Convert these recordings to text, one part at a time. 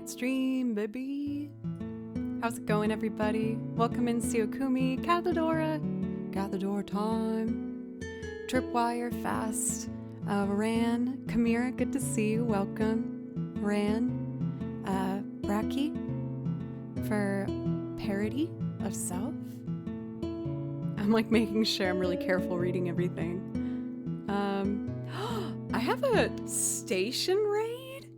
night stream, baby. How's it going, everybody? Welcome in Siokumi, Cathedora, Cathedora time. Tripwire, Fast, Ran, Kamira, good to see you, welcome. Ran, Bracky, for Parody of Self. I'm like making sure I'm really careful reading everything. I have a station raid?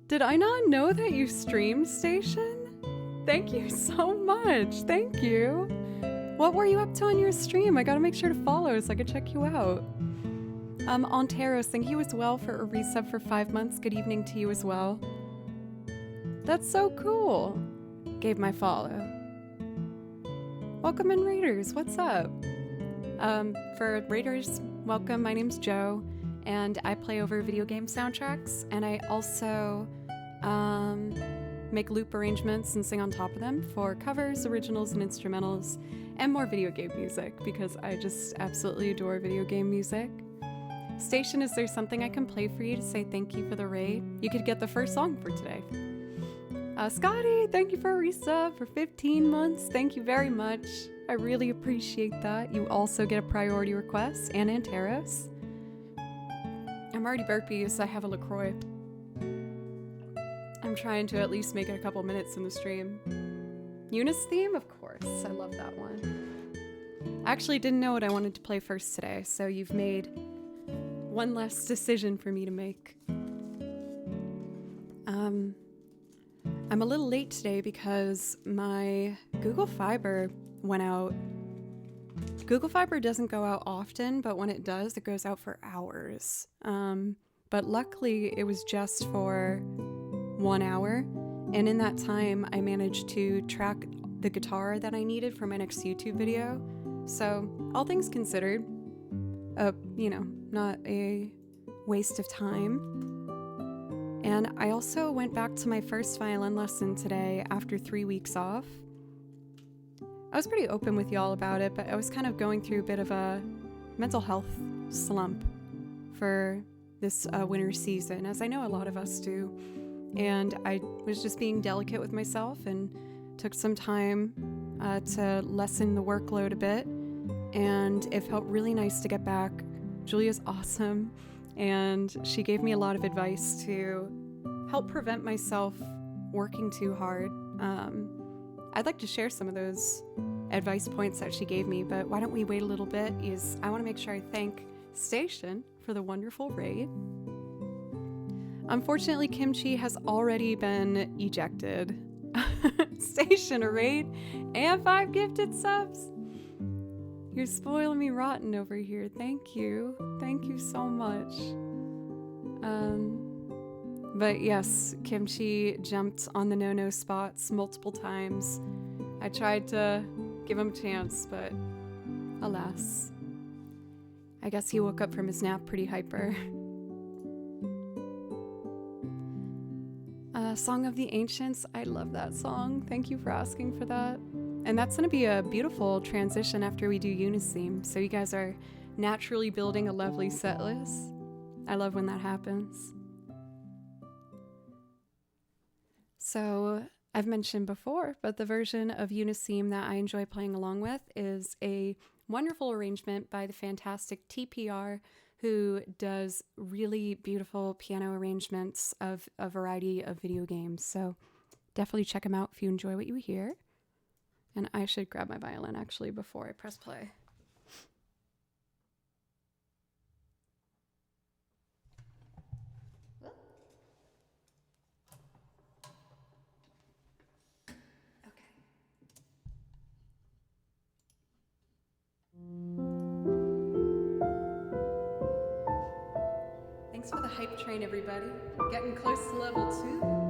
Did I not know that you stream station? Thank you so much. Thank you. What were you up to on your stream? I gotta make sure to follow so I can check you out. Ontaros, thank you as well for a resub for 5 months. Good evening to you as well. That's so cool. Gave my follow. Welcome in, Raiders. What's up? For Raiders, welcome. My name's Joe, and I play over video game soundtracks, and I also make loop arrangements and sing on top of them for covers, originals, and instrumentals, and more video game music, because I just absolutely adore video game music. Station, is there something I can play for you to say thank you for the raid? You could get the first song for today. Scotty, thank you for a resub for 15 months. Thank you very much. I really appreciate that. You also get a priority request, and Anteros. I'm already burpy, so I have a LaCroix. I'm trying to at least make it a couple minutes in the stream. Eunice theme? Of course. I love that one. I actually didn't know what I wanted to play first today, so you've made one less decision for me to make. I'm a little late today because my Google Fiber went out. Google Fiber doesn't go out often, but when it does, it goes out for hours. But luckily, it was just for 1 hour, and in that time, I managed to track the guitar that I needed for my next YouTube video. So, all things considered, not a waste of time. And I also went back to my first violin lesson today after 3 weeks off. I was pretty open with y'all about it, but I was kind of going through a bit of a mental health slump for this winter season, as I know a lot of us do. And I was just being delicate with myself and took some time to lessen the workload a bit. And it felt really nice to get back. Julia's awesome, and she gave me a lot of advice to help prevent myself working too hard. I'd like to share some of those advice points that she gave me, but why don't we wait a little bit? I want to make sure I thank Station for the wonderful raid. Unfortunately, Kimchi has already been ejected. Station, a raid and 5 gifted subs. You're spoiling me rotten over here. Thank you. Thank you so much. But yes, Kimchi jumped on the no-no spots multiple times. I tried to give him a chance, but alas. I guess he woke up from his nap pretty hyper. Song of the Ancients. I love that song. Thank you for asking for that. And that's going to be a beautiful transition after we do Eunice theme. So you guys are naturally building a lovely set list. I love when that happens. So I've mentioned before, but the version of Eunice theme that I enjoy playing along with is a wonderful arrangement by the fantastic TPR, who does really beautiful piano arrangements of a variety of video games. So definitely check them out if you enjoy what you hear. And I should grab my violin actually before I press play. Okay. Thanks for the hype train, everybody. Getting close to level 2.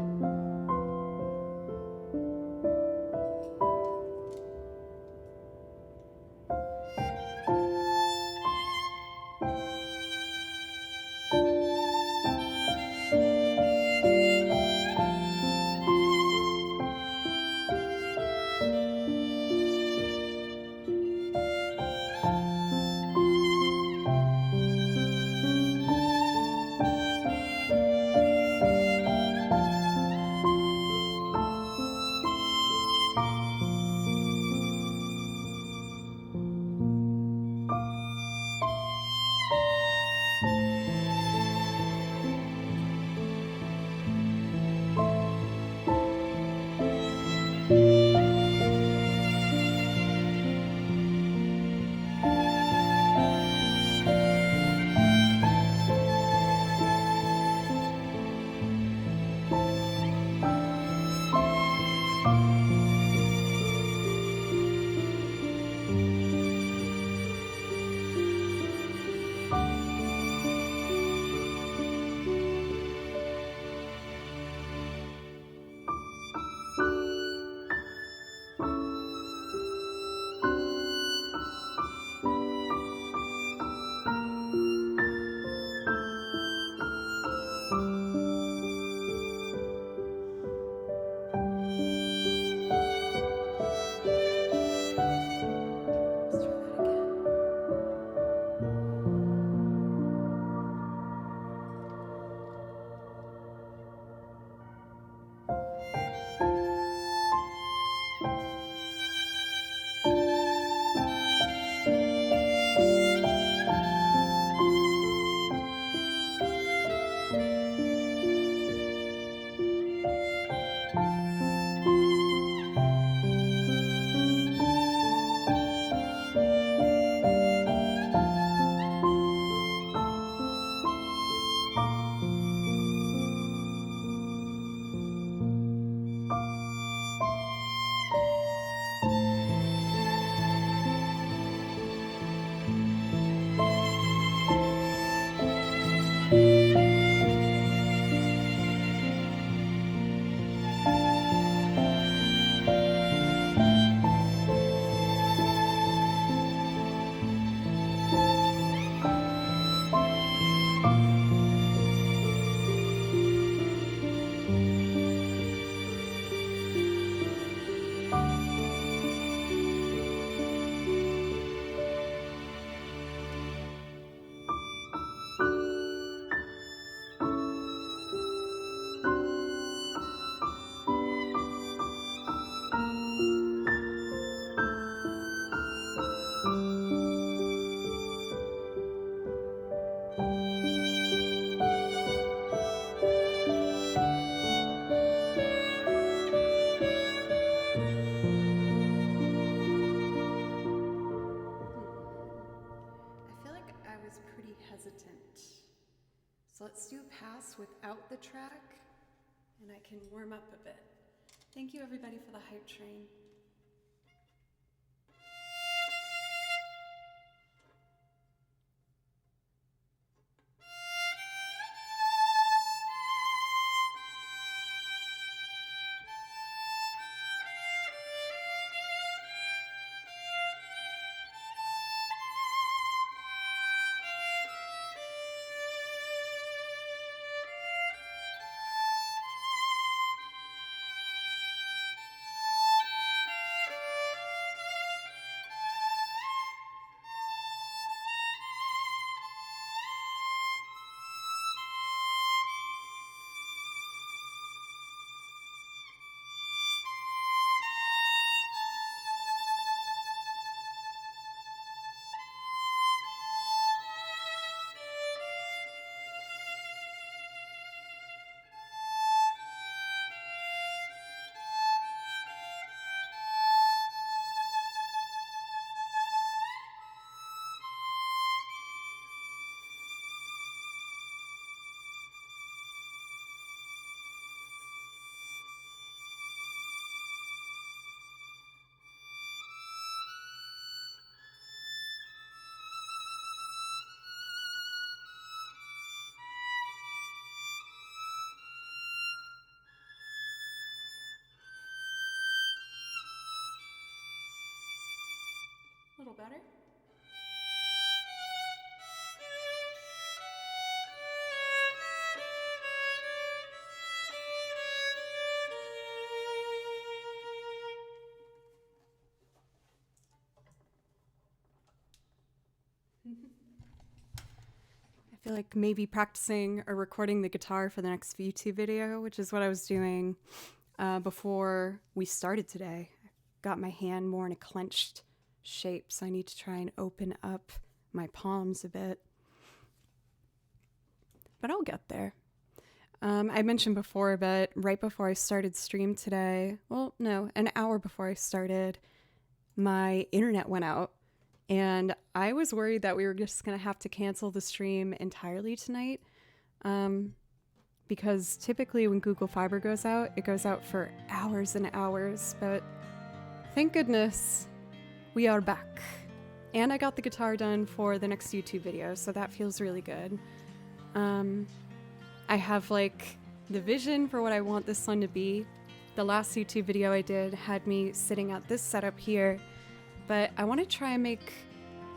pass without the track, and I can warm up a bit. Thank you everybody for the hype train. A little better? I feel like maybe practicing or recording the guitar for the next YouTube video, which is what I was doing before we started today. I got my hand more in a clenched shape, so I need to try and open up my palms a bit. But I'll get there. I mentioned before, but right before I started stream today, well, no, an hour before I started, my internet went out. And I was worried that we were just going to have to cancel the stream entirely tonight. Because typically when Google Fiber goes out, it goes out for hours and hours. But thank goodness we are back. And I got the guitar done for the next YouTube video, so that feels really good. I have like the vision for what I want this one to be. The last YouTube video I did had me sitting at this setup here. But I want to try and make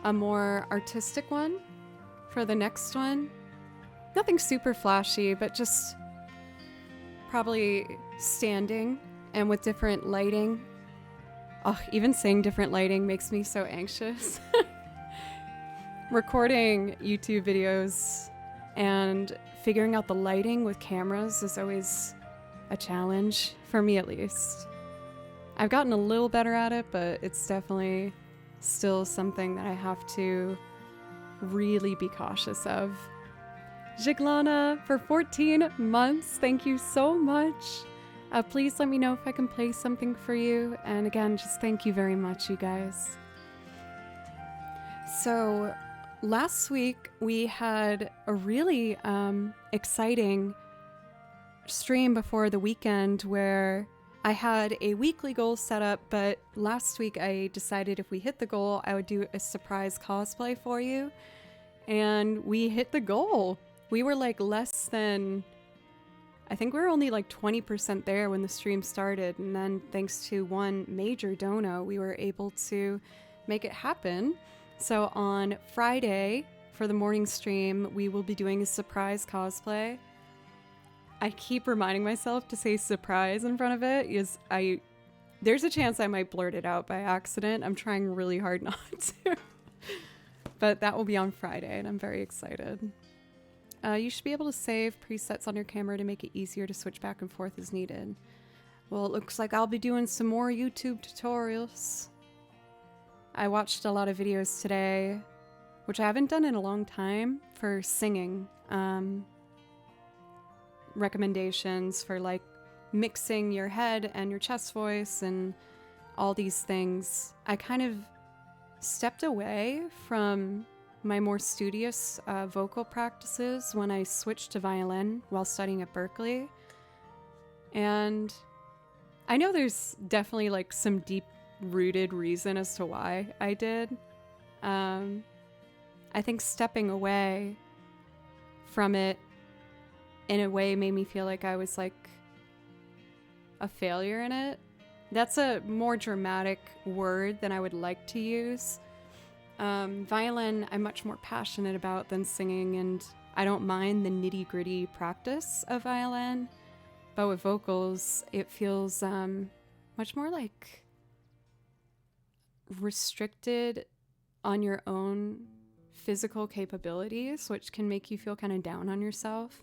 a more artistic one for the next one. Nothing super flashy, but just probably standing and with different lighting. Oh, even saying different lighting makes me so anxious. Recording YouTube videos and figuring out the lighting with cameras is always a challenge, for me at least. I've gotten a little better at it, but it's definitely still something that I have to really be cautious of. Jiglana, for 14 months, thank you so much. Please let me know if I can play something for you. And again, just thank you very much, you guys. So last week we had a really exciting stream before the weekend where I had a weekly goal set up, but last week I decided if we hit the goal, I would do a surprise cosplay for you. And we hit the goal. We were like less than, I think we were only like 20% there when the stream started. And then thanks to one major dono, we were able to make it happen. So on Friday for the morning stream, we will be doing a surprise cosplay. I keep reminding myself to say surprise in front of it because there's a chance I might blurt it out by accident. I'm trying really hard not to. But that will be on Friday and I'm very excited. You should be able to save presets on your camera to make it easier to switch back and forth as needed. Well, it looks like I'll be doing some more YouTube tutorials. I watched a lot of videos today, which I haven't done in a long time, for singing. Recommendations for like mixing your head and your chest voice and all these things. I kind of stepped away from my more studious vocal practices when I switched to violin while studying at Berkeley. And I know there's definitely like some deep-rooted reason as to why I did. I think stepping away from it in a way made me feel like I was like a failure in it. That's a more dramatic word than I would like to use. Violin, I'm much more passionate about than singing, and I don't mind the nitty-gritty practice of violin. But with vocals, it feels much more like restricted on your own physical capabilities, which can make you feel kind of down on yourself.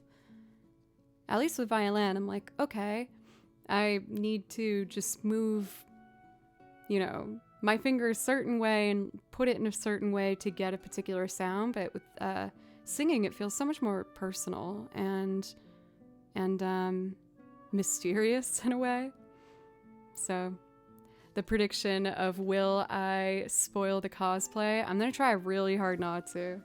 At least with violin, I'm like, okay, I need to just move, you know, my finger a certain way and put it in a certain way to get a particular sound. But with singing, it feels so much more personal and mysterious in a way. So the prediction of will I spoil the cosplay? I'm gonna try really hard not to.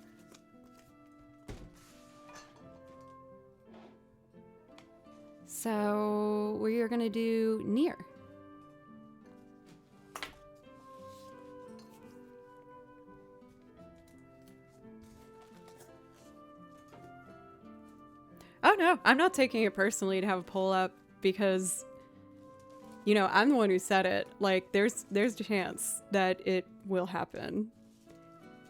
So we are gonna do Near. Oh no, I'm not taking it personally to have a poll up because, you know, I'm the one who said it. Like, there's a chance that it will happen.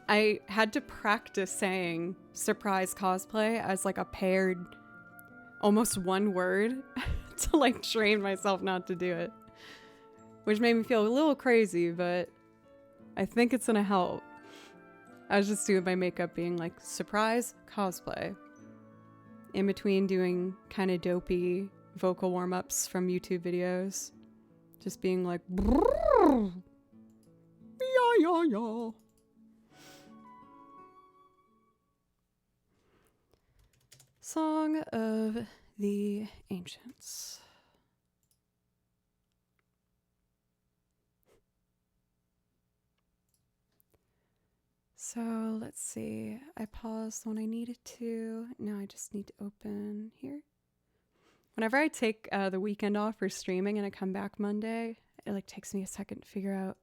I had to practice saying surprise cosplay as like a paired, almost one word to like train myself not to do it. Which made me feel a little crazy, but I think it's gonna help. I was just doing my makeup being like surprise cosplay. In between doing kind of dopey vocal warm-ups from YouTube videos. Just being like, yeah, yeah, yeah. Song of the Ancients. So let's see. I paused when I needed to. Now I just need to open here. Whenever I take the weekend off for streaming and I come back Monday, it like takes me a second to figure out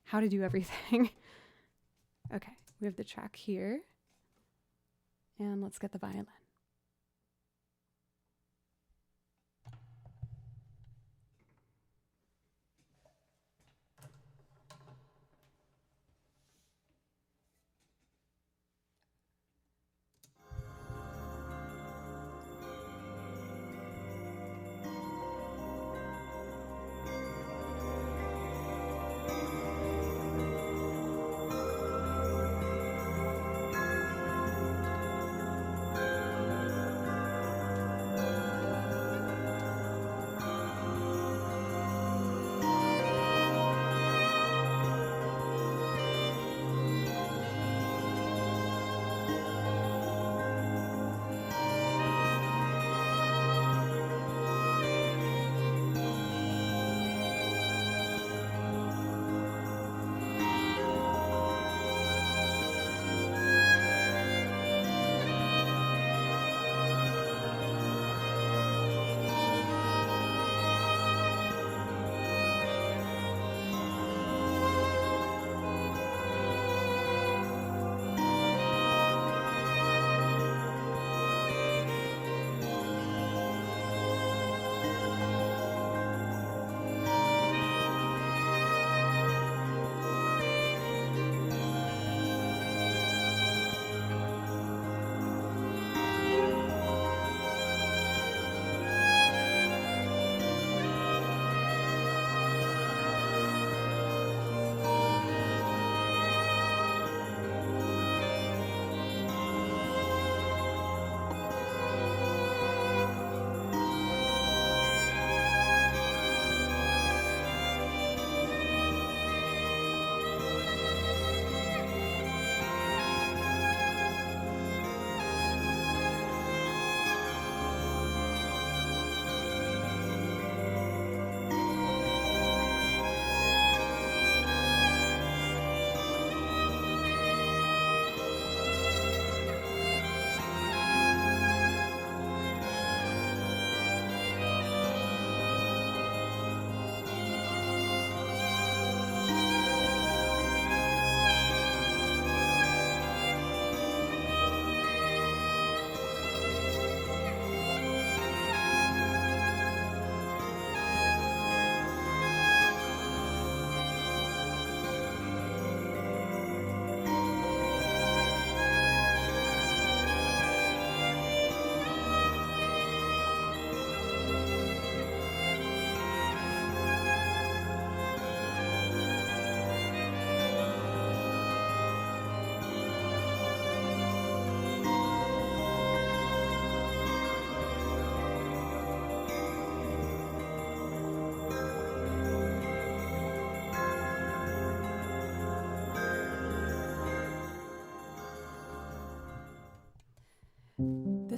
how to do everything. Okay, we have the track here. And let's get the violin.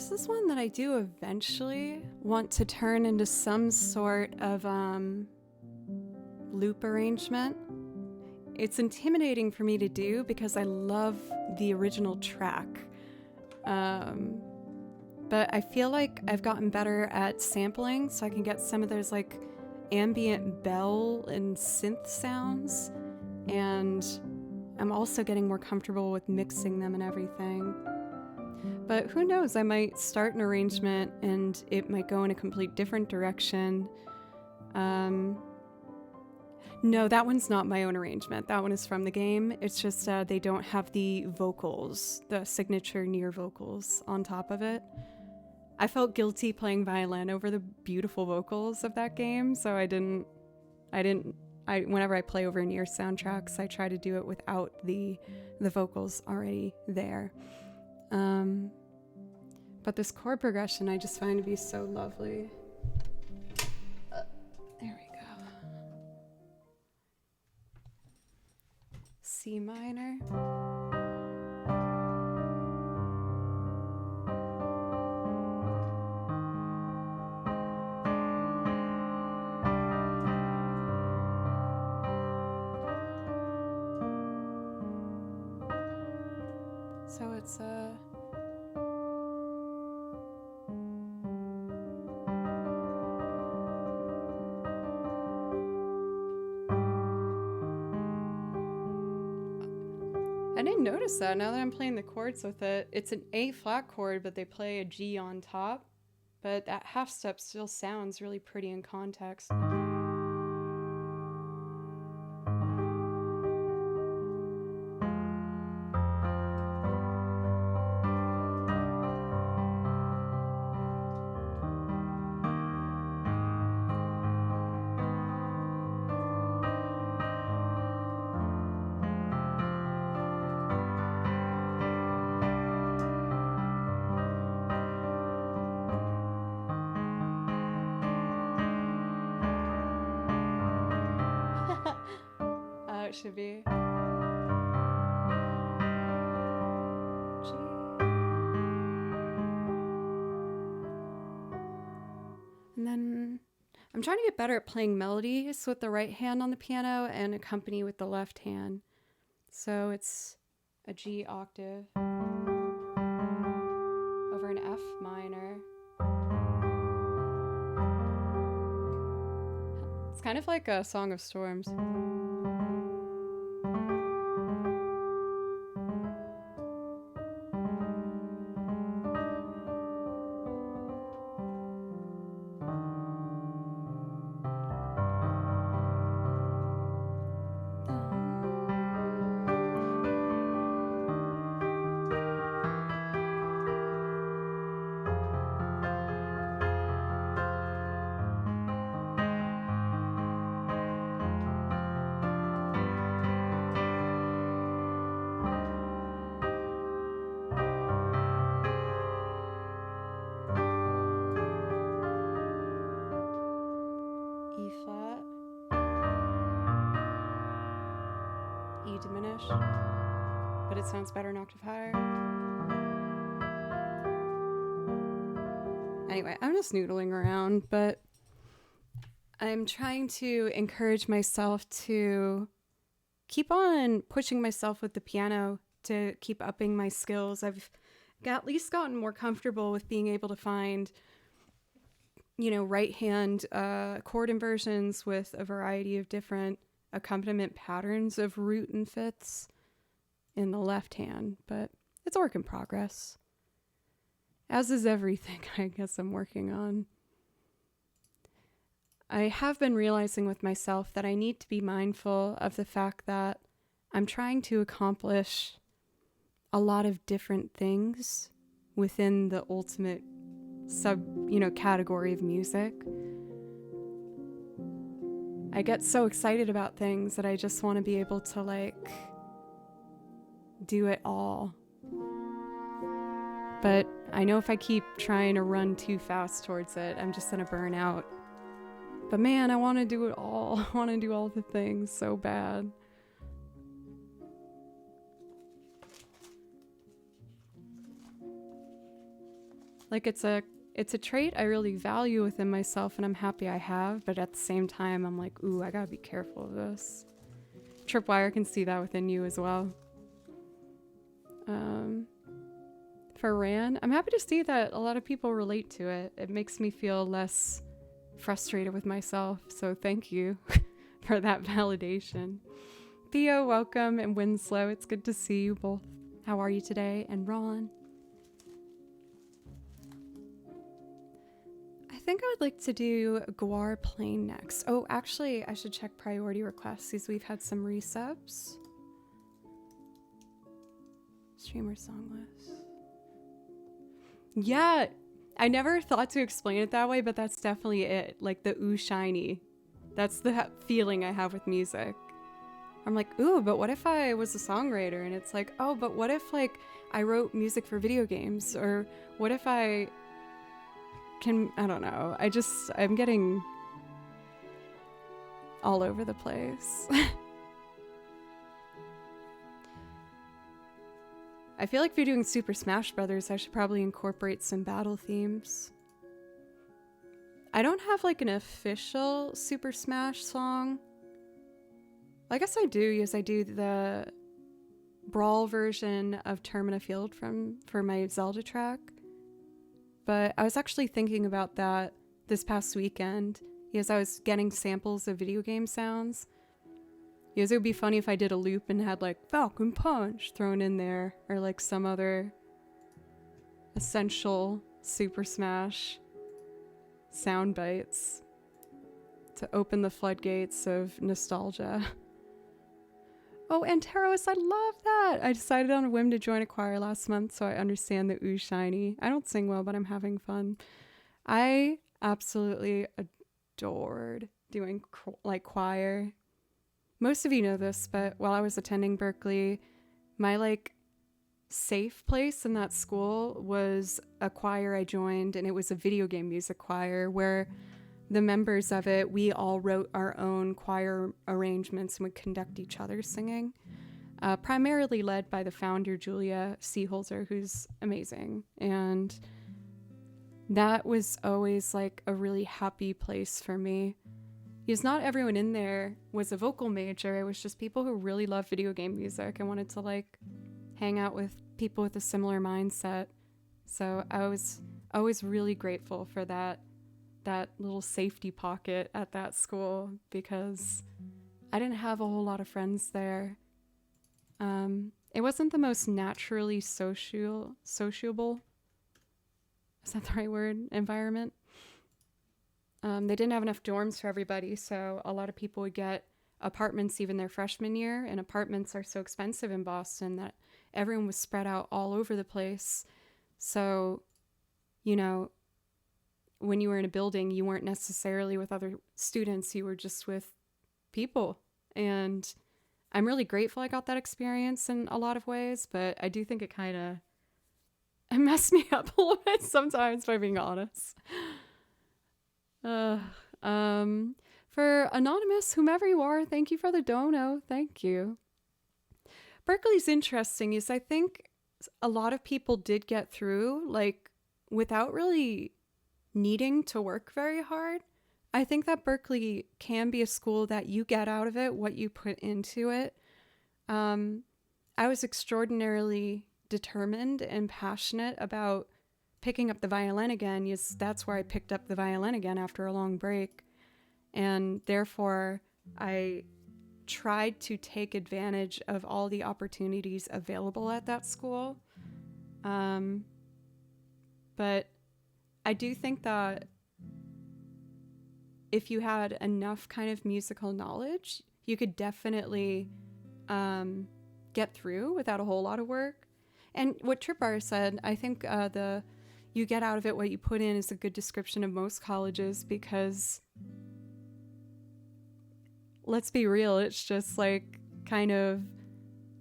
This is one that I do eventually want to turn into some sort of loop arrangement. It's intimidating for me to do because I love the original track. But I feel like I've gotten better at sampling, so I can get some of those like ambient bell and synth sounds, and I'm also getting more comfortable with mixing them and everything. But who knows, I might start an arrangement and it might go in a complete different direction. No, that one's not my own arrangement. That one is from the game. It's just they don't have the vocals, the signature near vocals on top of it. I felt guilty playing violin over the beautiful vocals of that game, so whenever I play over near soundtracks, I try to do it without the vocals already there. But this chord progression I just find to be so lovely. There we go. C minor. So it's I didn't notice that now that I'm playing the chords with it. It's an A flat chord, but they play a G on top. But that half step still sounds really pretty in context. It should be G. And then I'm trying to get better at playing melodies with the right hand on the piano and accompany with the left hand. So it's a G octave over an F minor. It's kind of like a Song of Storms. E flat, E diminished, but it sounds better an octave higher. Anyway, I'm just noodling around, but I'm trying to encourage myself to keep on pushing myself with the piano to keep upping my skills. I've at least gotten more comfortable with being able to find right hand chord inversions with a variety of different accompaniment patterns of root and fifths in the left hand, but it's a work in progress. As is everything, I guess I'm working on. I have been realizing with myself that I need to be mindful of the fact that I'm trying to accomplish a lot of different things within the ultimate category of music. I get so excited about things that I just want to be able to do it all. But I know if I keep trying to run too fast towards it, I'm just gonna burn out. But man, I want to do it all. I want to do all the things so bad. Like it's a trait I really value within myself and I'm happy I have, but at the same time I'm like, ooh, I gotta be careful of this. Tripwire can see that within you as well. For Ran, I'm happy to see that a lot of people relate to it. It makes me feel less frustrated with myself, so thank you for that validation. Theo, welcome, and Winslow, it's good to see you both. How are you today? And Ron. I think I would like to do Guar Plain next. Oh, actually, I should check priority requests since we've had some resubs. Streamer song list. Yeah, I never thought to explain it that way, but that's definitely it. Like the ooh shiny. That's the feeling I have with music. I'm like, ooh, but what if I was a songwriter? And it's like, oh, but what if like I wrote music for video games? Or what if I can, I don't know. I'm getting all over the place. I feel like if you're doing Super Smash Brothers, I should probably incorporate some battle themes. I don't have like an official Super Smash song. I guess I do. Yes, I do the Brawl version of Termina Field for my Zelda track. But I was actually thinking about that this past weekend because I was getting samples of video game sounds. Because it would be funny if I did a loop and had like Falcon Punch thrown in there or like some other essential Super Smash sound bites to open the floodgates of nostalgia. Oh, Anteros, I love that! I decided on a whim to join a choir last month, so I understand the ooh shiny. I don't sing well, but I'm having fun. I absolutely adored doing like choir. Most of you know this, but while I was attending Berkeley, my like safe place in that school was a choir I joined, and it was a video game music choir where the members of it, we all wrote our own choir arrangements and would conduct each other's singing. Primarily led by the founder, Julia Seeholzer, who's amazing. And that was always like a really happy place for me. Because not everyone in there was a vocal major. It was just people who really loved video game music and wanted to like hang out with people with a similar mindset. So I was always really grateful for that little safety pocket at that school because I didn't have a whole lot of friends there. It wasn't the most naturally sociable, is that the right word, environment. They didn't have enough dorms for everybody, so a lot of people would get apartments even their freshman year, and apartments are so expensive in Boston that everyone was spread out all over the place. So, you know, when you were in a building, you weren't necessarily with other students, you were just with people. And I'm really grateful I got that experience in a lot of ways, but I do think it kind of messed me up a little bit sometimes, by being honest. For Anonymous, whomever you are, thank you for the dono. Thank you. Berkeley's interesting is I think a lot of people did get through, like, without really needing to work very hard. I think that Berkeley can be a school that you get out of it what you put into it. I was extraordinarily determined and passionate about picking up the violin again. Yes, that's where I picked up the violin again after a long break. And therefore, I tried to take advantage of all the opportunities available at that school. But I do think that if you had enough kind of musical knowledge, you could definitely get through without a whole lot of work. And what Tripwire said, I think you get out of it what you put in is a good description of most colleges, because let's be real, it's just like kind of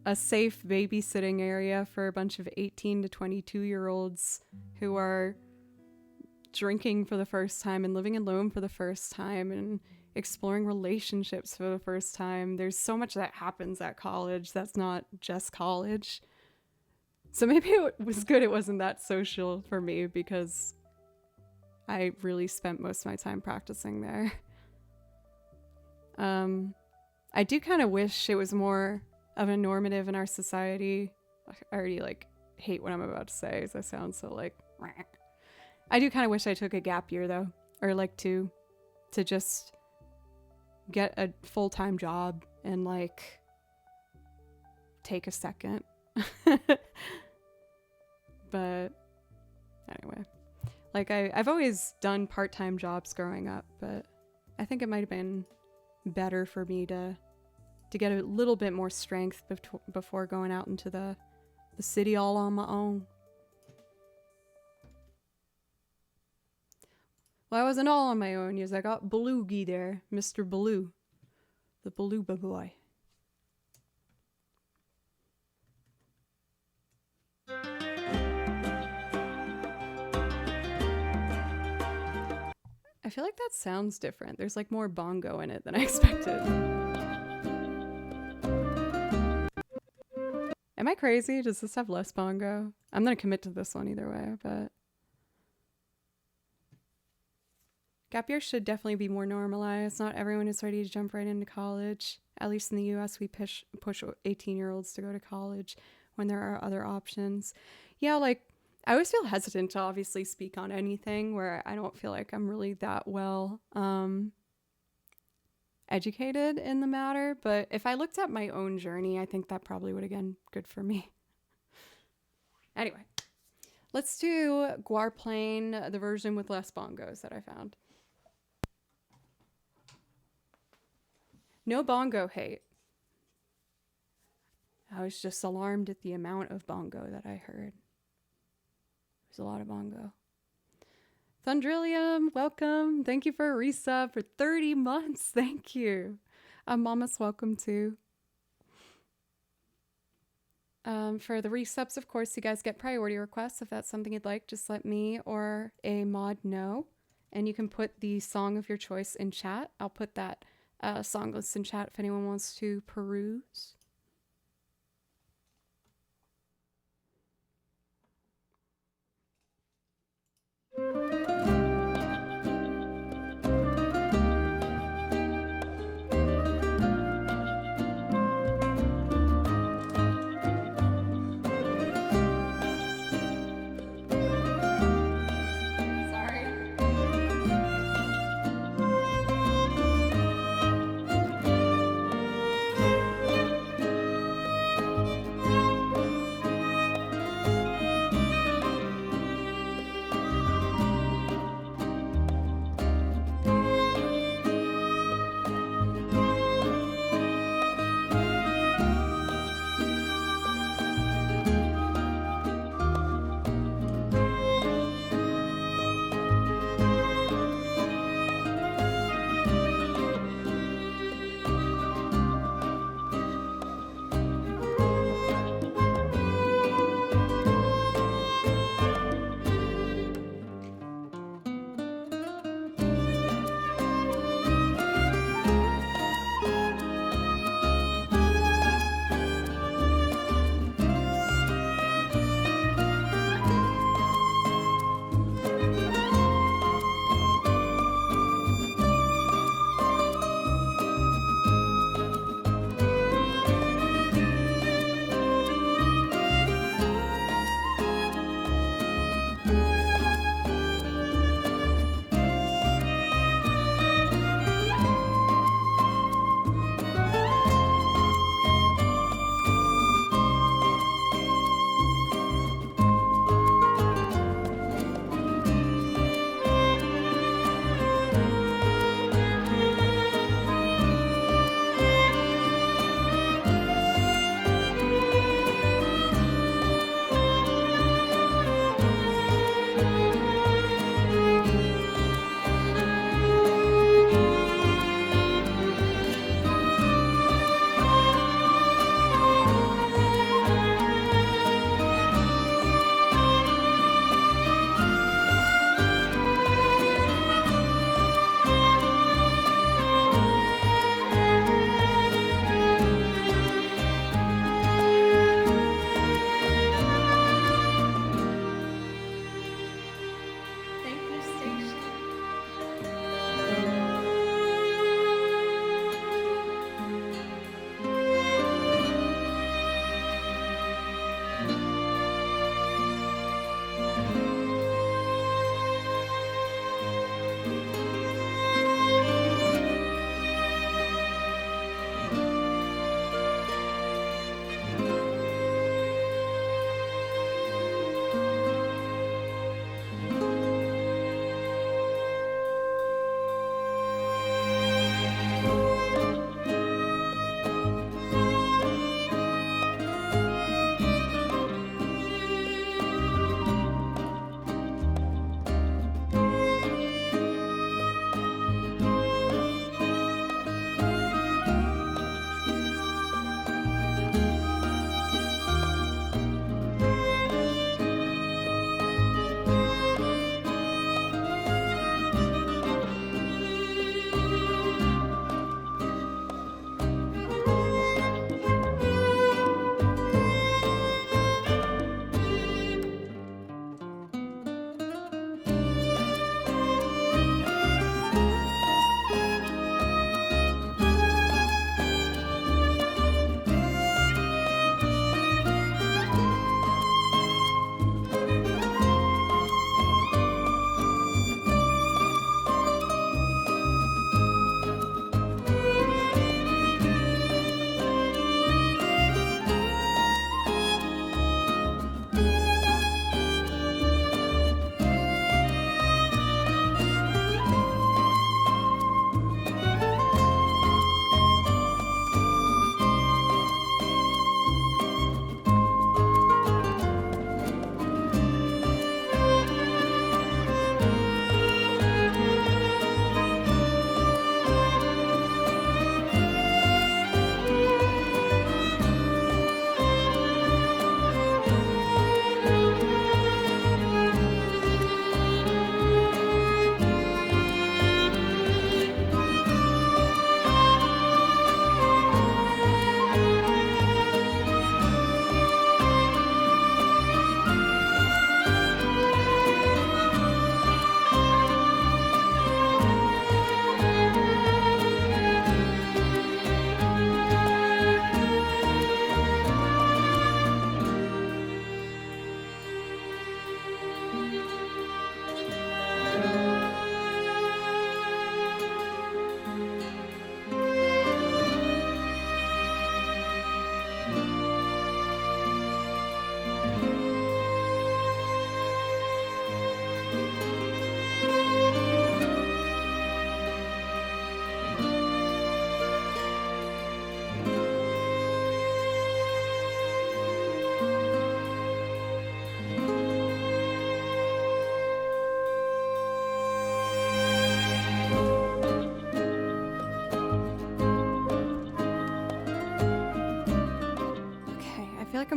a safe babysitting area for a bunch of 18 to 22-year-olds who are drinking for the first time and living alone for the first time and exploring relationships for the first time. There's so much that happens at college that's not just college. So maybe it was good it wasn't that social for me because I really spent most of my time practicing there. I do kind of wish it was more of a normative in our society. I already like hate what I'm about to say, as I sound so like. I do kind of wish I took a gap year though, or like to just get a full-time job and like take a second. But anyway, like I've always done part-time jobs growing up, but I think it might have been better for me to get a little bit more strength before going out into the city all on my own. Well, I wasn't all on my own, because I got Belugi there, Mr. Baloo, the Beluga boy. I feel like that sounds different. There's like more bongo in it than I expected. Am I crazy? Does this have less bongo? I'm gonna commit to this one either way, but gap year should definitely be more normalized. Not everyone is ready to jump right into college. At least in the US, we push 18-year-olds to go to college when there are other options. Yeah, like I always feel hesitant to obviously speak on anything where I don't feel like I'm really that well educated in the matter. But if I looked at my own journey, I think that probably would have been good for me. Anyway, let's do Guarplane, the version with less bongos that I found. No bongo hate. I was just alarmed at the amount of bongo that I heard. There's a lot of bongo. Thundrillium, welcome. Thank you for a resub for 30 months. Thank you. Mama's welcome too. For the resubs, of course, you guys get priority requests. If that's something you'd like, just let me or a mod know. And you can put the song of your choice in chat. I'll put that song list in chat if anyone wants to peruse.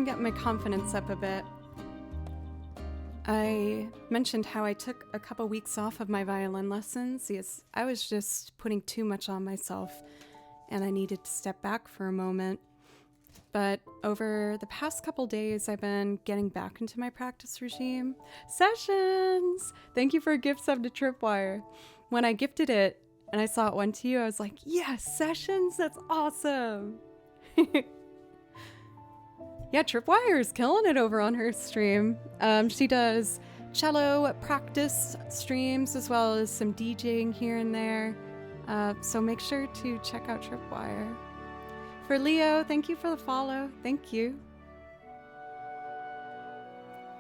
getting my confidence up a bit. I mentioned how I took a couple weeks off of my violin lessons. Yes, I was just putting too much on myself and I needed to step back for a moment. But over the past couple days, I've been getting back into my practice regime. Sessions! Thank you for a gift sub to Tripwire. When I gifted it and I saw it went to you, I was like, yes, Sessions, that's awesome. Yeah, Tripwire is killing it over on her stream. She does cello practice streams as well as some DJing here and there. So make sure to check out Tripwire. For Leo, thank you for the follow. Thank you.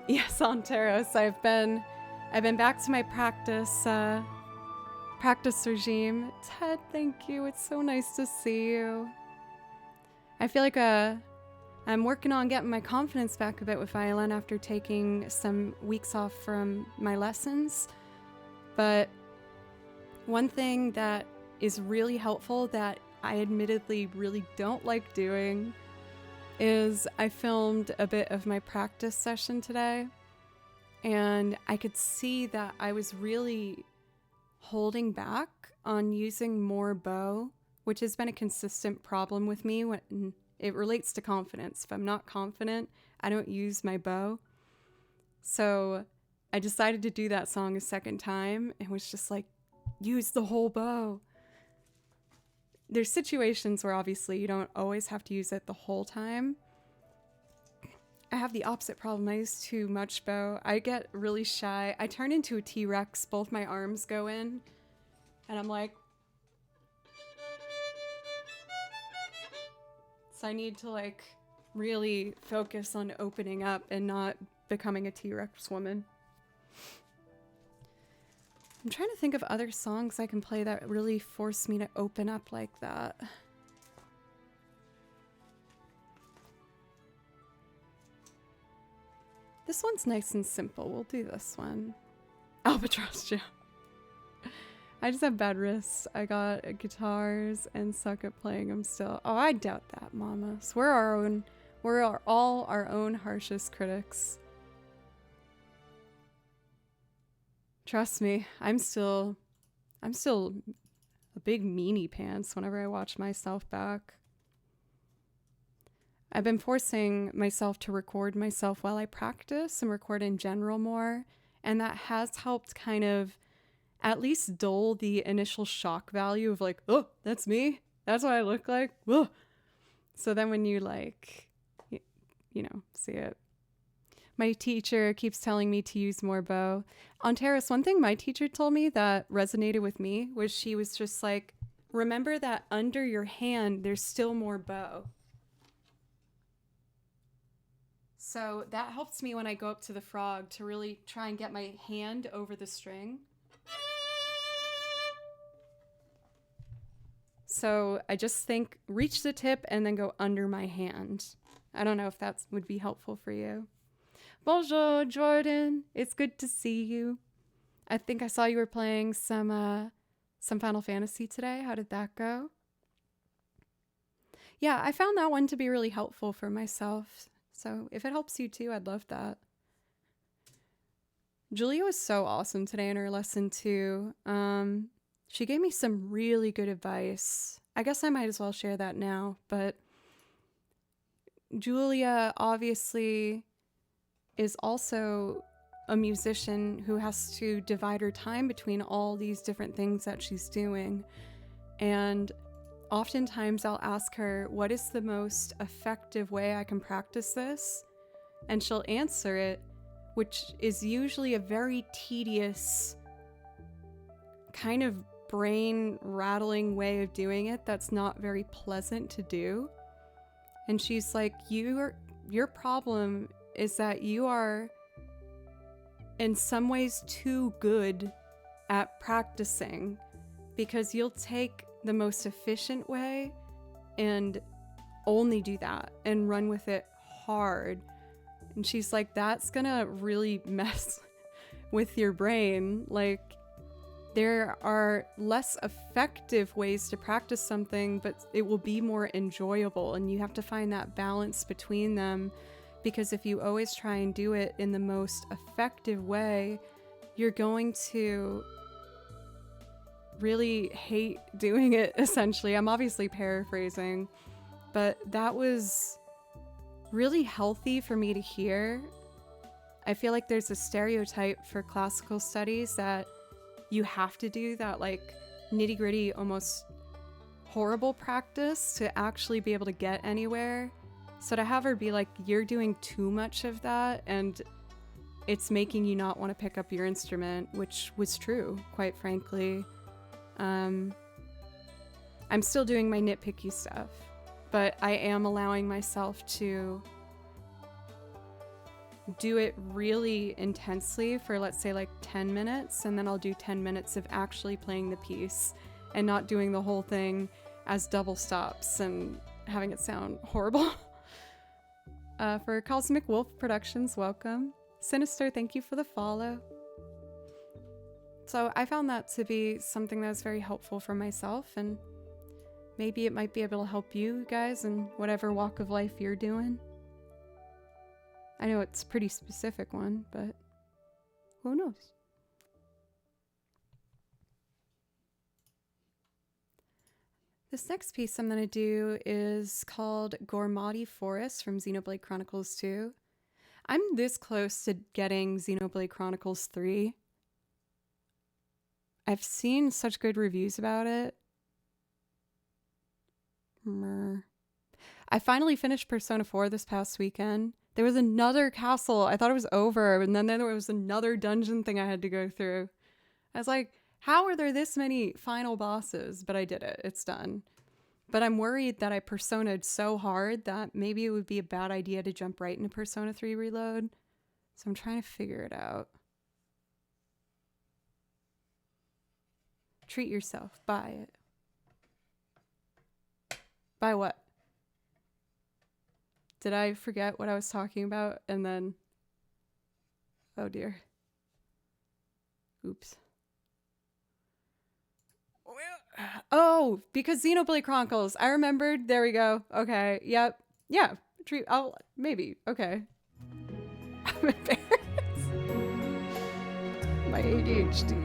Yes, Onteros, I've been back to my practice regime. Ted, thank you. It's so nice to see you. I feel like I'm working on getting my confidence back a bit with violin after taking some weeks off from my lessons. But one thing that is really helpful that I admittedly really don't like doing is I filmed a bit of my practice session today, and I could see that I was really holding back on using more bow, which has been a consistent problem with me when it relates to confidence. If I'm not confident, I don't use my bow. So I decided to do that song a second time and was just like, use the whole bow. There's situations where obviously you don't always have to use it the whole time. I have the opposite problem. I use too much bow. I get really shy. I turn into a T-Rex. Both my arms go in. And I'm like... So I need to like really focus on opening up and not becoming a T-Rex woman. I'm trying to think of other songs I can play that really force me to open up like that. This one's nice and simple. We'll do this one. Albatross Jam. I just have bad wrists. I got guitars and suck at playing them still. Oh, I doubt that, mamas. We're all our own harshest critics. Trust me, I'm still a big meanie pants whenever I watch myself back. I've been forcing myself to record myself while I practice and record in general more, and that has helped kind of at least dull the initial shock value of like, oh, that's me? That's what I look like? Ugh. So then when you like, you know, see it. My teacher keeps telling me to use more bow. On Terrace, one thing my teacher told me that resonated with me was she was just like, remember that under your hand, there's still more bow. So that helps me when I go up to the frog to really try and get my hand over the string. So I just think, reach the tip and then go under my hand. I don't know if that would be helpful for you. Bonjour, Jordan. It's good to see you. I think I saw you were playing some Final Fantasy today. How did that go? Yeah, I found that one to be really helpful for myself. So if it helps you too, I'd love that. Julia was so awesome today in her lesson too. She gave me some really good advice. I guess I might as well share that now, but Julia obviously is also a musician who has to divide her time between all these different things that she's doing. And oftentimes I'll ask her, what is the most effective way I can practice this? And she'll answer it, which is usually a very tedious, kind of brain rattling way of doing it that's not very pleasant to do. And she's like, your problem is that you are in some ways too good at practicing, because you'll take the most efficient way and only do that and run with it hard. And she's like, that's gonna really mess with your brain. Like, there are less effective ways to practice something, but it will be more enjoyable, and you have to find that balance between them, Because if you always try and do it in the most effective way, you're going to really hate doing it, essentially. I'm obviously paraphrasing, but that was really healthy for me to hear. I feel like there's a stereotype for classical studies that you have to do that like nitty-gritty, almost horrible practice to actually be able to get anywhere. So to have her be like, you're doing too much of that and it's making you not want to pick up your instrument, which was true, quite frankly. I'm still doing my nitpicky stuff, but I am allowing myself to do it really intensely for, let's say, like 10 minutes, and then I'll do 10 minutes of actually playing the piece and not doing the whole thing as double stops and having it sound horrible. For Cosmic Wolf Productions, welcome. Sinister, thank you for the follow. So I found that to be something that was very helpful for myself, and maybe it might be able to help you guys in whatever walk of life you're doing. I know it's a pretty specific one, but who knows? This next piece I'm going to do is called Gormati Forest from Xenoblade Chronicles 2. I'm this close to getting Xenoblade Chronicles 3. I've seen such good reviews about it. I finally finished Persona 4 this past weekend. There was another castle. I thought it was over, and then there was another dungeon thing I had to go through. I was like, how are there this many final bosses? But I did it. It's done. But I'm worried that I persona'd so hard that maybe it would be a bad idea to jump right into Persona 3 Reload. So I'm trying to figure it out. Treat yourself. Buy it. Buy what? Did I forget what I was talking about? And then... oh dear. Oops. Oh, because Xenoblade Chronicles. I remembered. There we go. Okay. Yep. Yeah. I'll... maybe. Okay. I'm embarrassed. My ADHD.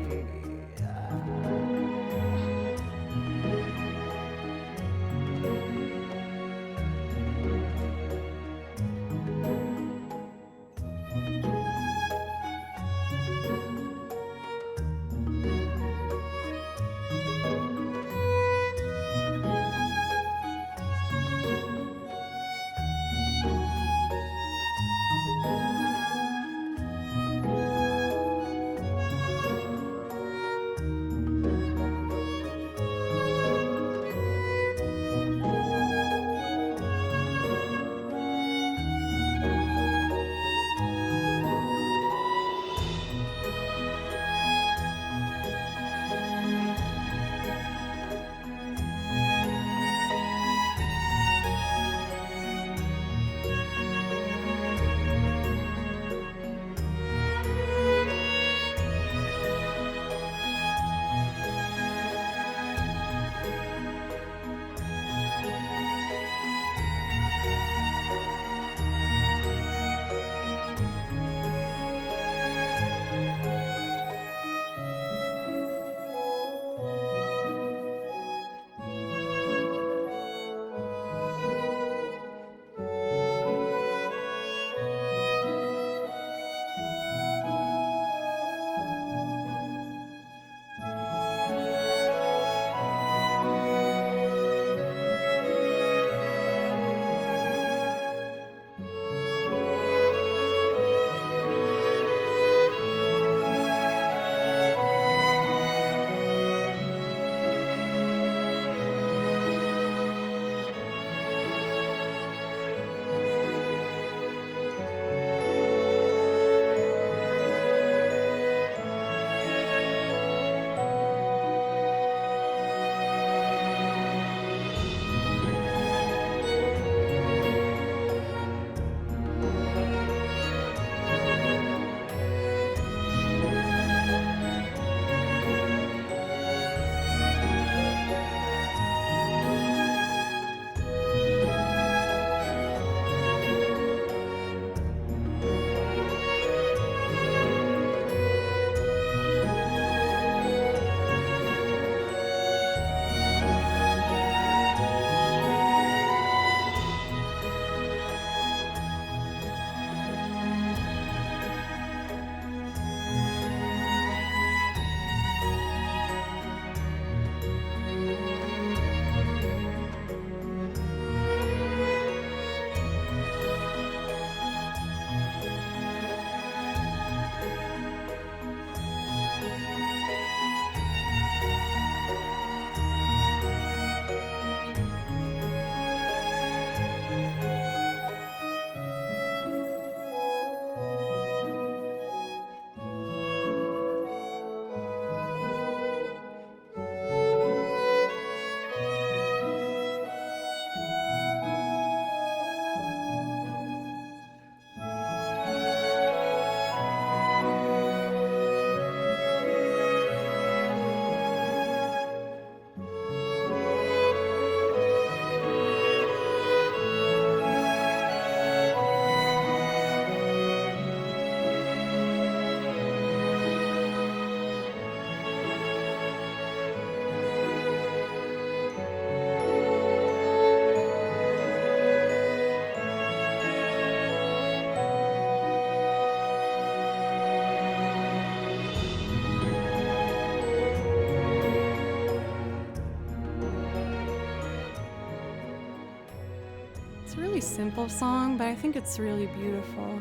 really simple song, but I think it's really beautiful.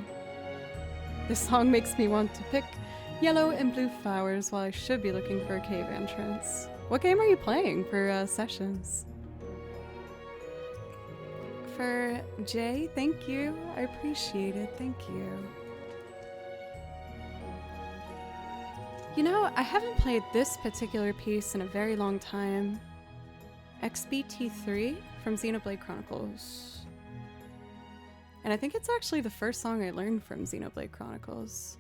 This song makes me want to pick yellow and blue flowers while I should be looking for a cave entrance. What game are you playing for sessions? For Jay, thank you. I appreciate it. Thank you. You know, I haven't played this particular piece in a very long time. XBT3 from Xenoblade Chronicles. And I think it's actually the first song I learned from Xenoblade Chronicles.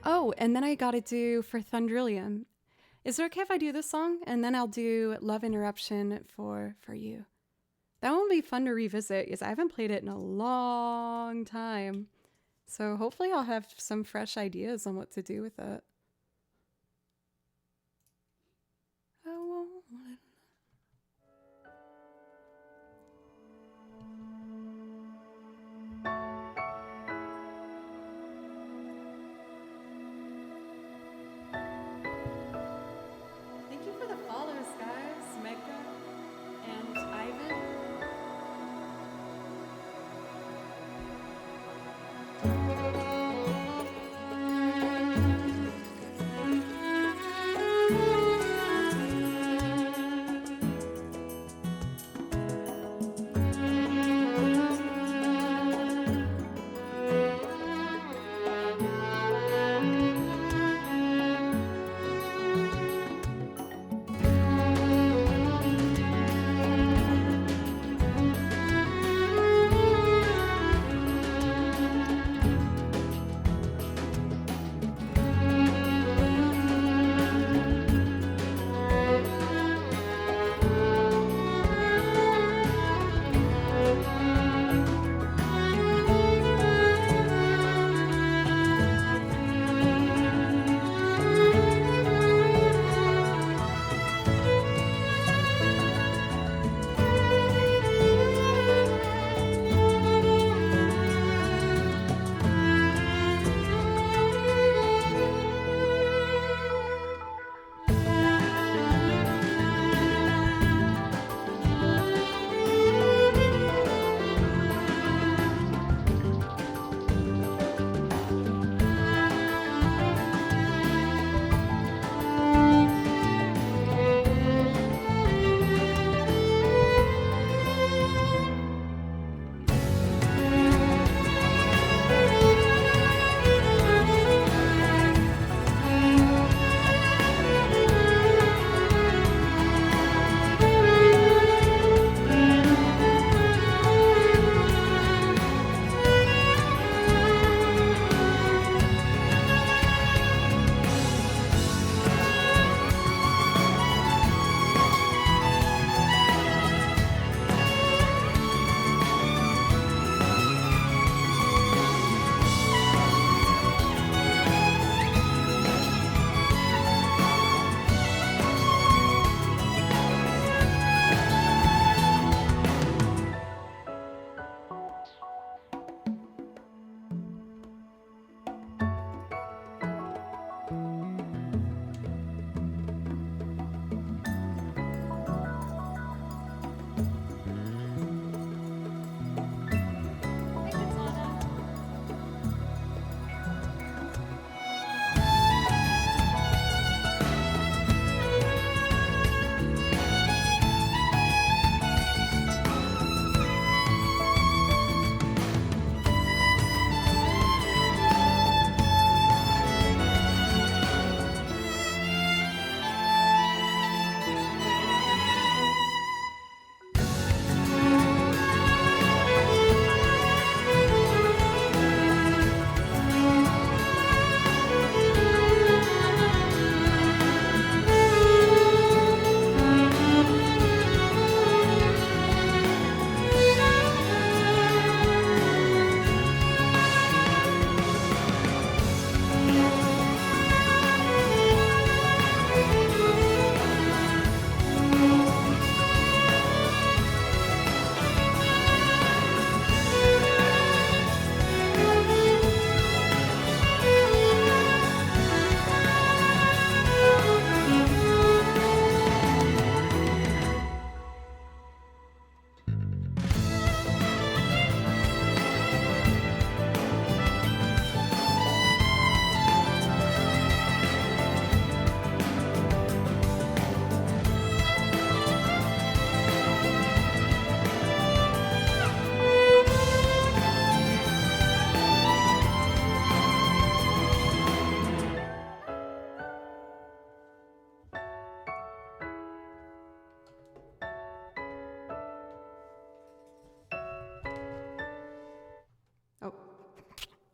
Oh, and then I gotta do for Thundrillium. Is it okay if I do this song? And then I'll do Love Interruption for you. That one will be fun to revisit because I haven't played it in a long time. So hopefully I'll have some fresh ideas on what to do with it. Thank you for the follows, guys. Megda and Ivan.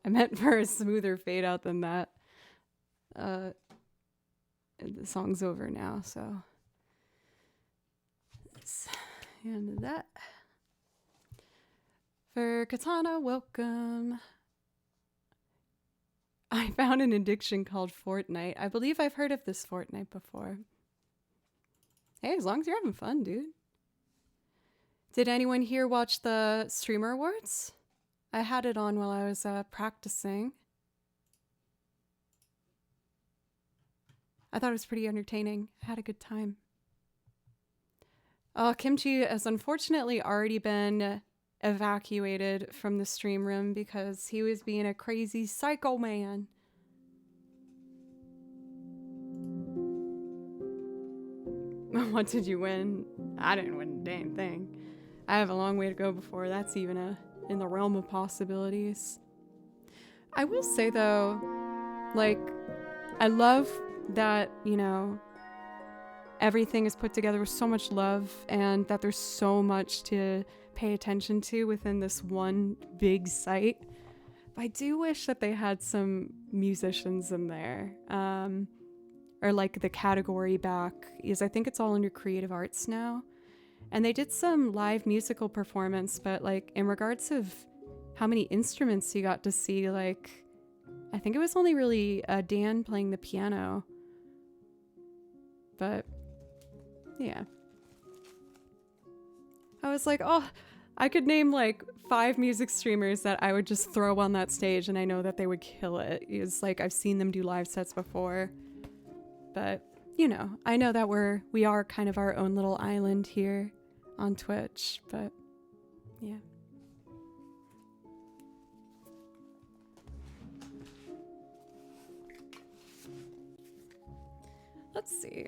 I meant for a smoother fade out than that. The song's over now, so let's end that. For Katana, welcome. I found an addiction called Fortnite. I believe I've heard of this Fortnite before. Hey, as long as you're having fun, dude. Did anyone here watch the Streamer Awards? I had it on while I was practicing. I thought it was pretty entertaining. I had a good time. Kimchi has unfortunately already been evacuated from the stream room because he was being a crazy psycho man. What did you win? I didn't win a dang thing. I have a long way to go before that's even in the realm of possibilities. I will say though, like, I love that, you know, everything is put together with so much love and that there's so much to pay attention to within this one big site. I do wish that they had some musicians in there, or like the category back, because I think it's all under creative arts now. And they did some live musical performance, but like in regards of how many instruments you got to see, like I think it was only really Dan playing the piano. But yeah. I was like, oh, I could name like 5 music streamers that I would just throw on that stage and I know that they would kill it. It's like I've seen them do live sets before. But, you know, I know that we are kind of our own little island here on Twitch, but yeah. Let's see.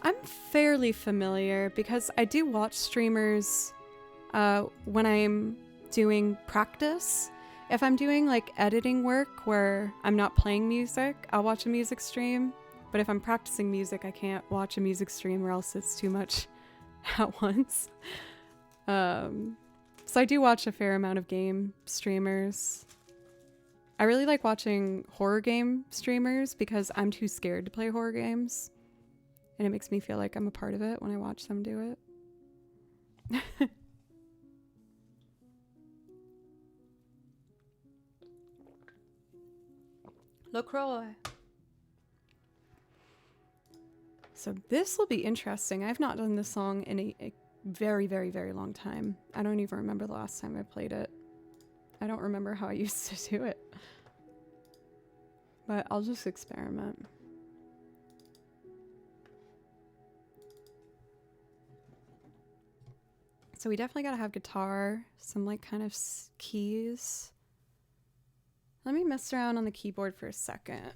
I'm fairly familiar because I do watch streamers when I'm doing practice. If I'm doing like editing work where I'm not playing music, I'll watch a music stream. But if I'm practicing music, I can't watch a music stream or else it's too much at once. So I do watch a fair amount of game streamers. I really like watching horror game streamers because I'm too scared to play horror games. And it makes me feel like I'm a part of it when I watch them do it. LaCroix. So this will be interesting. I've not done this song in a very, very, very long time. I don't even remember the last time I played it. I don't remember how I used to do it. But I'll just experiment. So we definitely gotta have guitar, some like kind of keys. Let me mess around on the keyboard for a second.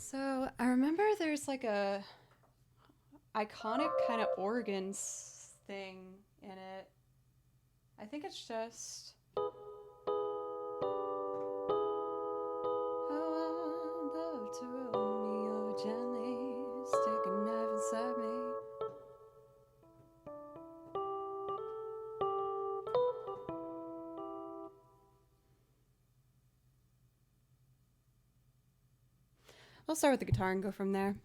So I remember there's like a iconic kind of organs thing in it. I think it's just oh, I'd love to roll me over gently, stick a knife inside me. I'll start with the guitar and go from there.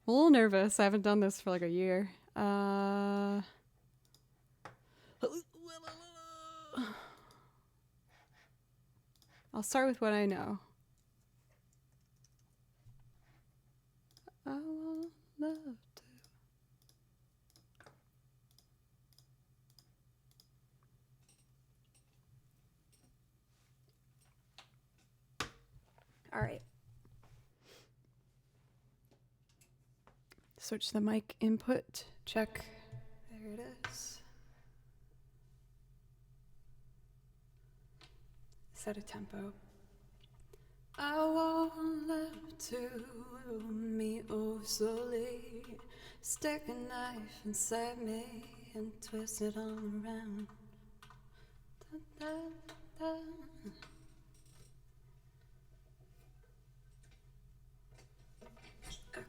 I'm a little nervous. I haven't done this for like a year. I'll start with what I know. I want love to. All right. Switch the mic input. Check. There it is. Set a tempo. I want love to me oh so late. Stick a knife inside me and twist it all around. Da, da, da. Okay.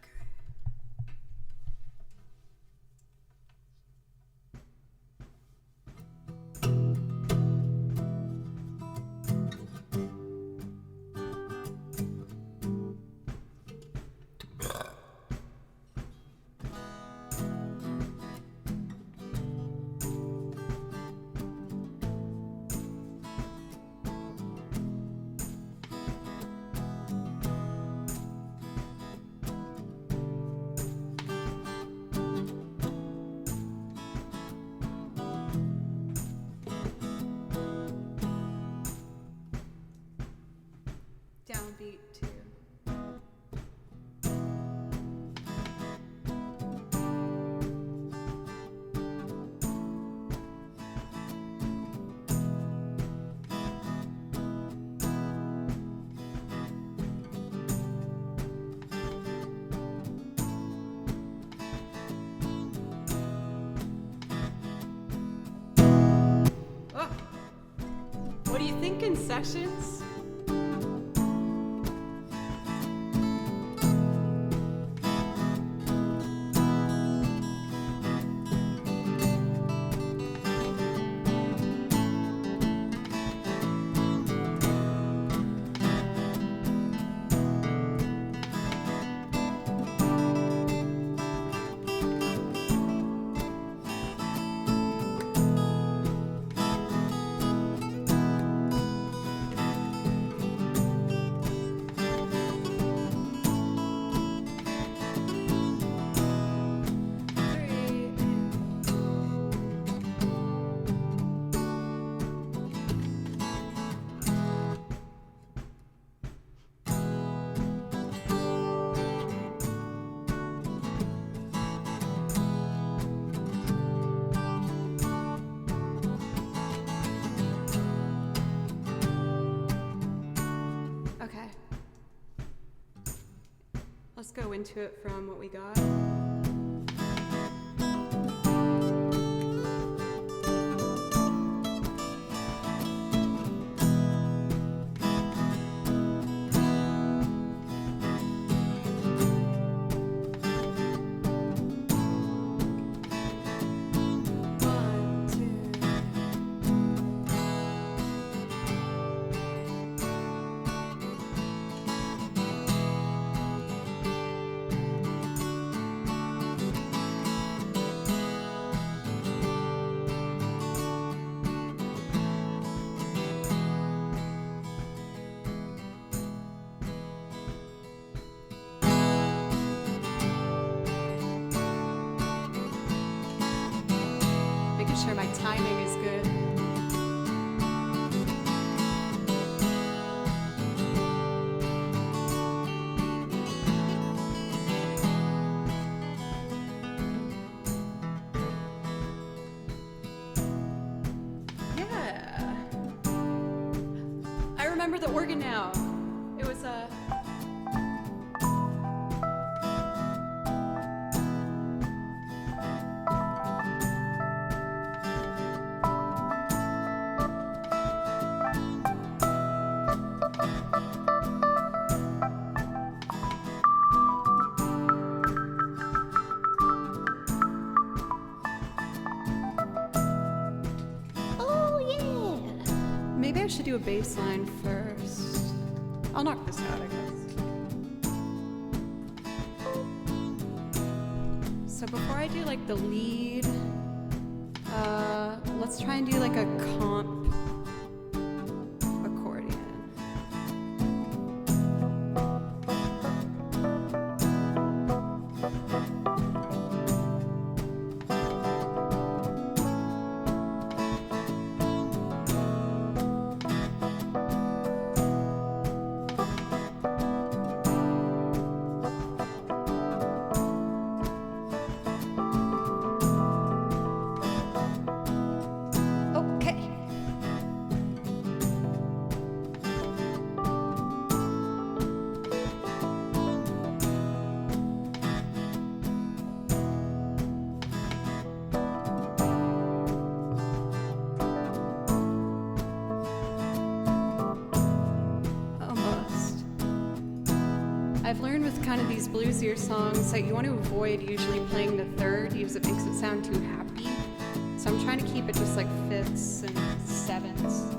Downbeat too. Oh, what are you thinking, Sessions? Let's go into it from what we got. Sure my timing is good. Yeah. I remember the organ now. It was maybe I should do a bass line first. I'll knock this out, I guess. So before I do like the lead, let's try and do like a comp accordion. I've learned with kind of these bluesier songs that you want to avoid usually playing the third because it makes it sound too happy. So I'm trying to keep it just like fifths and sevenths.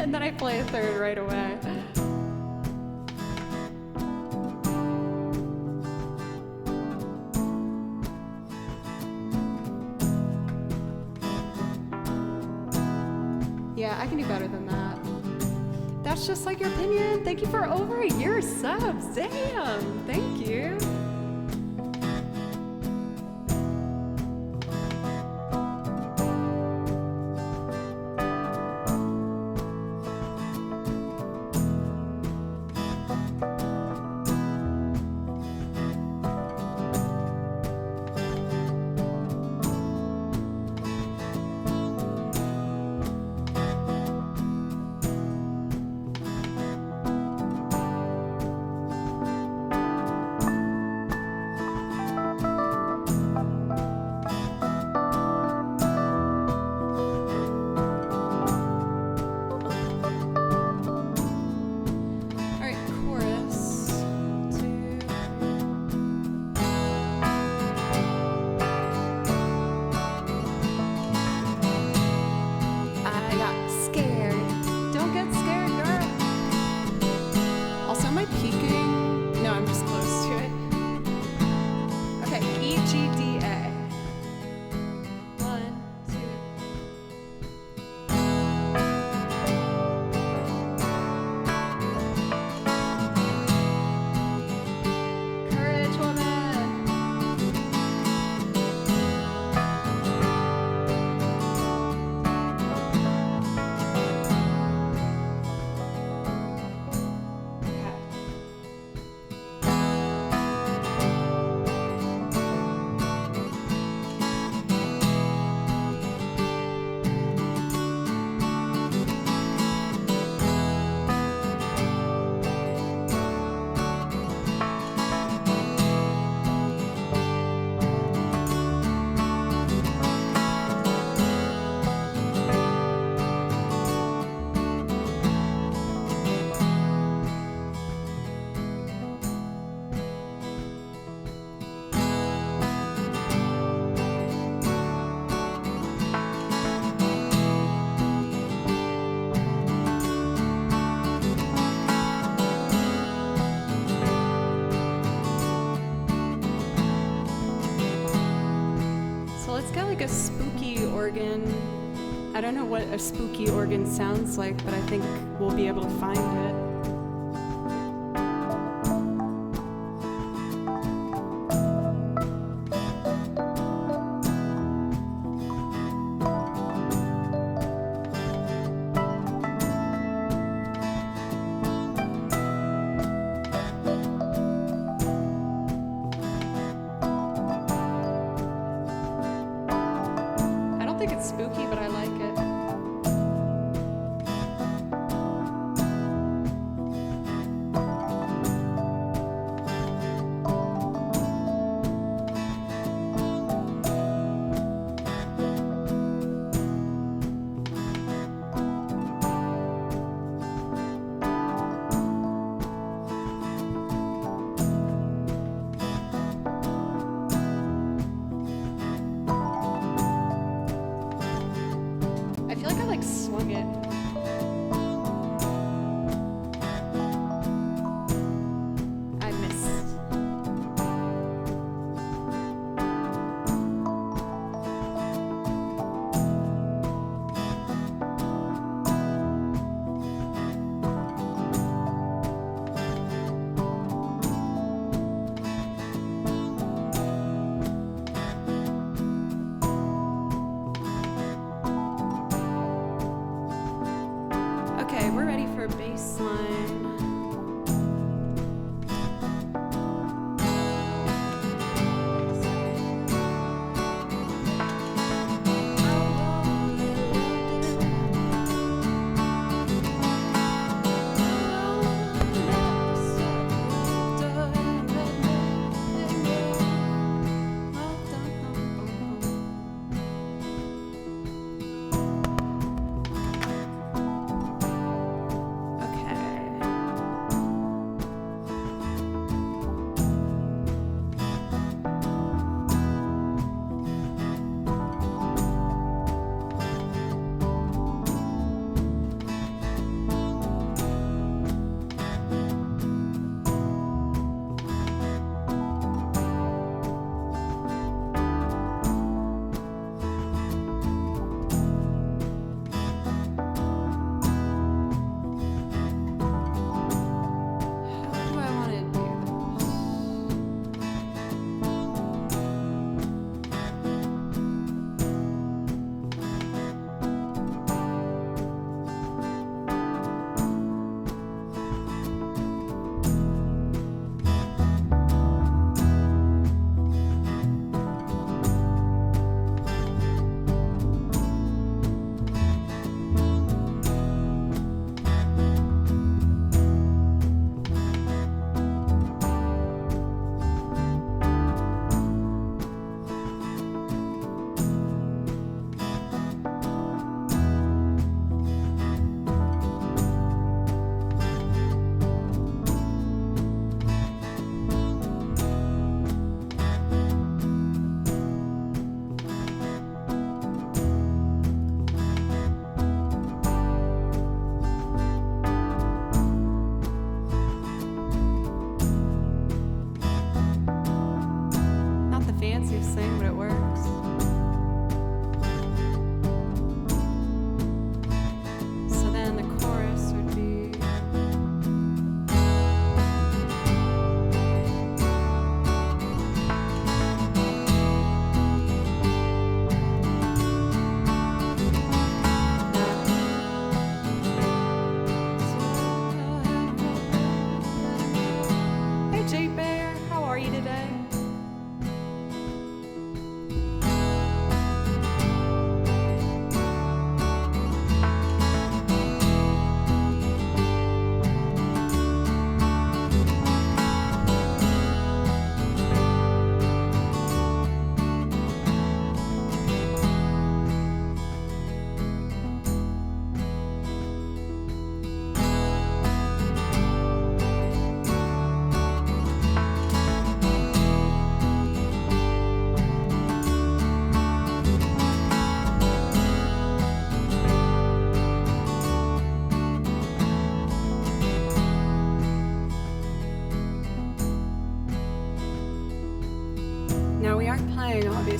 And then I play a third right away. Yeah, I can do better than that. That's just like your opinion. Thank you for over a year of subs. Damn, thank you. Like a spooky organ. I don't know what a spooky organ sounds like, but I think we'll be able to find it. It's spooky, but I like it. Swung it. I missed.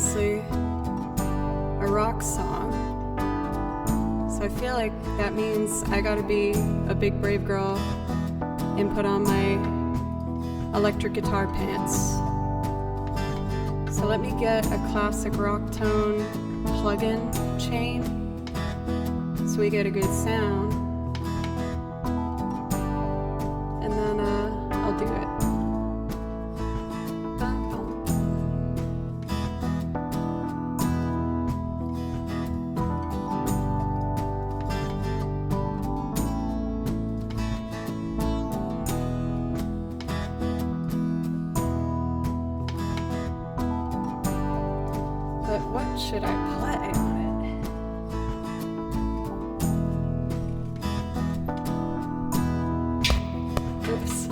obviously a rock song. So I feel like that means I gotta be a big brave girl and put on my electric guitar pants. So let me get a classic rock tone plug-in chain so we get a good sound. And then I'll do it. But what should I play on it? Oops.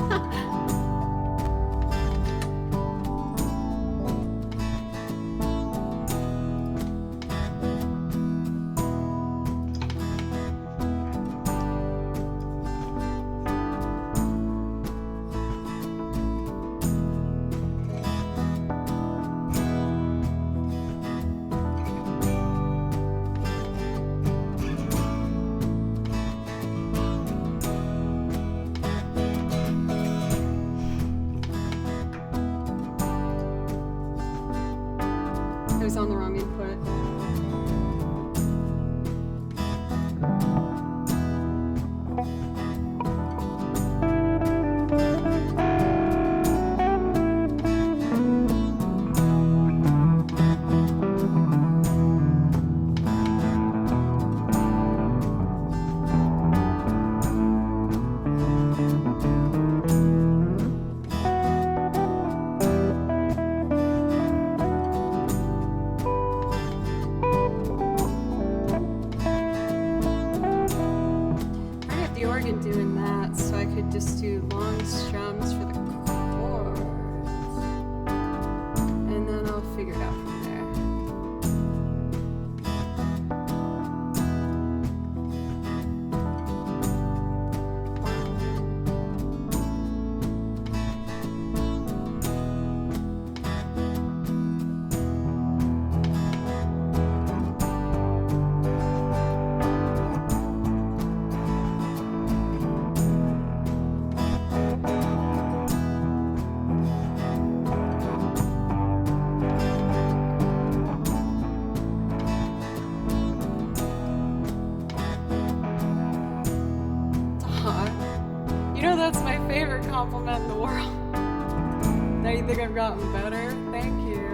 I was on the wrong input. The organ doing that, so I could just do long strums for the chords, and then I'll figure it out from there. You know, that's my favorite compliment in the world. Now you think I've gotten better? Thank you.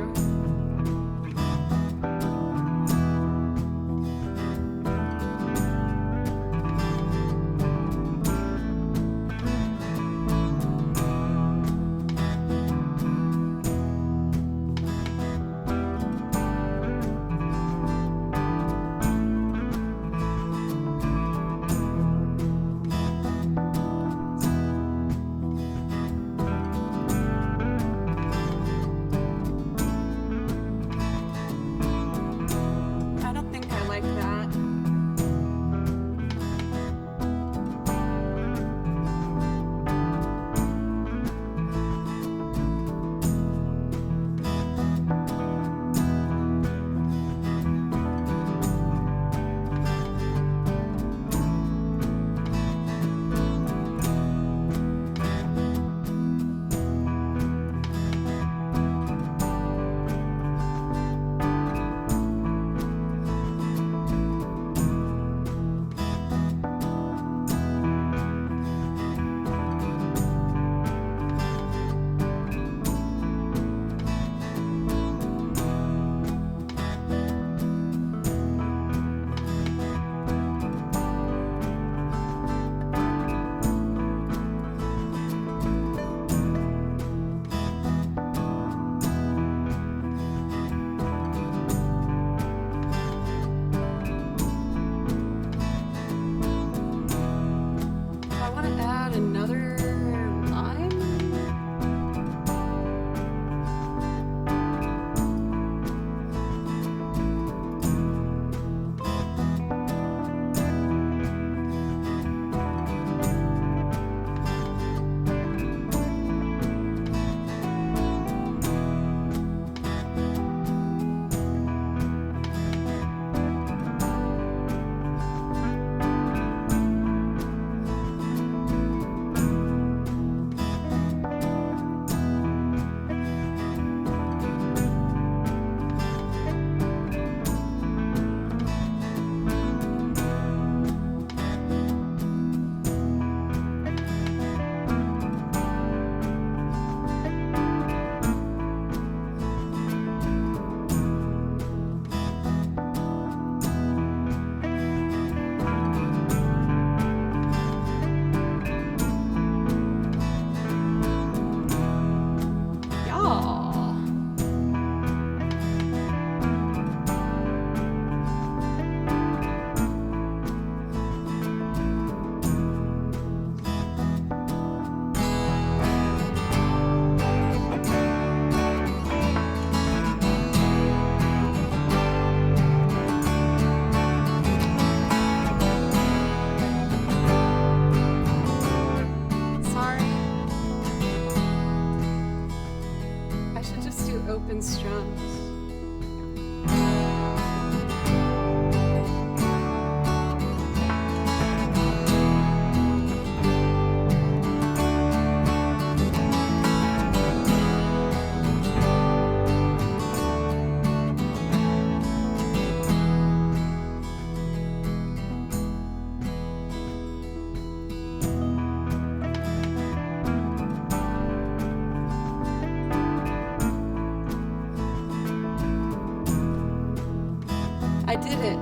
I did it.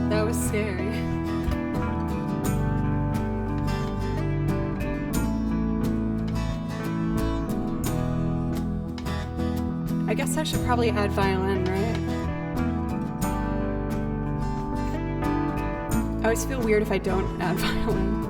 That was scary. I guess I should probably add violin, right? I always feel weird if I don't add violin.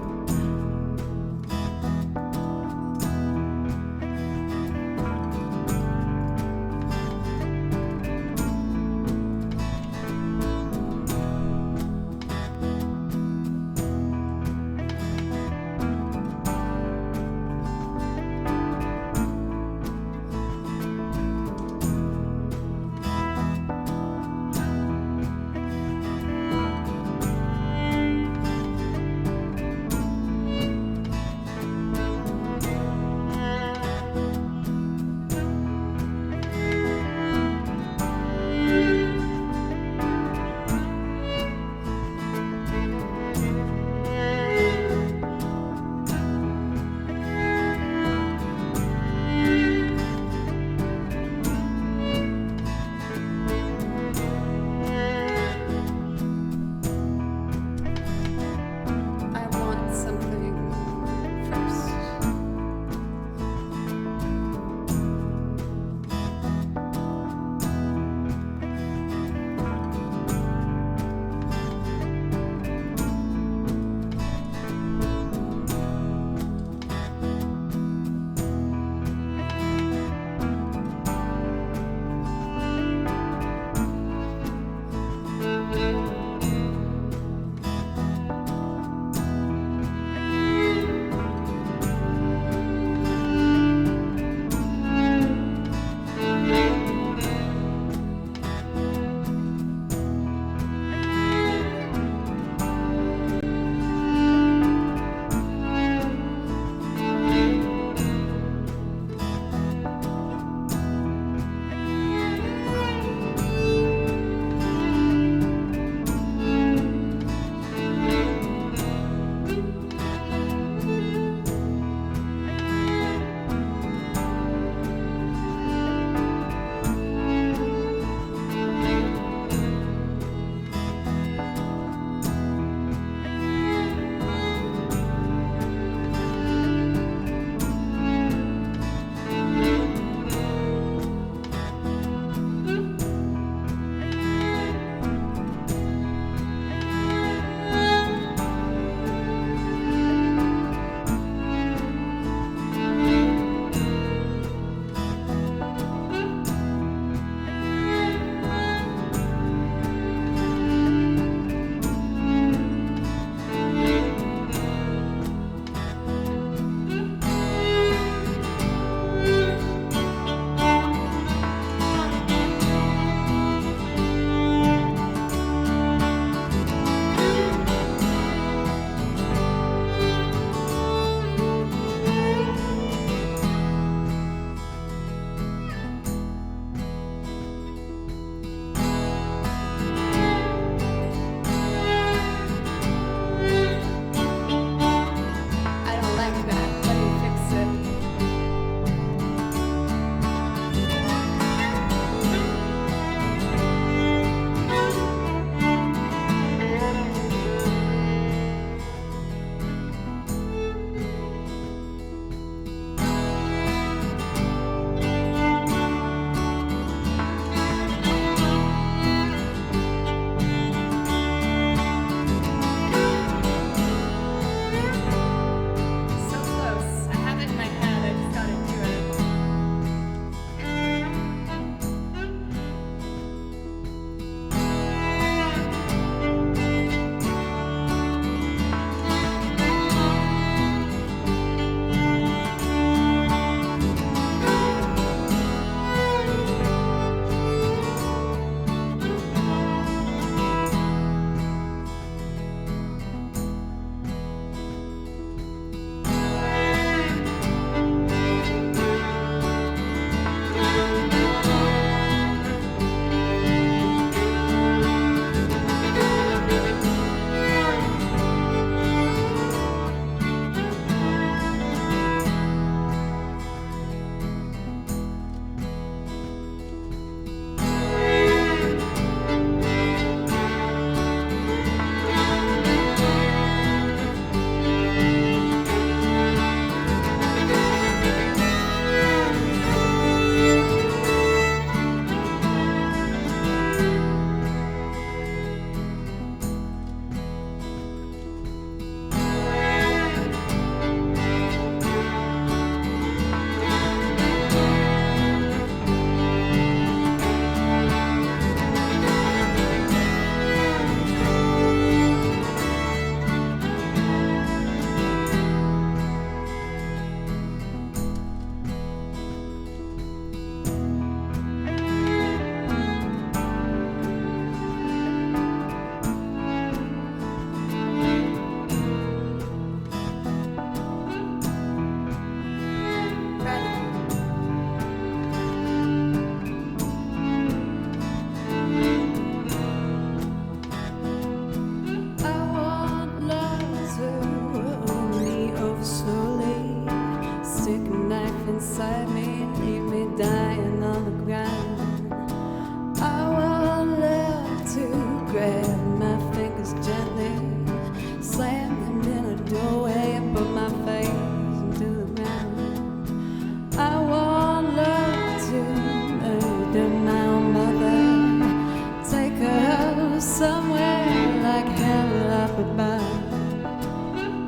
somewhere like hell up above.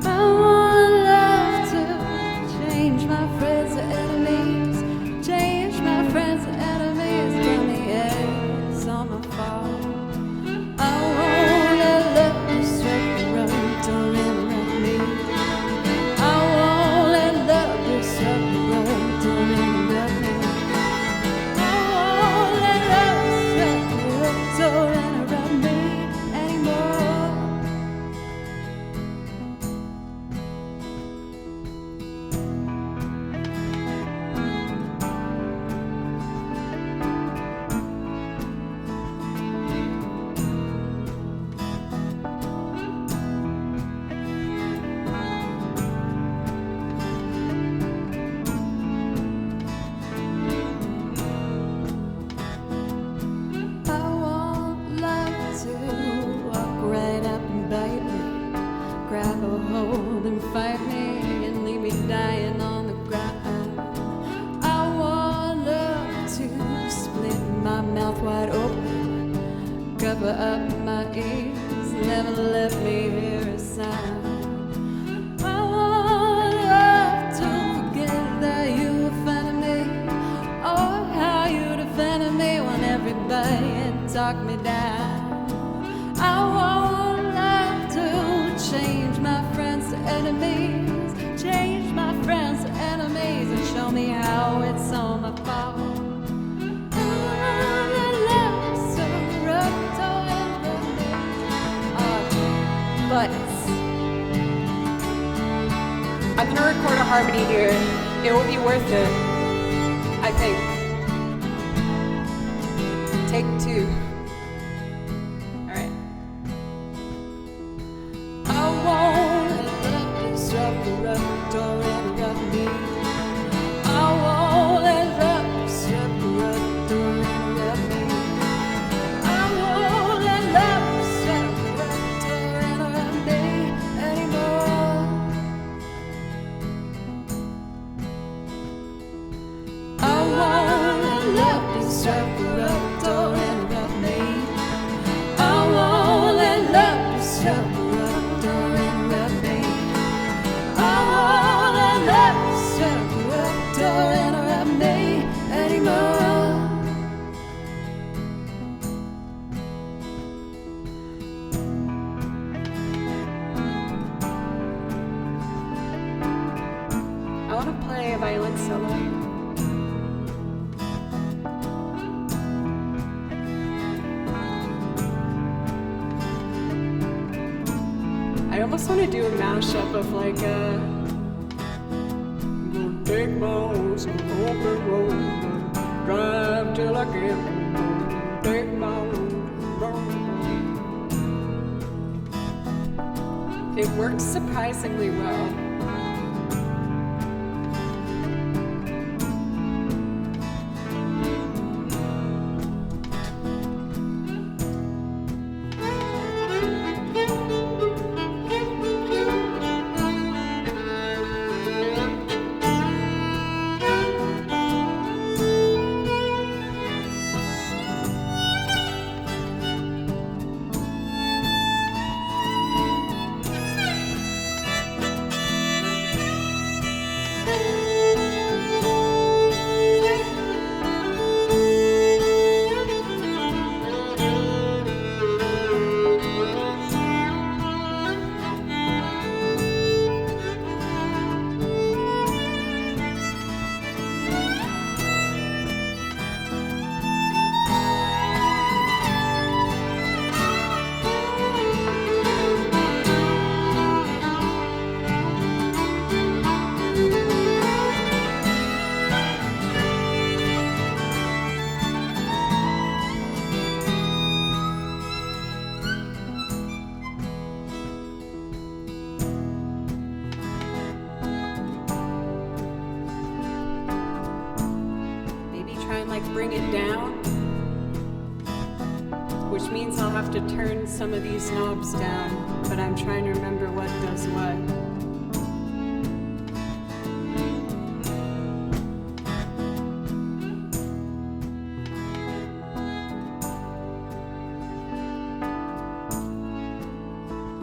I want love to change my friends to enemies, change my friends to enemies, turn the eggs on my fall. I wanna let love strike the road, don't interrupt me. I won't let love strike the road, don't interrupt me. I won't let love strike the road, don't interrupt me anymore. I want love to walk right up and bite me, grab a hold and fight me, and leave me dying on the ground. I want love to split my mouth wide open, cover up my ears, never let me hear a sound. I want love to forget that you offended me, or how you defended me when everybody had talked me down. I want love to change my friends to enemies, change my friends to enemies, and show me how it's all my fault. I want love so rough, so but I'm gonna record a harmony here. It will be worth it, I think. Take 2. All right. I won't let this rough the road, don't interrupt me. I won't let love disrupt the road, don't interrupt me. I won't let love disrupt the road, don't interrupt me anymore. I won't let love disrupt the road, don't interrupt me. I won't let love disrupt the road, don't interrupt me. I won't let love disrupt the road, don't interrupt me anymore. I want to play a violin solo. I almost want to do a mashup of like a I'm gonna take my horse on the open road, drive till I get home, take my road. It works surprisingly well. Bring it down, which means I'll have to turn some of these knobs down, but I'm trying to remember what does what.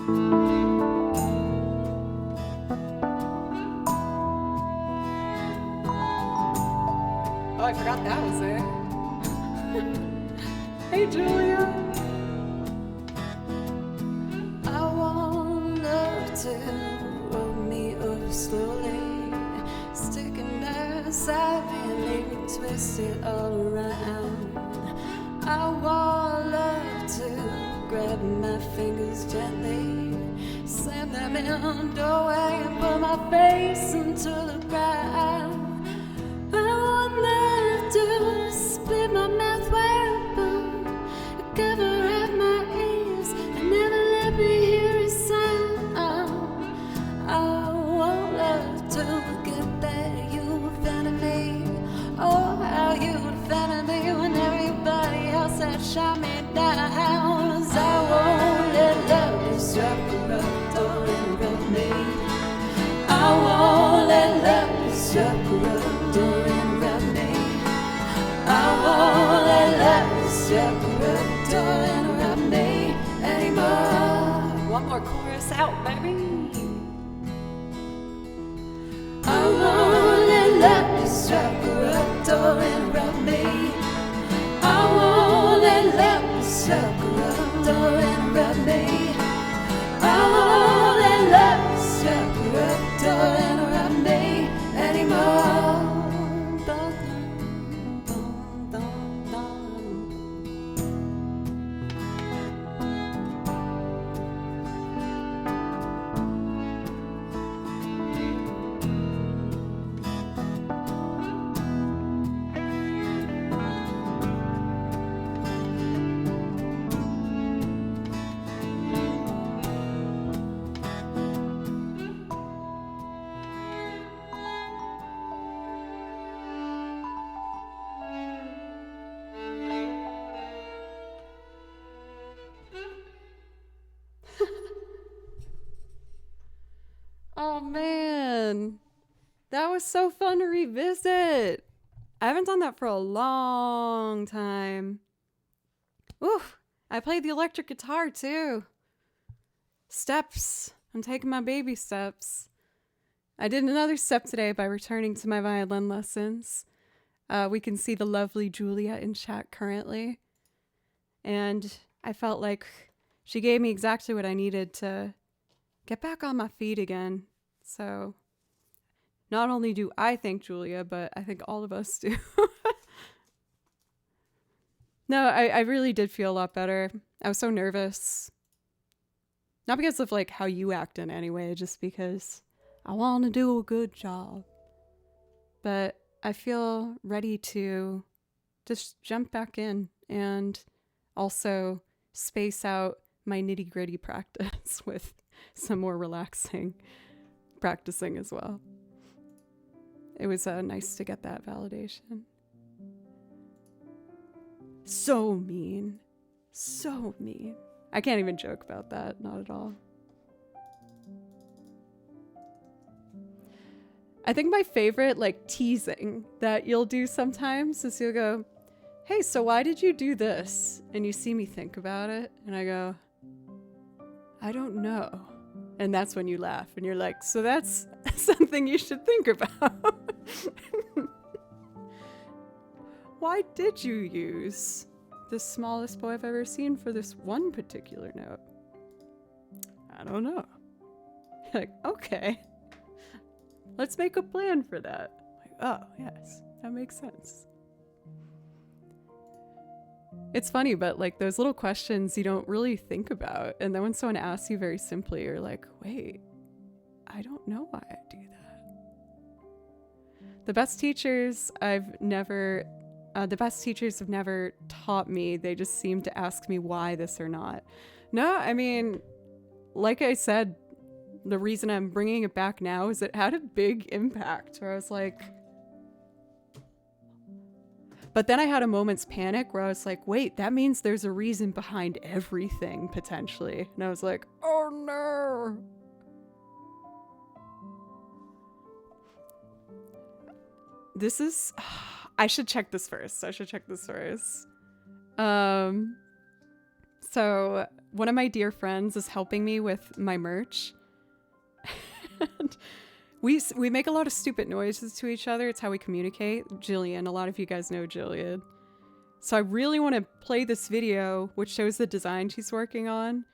Oh, I forgot that was there. Hey, Julia. I want love to roll me up slowly, sticking there silently, twist it all around. I want love to grab my fingers gently, slam them in the doorway and put my face into the ground. I want love to split my mouth wide open, cover up my ears and never let me hear a sound. I want love to get that you offended me. Oh, how you offended me when everybody else had shot me down. 'Cause I won't let love disrupt or interrupt me. I won't let love disrupt or interrupt me. I won't let love disrupt or interrupt me anymore. One more chorus out, baby. I won't let love disrupt or interrupt me. I won't let love disrupt or interrupt me. I won't let love disrupt or interrupt me anymore. Dun, dun, dun, dun. Oh man, that was so fun to revisit. I haven't done that for a long time. Oof, I played the electric guitar too. Steps. I'm taking my baby steps. I did another step today by returning to my violin lessons. We can see the lovely Julia in chat currently. And I felt like she gave me exactly what I needed to get back on my feet again. So not only do I thank Julia, but I think all of us do. No, I really did feel a lot better. I was so nervous. Not because of like how you act in anyway, just because I want to do a good job. But I feel ready to just jump back in and also space out my nitty-gritty practice with some more relaxing practicing as well. It was nice to get that validation. So mean. So mean. I can't even joke about that, not at all. I think my favorite like teasing that you'll do sometimes is you'll go, hey, so why did you do this? And you see me think about it and I go, I don't know. And that's when you laugh and you're like, so that's something you should think about. Why did you use the smallest bow I've ever seen for this one particular note? I don't know. You're like, okay. Let's make a plan for that. Like, oh, yes, that makes sense. It's funny, but like those little questions you don't really think about. And then when someone asks you very simply, you're like, wait, I don't know why I do that. The best teachers have never taught me. They just seem to ask me why this or not. No, I mean, like I said, the reason I'm bringing it back now is it had a big impact where I was like, but then I had a moment's panic where I was like, wait, that means there's a reason behind everything potentially. And I was like, oh no. This is, I should check this first. So one of my dear friends is helping me with my merch. And we make a lot of stupid noises to each other. It's how we communicate. Jillian, a lot of you guys know Jillian. So I really want to play this video, which shows the design she's working on,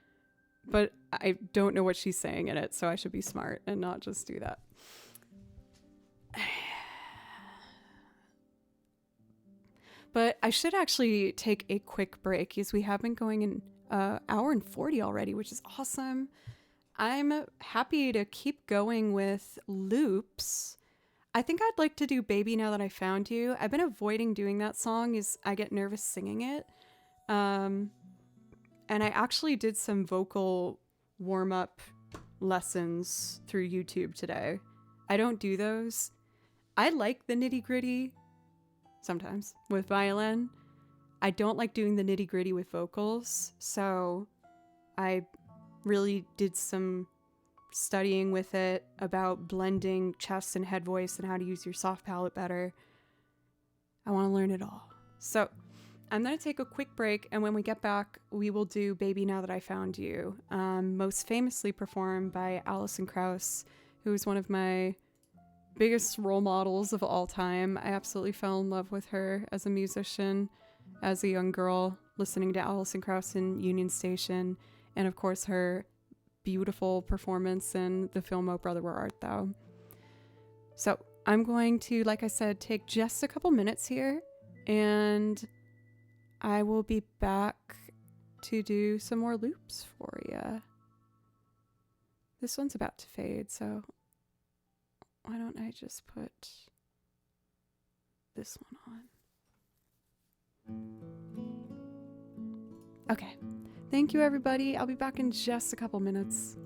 but I don't know what she's saying in it, so I should be smart and not just do that. But I should actually take a quick break because we have been going an hour and 40 already, which is awesome. I'm happy to keep going with loops. I think I'd like to do Baby Now That I Found You. I've been avoiding doing that song as I get nervous singing it. And I actually did some vocal warm-up lessons through YouTube today. I don't do those. I like the nitty-gritty sometimes with violin. I don't like doing the nitty-gritty with vocals, so I really did some studying with it about blending chest and head voice and how to use your soft palate better. I want to learn it all. So I'm going to take a quick break, and when we get back, we will do Baby Now That I Found You, most famously performed by Alison Krauss, who is one of my biggest role models of all time. I absolutely fell in love with her as a musician, as a young girl, listening to Alison Krauss in Union Station, and of course her beautiful performance in the film O Brother Where Art Thou. So I'm going to, like I said, take just a couple minutes here, and I will be back to do some more loops for you. This one's about to fade, so why don't I just put this one on? Okay. Thank you, everybody. I'll be back in just a couple minutes.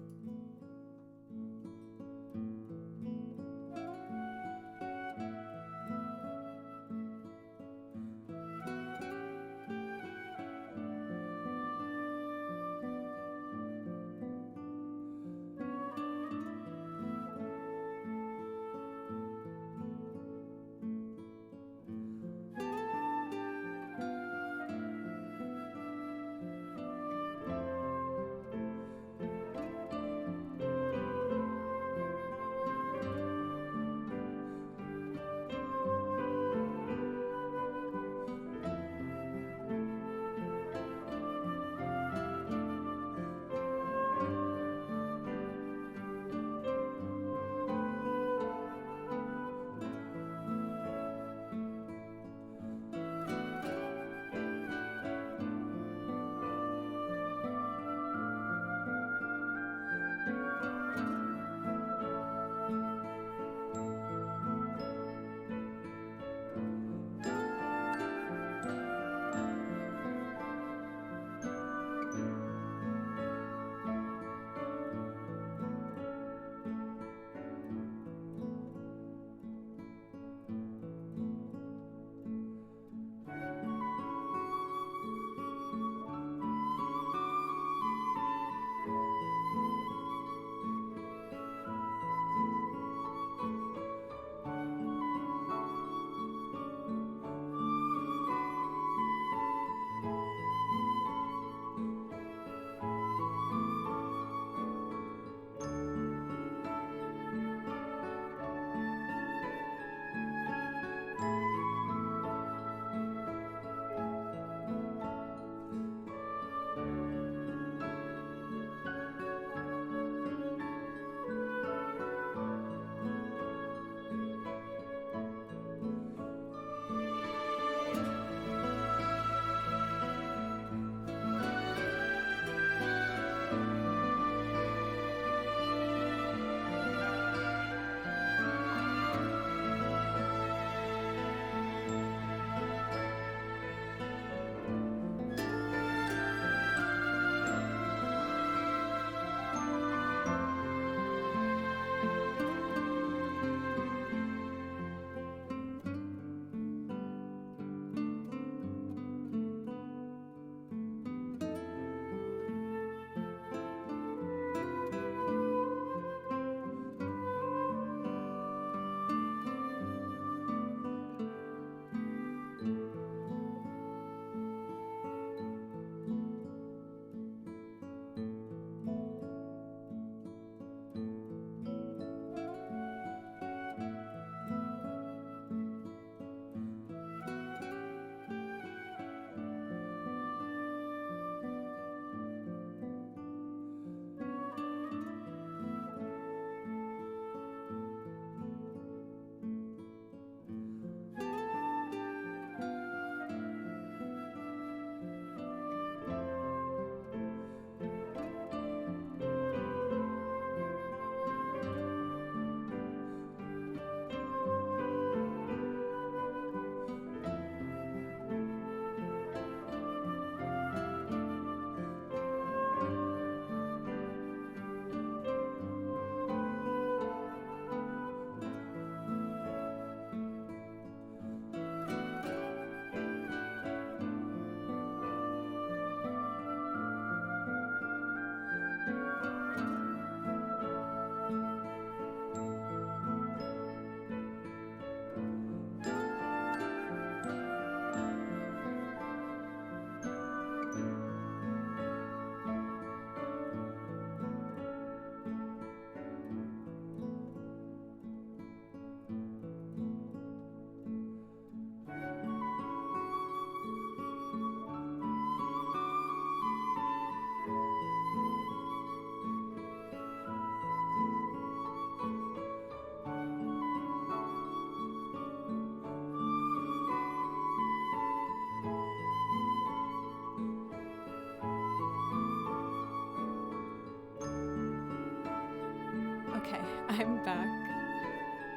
Okay, I'm back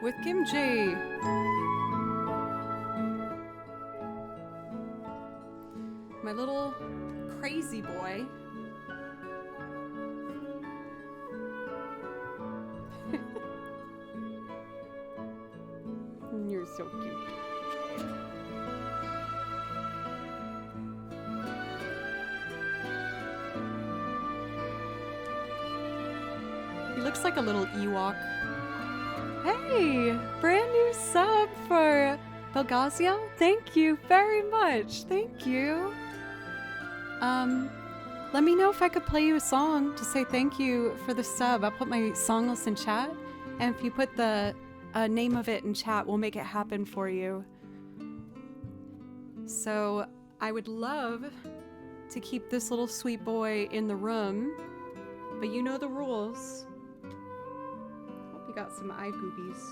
with Kimchi. My little crazy boy. You're so cute. He looks like a little Ewok. Hey, brand new sub for Belgazio. Thank you very much. Thank you. Let me know if I could play you a song to say thank you for the sub. I'll put my song list in chat, and if you put the name of it in chat, we'll make it happen for you. So I would love to keep this little sweet boy in the room, but you know the rules. Hope you got some eye goobies.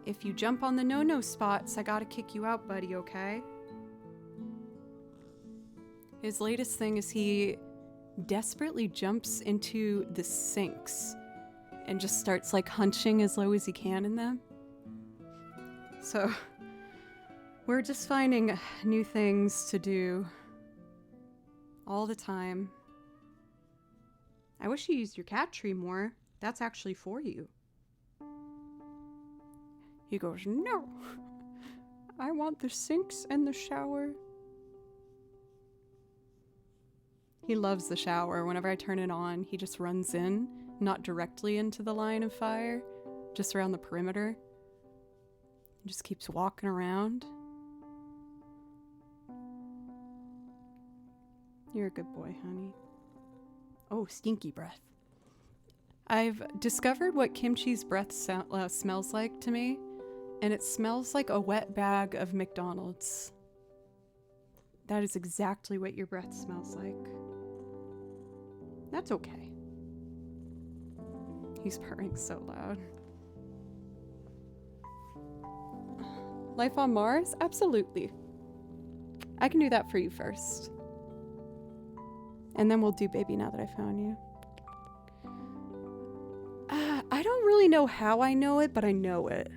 If you jump on the no-no spots, I gotta kick you out, buddy, okay? His latest thing is he desperately jumps into the sinks and just starts like hunching as low as he can in them. So we're just finding new things to do all the time. I wish you used your cat tree more. That's actually for you. He goes, no, I want the sinks and the shower. He loves the shower. Whenever I turn it on, he just runs in, not directly into the line of fire, just around the perimeter. He just keeps walking around. You're a good boy, honey. Oh, stinky breath. I've discovered what Kimchi's breath smells like to me, and it smells like a wet bag of McDonald's. That is exactly what your breath smells like. That's okay. He's purring so loud. Life on Mars? Absolutely. I can do that for you first. And then we'll do Baby Now That I Found You. I don't really know how I know it, but I know it.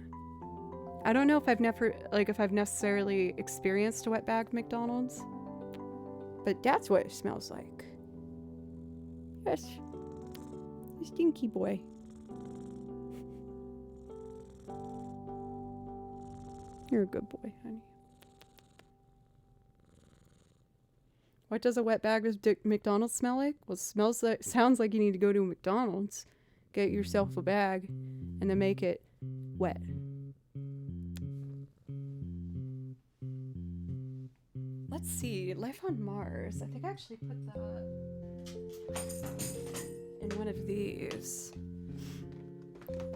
I don't know if I've necessarily experienced a wet bag McDonald's, but that's what it smells like. Yes. You stinky boy. You're a good boy, honey. What does a wet bag of McDonald's smell like? Well, it sounds like you need to go to a McDonald's, get yourself a bag, and then make it wet. Let's see, Life on Mars. I think I actually put that in one of these.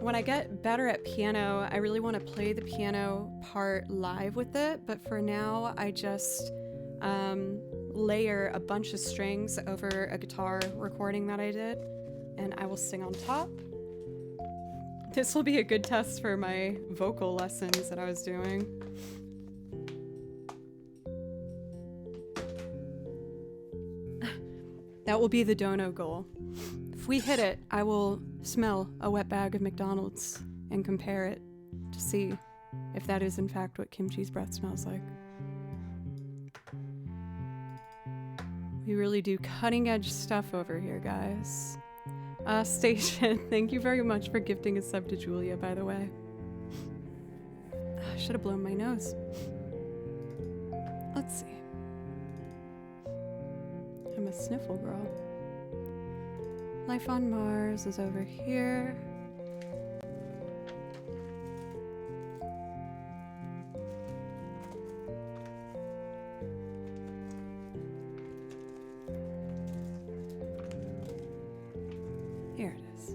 When I get better at piano, I really want to play the piano part live with it, but for now, I just layer a bunch of strings over a guitar recording that I did, and I will sing on top. This will be a good test for my vocal lessons that I was doing. That will be the dono goal. If we hit it, I will smell a wet bag of McDonald's and compare it to see if that is in fact what Kimchi's breath smells like. We really do cutting edge stuff over here, guys. Station, thank you very much for gifting a sub to Julia, by the way. I should have blown my nose. Let's see. I'm a sniffle girl. Life on Mars is over here. Here it is.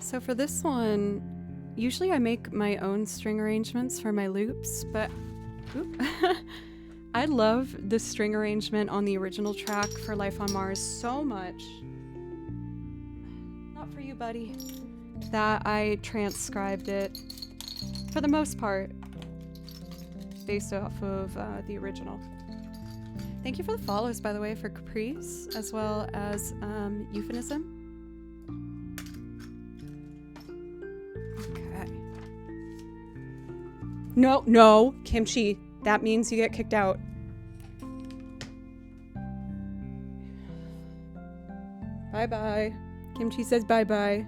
So for this one, usually I make my own string arrangements for my loops, but I love the string arrangement on the original track for Life on Mars so much. Not for you, buddy. That I transcribed it, for the most part, based off of the original. Thank you for the follows, by the way, for Caprice, as well as Euphemism. No, no, Kimchi. That means you get kicked out. Bye-bye. Kimchi says bye-bye.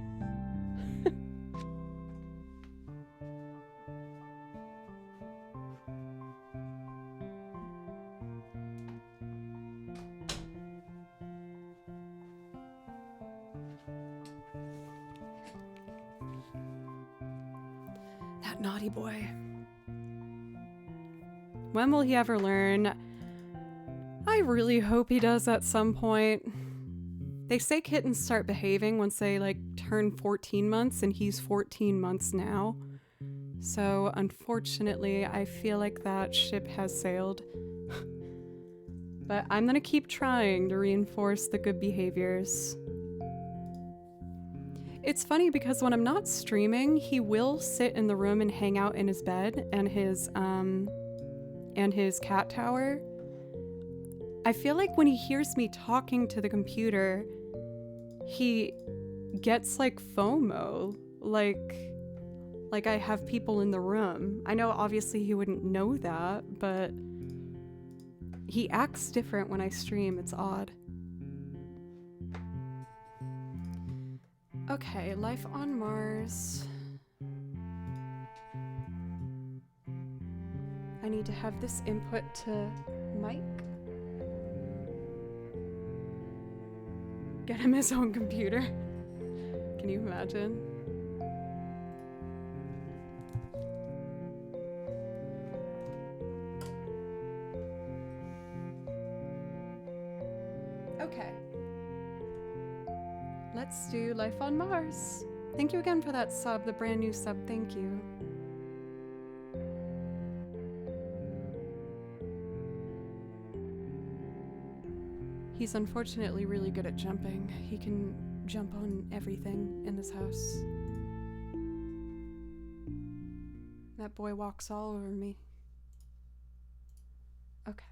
That naughty boy. When will he ever learn? I really hope he does at some point. They say kittens start behaving once they like turn 14 months, and he's 14 months now. So unfortunately, I feel like that ship has sailed. But I'm gonna keep trying to reinforce the good behaviors. It's funny because when I'm not streaming, he will sit in the room and hang out in his bed and his cat tower. I feel like when he hears me talking to the computer, he gets like FOMO, like I have people in the room. I know obviously he wouldn't know that, but he acts different when I stream. It's odd. Okay, life on Mars. I need to have this input to Mike. Get him his own computer. Can you imagine? Okay. Let's do life on Mars. Thank you again for that sub, the brand new sub. Thank you. He's unfortunately really good at jumping. He can jump on everything in this house. That boy walks all over me. Okay.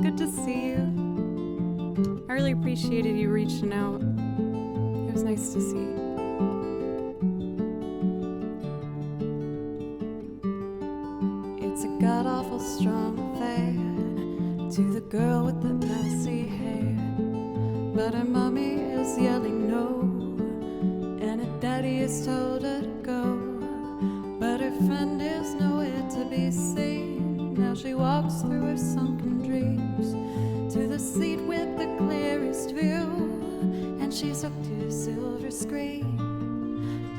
good to see you. I really appreciated you reaching out. It was nice to see. It's a god-awful strong affair to the girl with the messy hair. But her mommy is yelling no, and her daddy has told her to go. But her friend is nowhere to be seen. Now she walks through her sunken dreams to the seat with the clearest view, and she's hooked to a silver screen.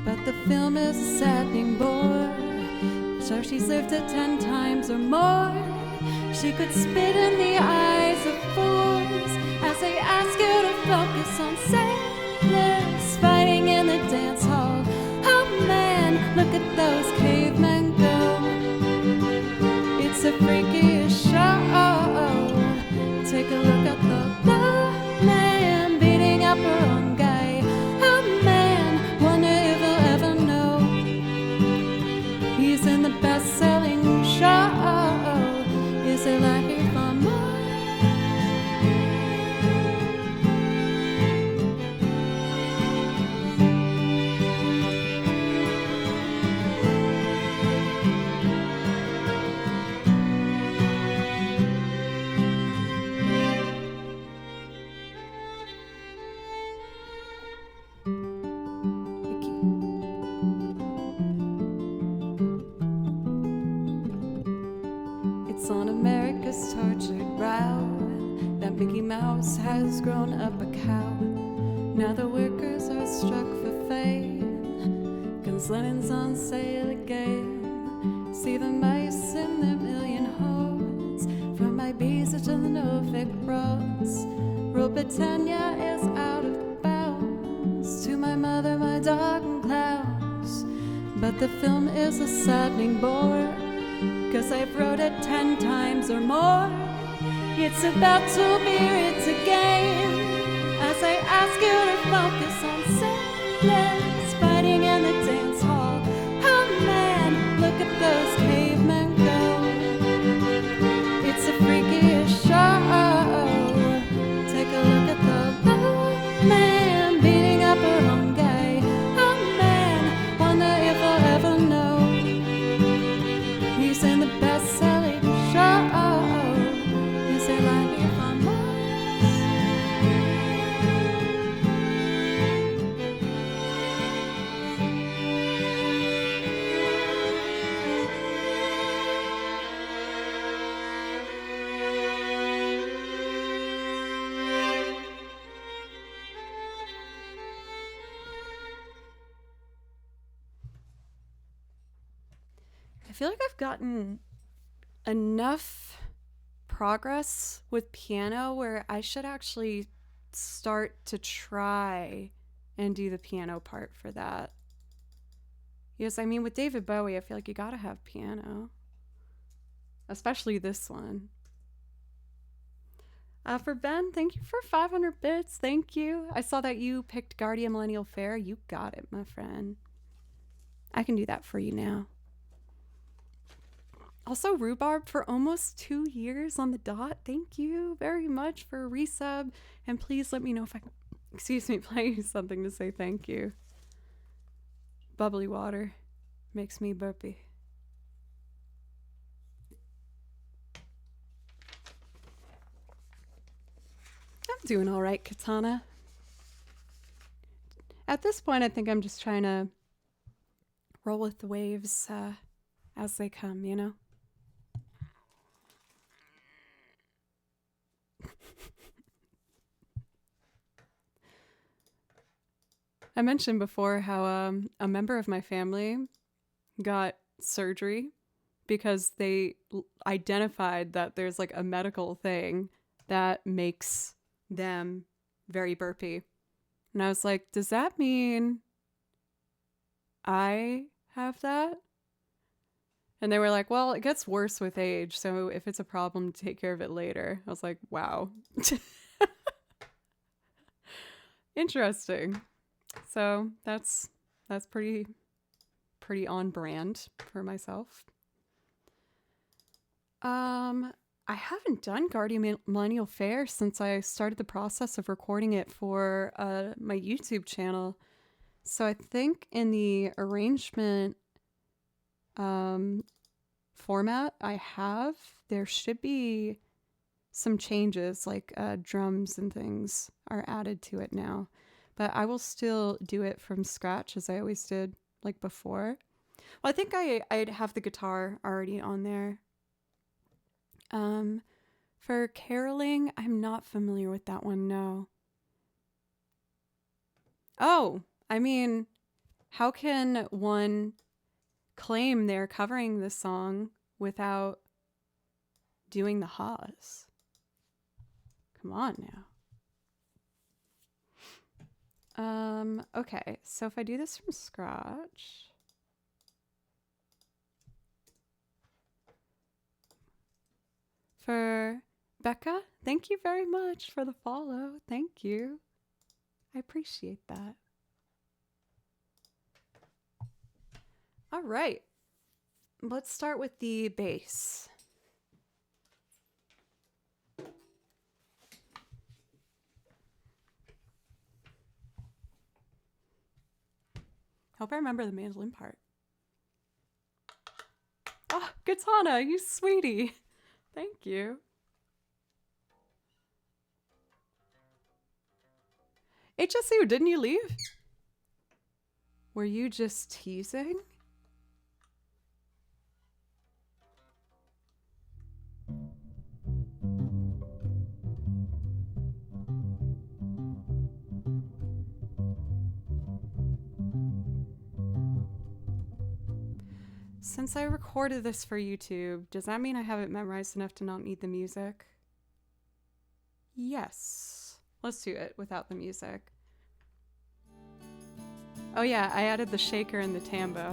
But the film is a saddening bore, so she's lived it 10 times or more. She could spit in the eyes of fools as they ask you to focus on sailors fighting in the dance hall. Oh man, look at those cavemen go. It's a freakish show. Take a look at the man beating up her own guy. Oh man, wonder if he'll ever know he's in the best-selling show. Is it like it for more? It's on America's tortured brow that Mickey Mouse has grown up a cow. Now the workers are struck for fame, 'cause Lennon's on sale again. See the mice in their million hordes, from Ibiza to the Norfolk Broads. Rule Britannia is out of bounds to my mother, my dog, and clowns. But the film is a saddening bore, 'cause I've wrote it 10 times or more. It's about 2 periods again, as I ask you to focus on sailors fighting in the dance hall. Oh man, look at those cavemen go. It's a freakish show. Take a look at the man beating up her own guy. Oh man, wonder if I'll ever know he's in the best-selling show. Is it like if I'm I feel like I've gotten enough progress with piano where I should actually start to try and do the piano part for that. Yes, I mean, with David Bowie, I feel like you gotta have piano. Especially this one. For Ben, thank you for 500 bits. Thank you. I saw that you picked Guardian Millennial Fair. You got it, my friend. I can do that for you now. Also, Rhubarb for almost 2 years on the dot. Thank you very much for a resub. And please let me know if I can, play you something to say thank you. Bubbly water makes me burpy. I'm doing all right, Katana. At this point, I think I'm just trying to roll with the waves as they come, you know? I mentioned before how a member of my family got surgery because they identified that there's like a medical thing that makes them very burpy. And I was like, does that mean I have that? And they were like, well, it gets worse with age, so if it's a problem, take care of it later. I was like, wow. Interesting. So that's pretty on brand for myself. I haven't done Guardian Millennial Fair since I started the process of recording it for my YouTube channel. So I think in the arrangement format I have, there should be some changes, like drums and things are added to it now. But I will still do it from scratch as I always did, like before. Well, I think I'd have the guitar already on there. For caroling, I'm not familiar with that one, no. Oh, I mean, how can one claim they're covering this song without doing the haws? Come on now. Okay, so if I do this from scratch... For Becca, thank you very much for the follow. Thank you. I appreciate that. All right. Let's start with the bass. Hope I remember the mandolin part. Oh, Katana, you sweetie. Thank you. HSU, didn't you leave? Were you just teasing? Since I recorded this for YouTube, does that mean I have it memorized enough to not need the music? Yes. Let's do it without the music. Oh yeah, I added the shaker and the tambo.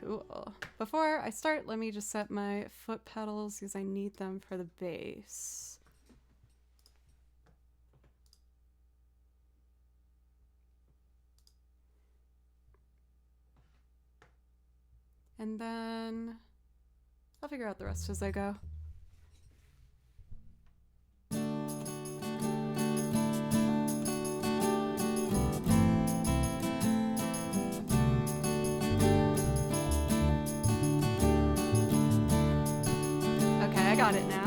Cool. Before I start, let me just set my foot pedals because I need them for the bass. And then I'll figure out the rest as I go. Okay, I got it now.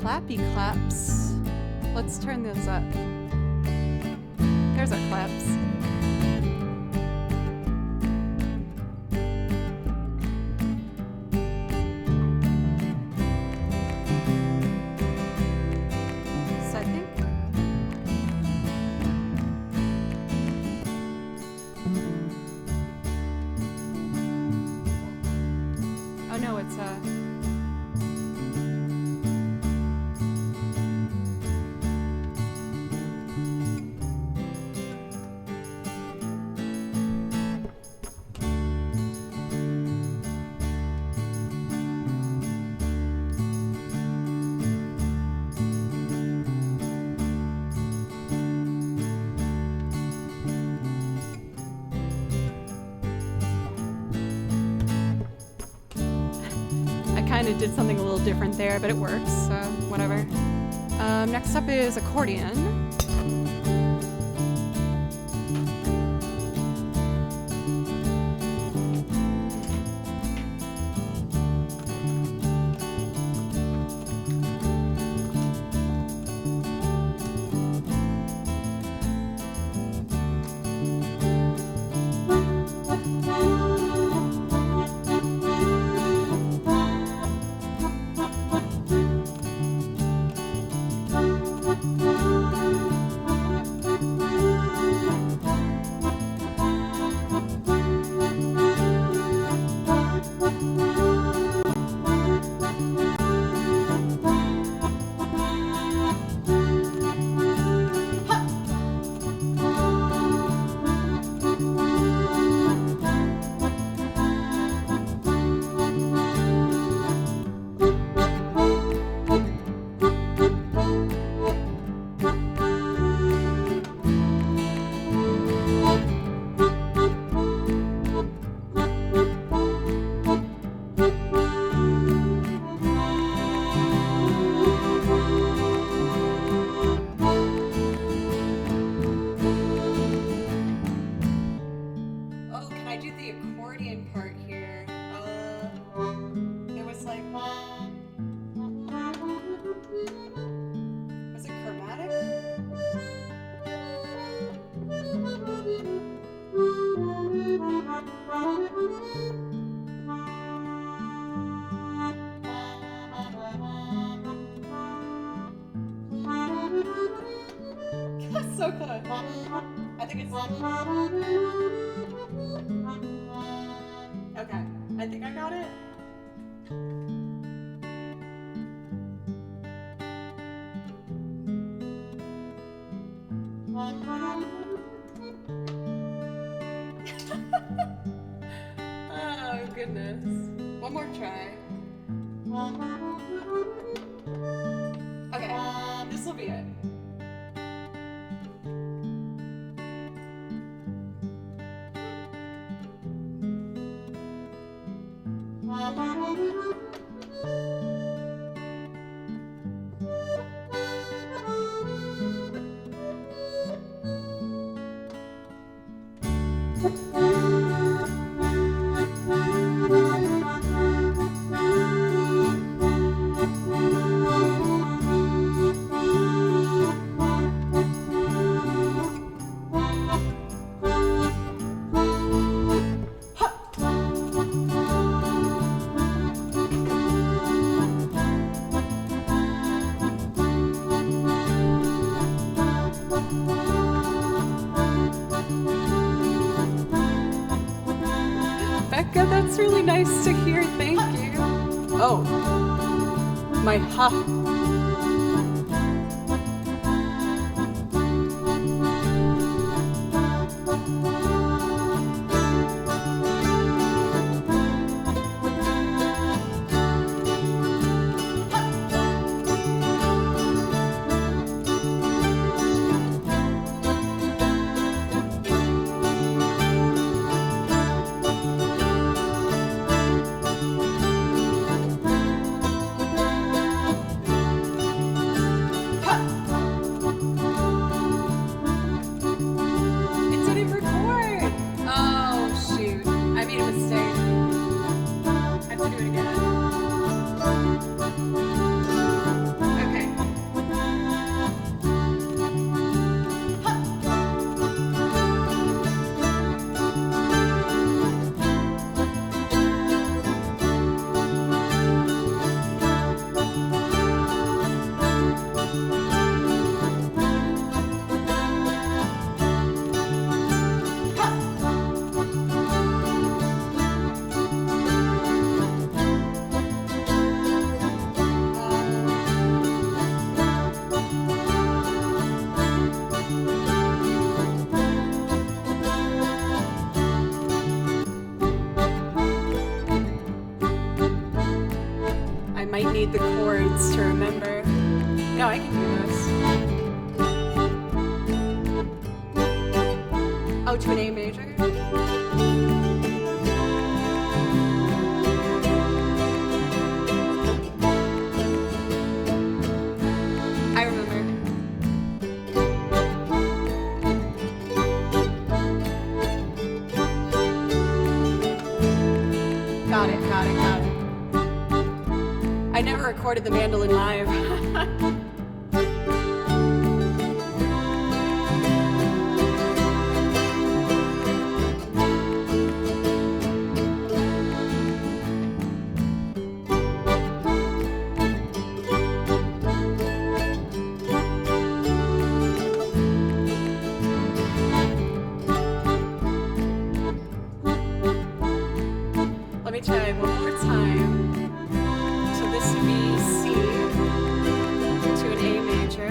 Clappy claps. Let's turn those up. There's our claps. So I think... Oh no, it's kind of did something a little different there, but it works, so whatever. Next up is accordion. Oh, can I do the accordion part here? It was like... Was it chromatic? That's so close. I think it's... Okay, I think I got it. Oh, goodness. One more try. Okay, this will be it. Becca, that's really nice to hear. Thank you. Oh, my ha. Might need the chords to remember. No, I can do this. Oh, to an A major? I remember. Got it, got it, got it. I never recorded the mandolin live. Let me try one more time. So this would be C to an A major.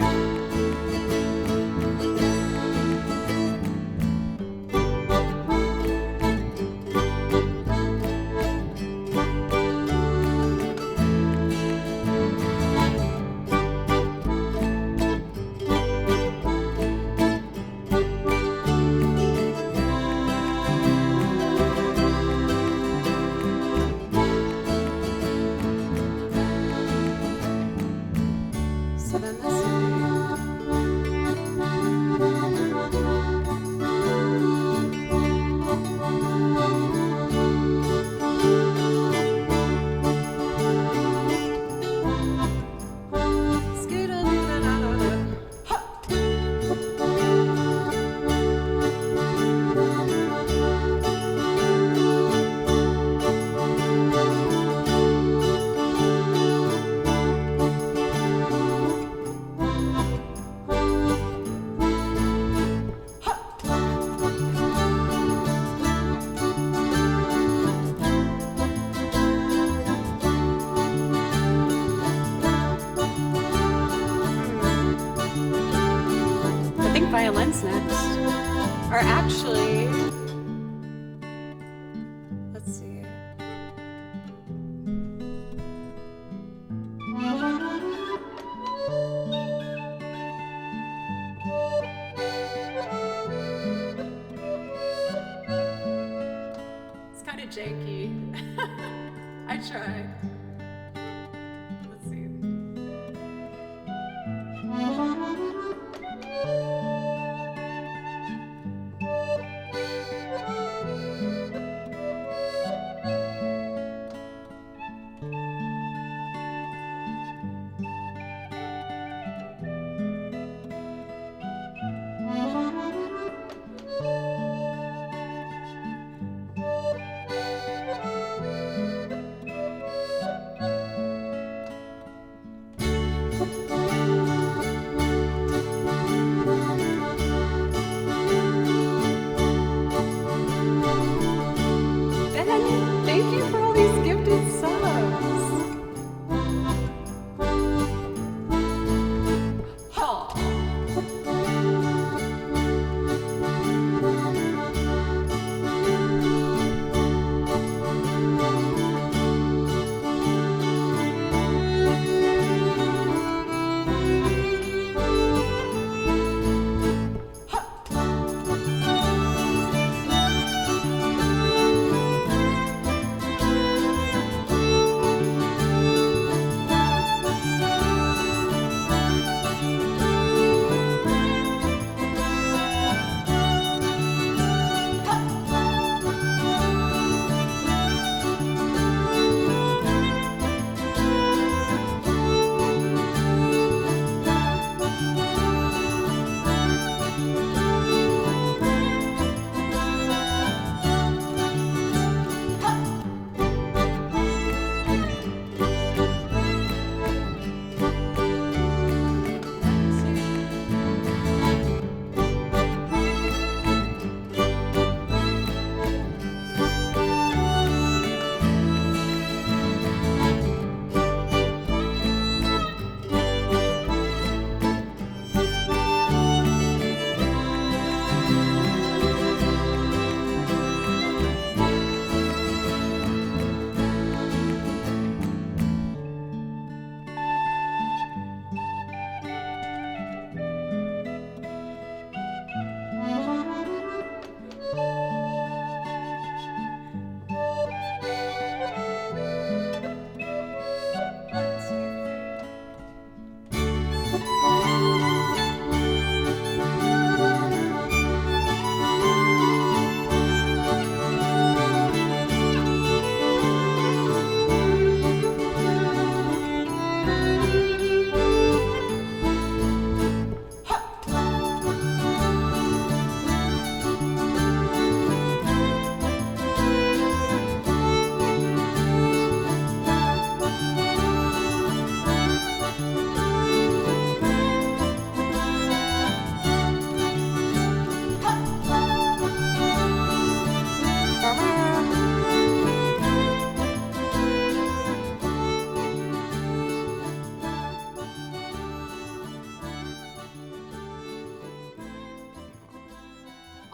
violins next. Or actually, let's see. It's kind of janky. I tried. Let's see. Ben, thank you for all these gifted subs. Huh.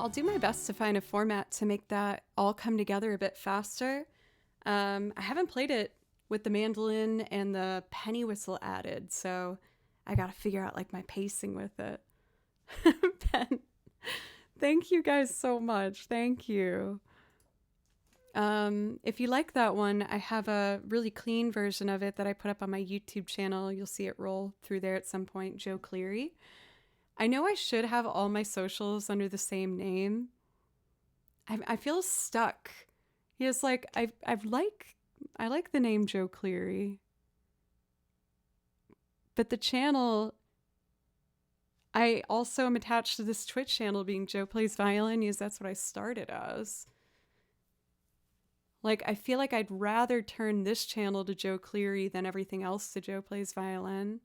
I'll do my best to find a format to make that all come together a bit faster. I haven't played it with the mandolin and the penny whistle added, so I gotta figure out like my pacing with it. Ben, thank you guys so much. Thank you. If you like that one, I have a really clean version of it that I put up on my YouTube channel. You'll see it roll through there at some point, Joe Cleary. I know I should have all my socials under the same name. I feel stuck. Yes, like I like the name Joe Cleary. But the channel, I also am attached to this Twitch channel being Joe Plays Violin, because that's what I started as. Like, I feel like I'd rather turn this channel to Joe Cleary than everything else to Joe Plays Violin.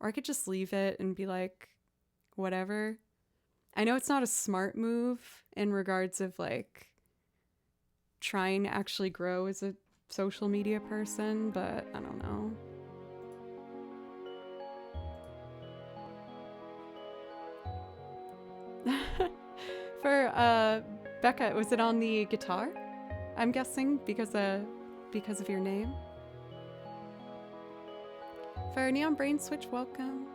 Or I could just leave it and be like, whatever. I know it's not a smart move in regards of like trying to actually grow as a social media person, but I don't know. For Becca, was it on the guitar? I'm guessing because of your name. For Neon Brain Switch, welcome.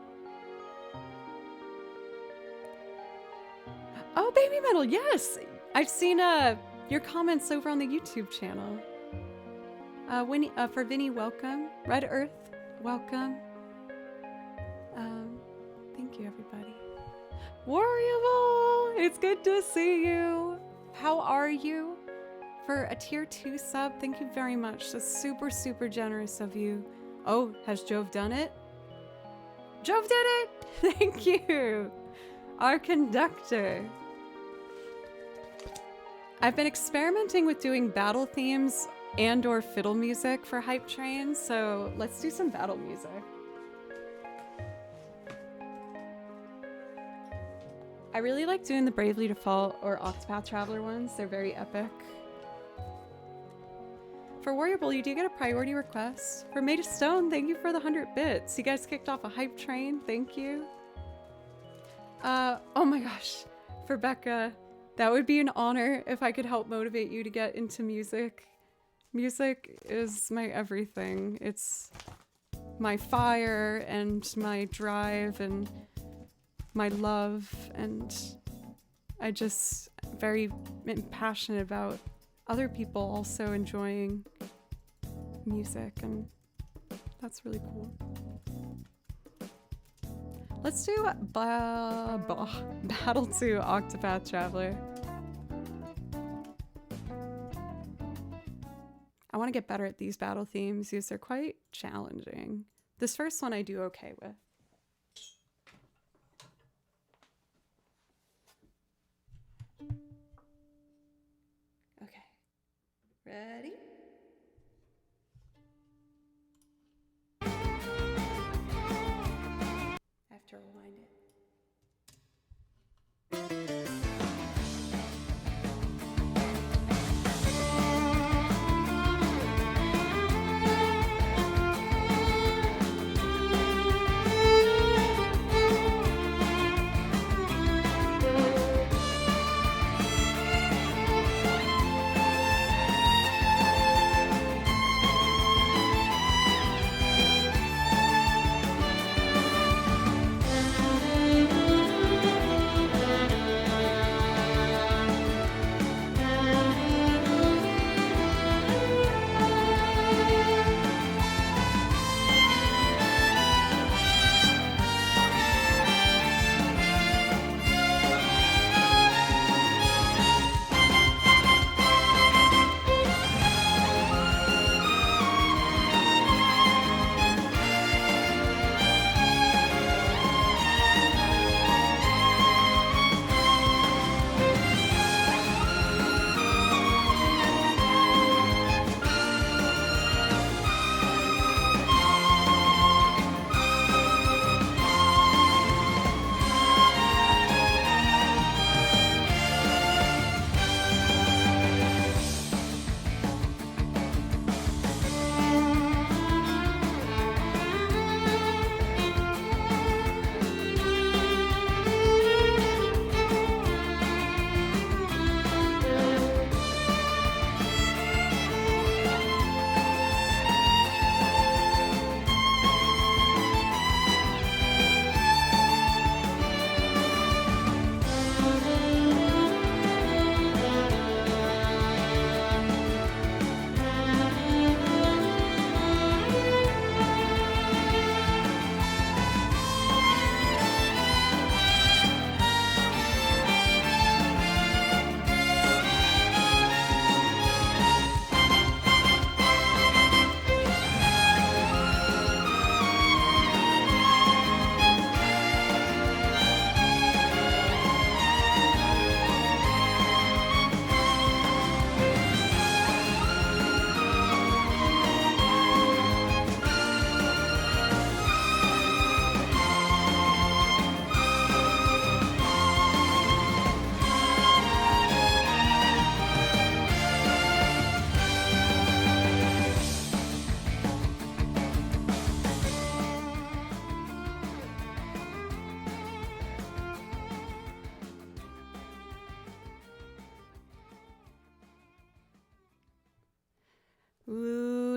Oh, Baby Metal, yes! I've seen your comments over on the YouTube channel. For Vinny, welcome. Red Earth, welcome. Thank you, everybody. Warriable, it's good to see you. How are you? For a tier 2 sub, thank you very much. That's super, super generous of you. Oh, has Jove done it? Jove did it! Thank you! Our conductor. I've been experimenting with doing battle themes and or fiddle music for Hype Train, so let's do some battle music. I really like doing the Bravely Default or Octopath Traveler ones. They're very epic. For Warrior Bull, you do get a priority request. For Made of Stone, thank you for the 100 bits. You guys kicked off a Hype Train. Thank you. Oh my gosh. For Becca, that would be an honor if I could help motivate you to get into music. Music is my everything. It's my fire and my drive and my love, and I just very passionate about other people also enjoying music, and that's really cool. Let's do Battle to Octopath Traveler. I want to get better at these battle themes because they're quite challenging. This first one I do okay with. Okay. Ready? I have to rewind it.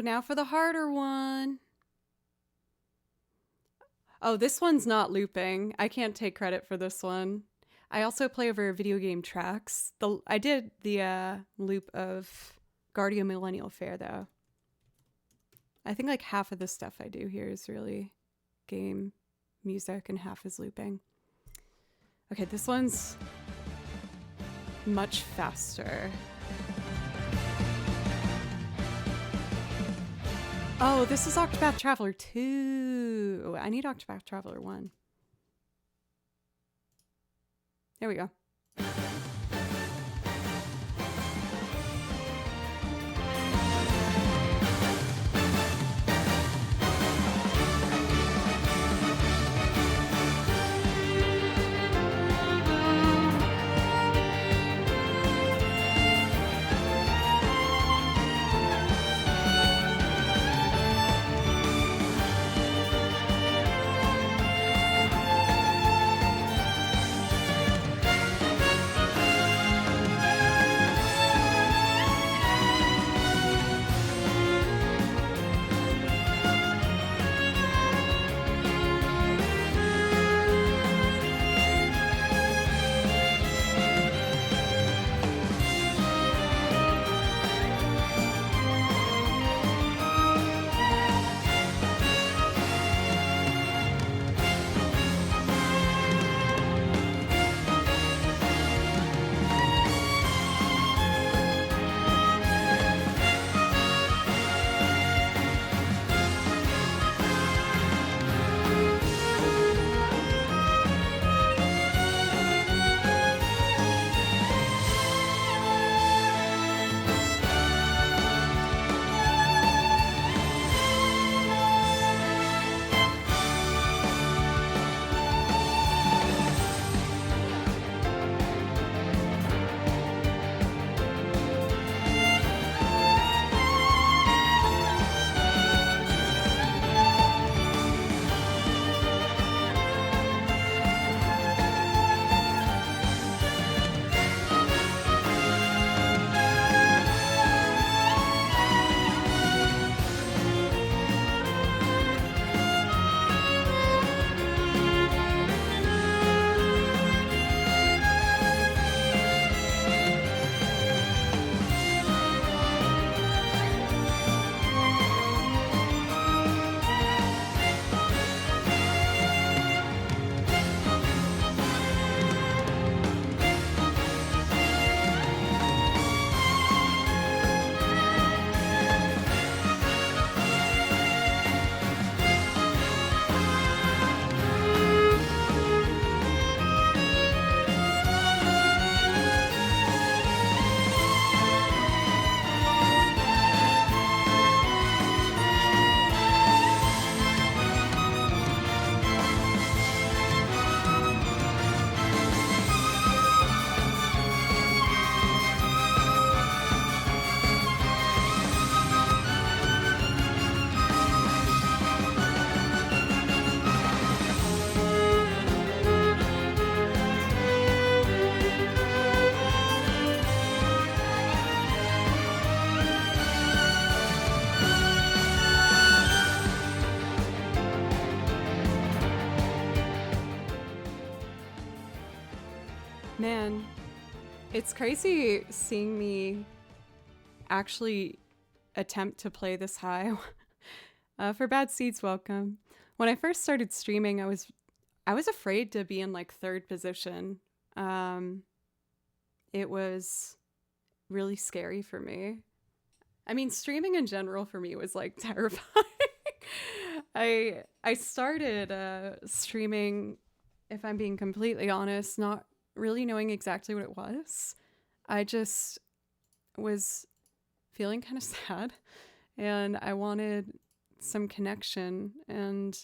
now for the harder one. Oh, this one's not looping. I can't take credit for this one. I also play over video game tracks. I did the loop of Guardian Millennial Fair, though. I think like half of the stuff I do here is really game music and half is looping. Okay, this one's much faster. Oh, this is Octopath Traveler 2. I need Octopath Traveler 1. There we go. Man, it's crazy seeing me actually attempt to play this high. For Bad Seeds, welcome. When I first started streaming, I was afraid to be in like third position. It was really scary for me. I mean, streaming in general for me was like terrifying. I started streaming, if I'm being completely honest, not really knowing exactly what it was. I just was feeling kind of sad and I wanted some connection, and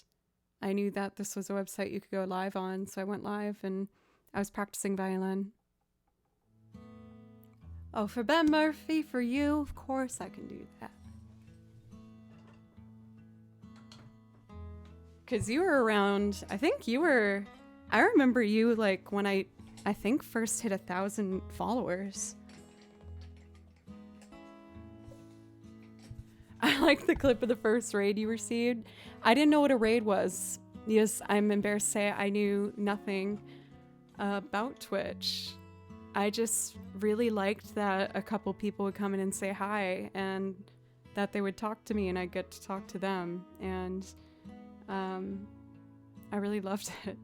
I knew that this was a website you could go live on, so I went live and I was practicing violin. Oh, for Ben Murphy, for you, of course I can do that. Because you were around, I remember you like when I think first hit 1,000 followers. I like the clip of the first raid you received. I didn't know what a raid was. Yes, I'm embarrassed to say I knew nothing about Twitch. I just really liked that a couple people would come in and say hi, and that they would talk to me and I'd get to talk to them. And I really loved it.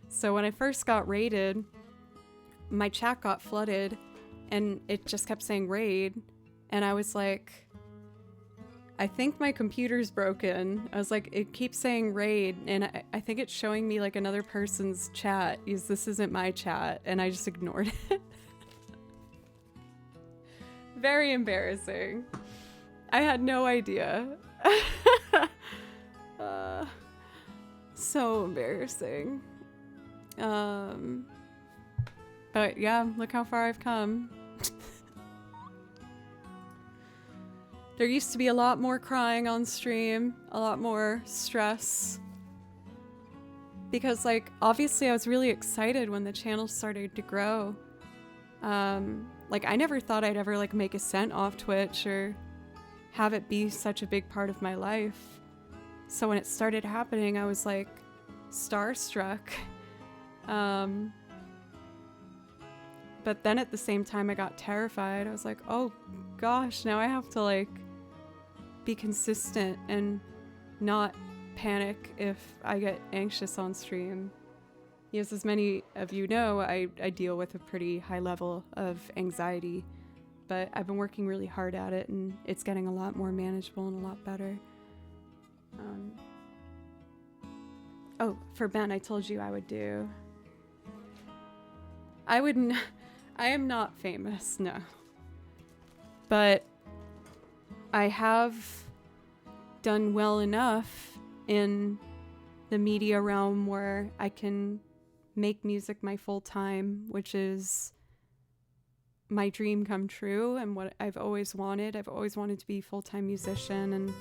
So when I first got raided, my chat got flooded and it just kept saying raid. And I was like, I think my computer's broken. I was like, it keeps saying raid. And I think it's showing me like another person's chat. Because this isn't my chat. And I just ignored it. Very embarrassing. I had no idea. So embarrassing. But yeah, look how far I've come. There used to be a lot more crying on stream, a lot more stress. Because like, obviously I was really excited when the channel started to grow. Like I never thought I'd ever like make a cent off Twitch or have it be such a big part of my life. So when it started happening, I was like starstruck. But then at the same time I got terrified. I was like, oh gosh, now I have to like be consistent and not panic if I get anxious on stream. Yes, as many of you know, I deal with a pretty high level of anxiety, but I've been working really hard at it and it's getting a lot more manageable and a lot better. Oh, for Ben, I told you I would do. I am not famous, no. But I have done well enough in the media realm where I can make music my full time, which is my dream come true and what I've always wanted. I've always wanted to be a full-time musician, and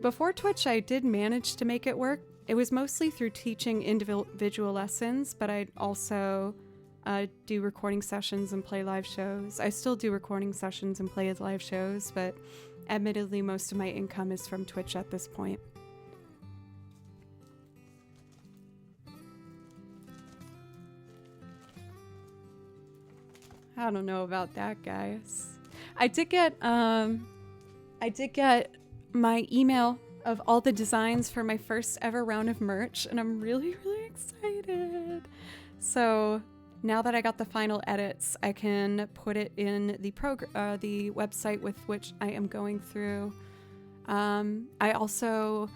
before Twitch I did manage to make it work. It was mostly through teaching individual lessons, but I'd also do recording sessions and play live shows. I still do recording sessions and play live shows, but admittedly most of my income is from Twitch at this point. I don't know about that, guys. I did get my email of all the designs for my first ever round of merch, and I'm really, really excited. So now that I got the final edits, I can put it in the website with which I am going through. I also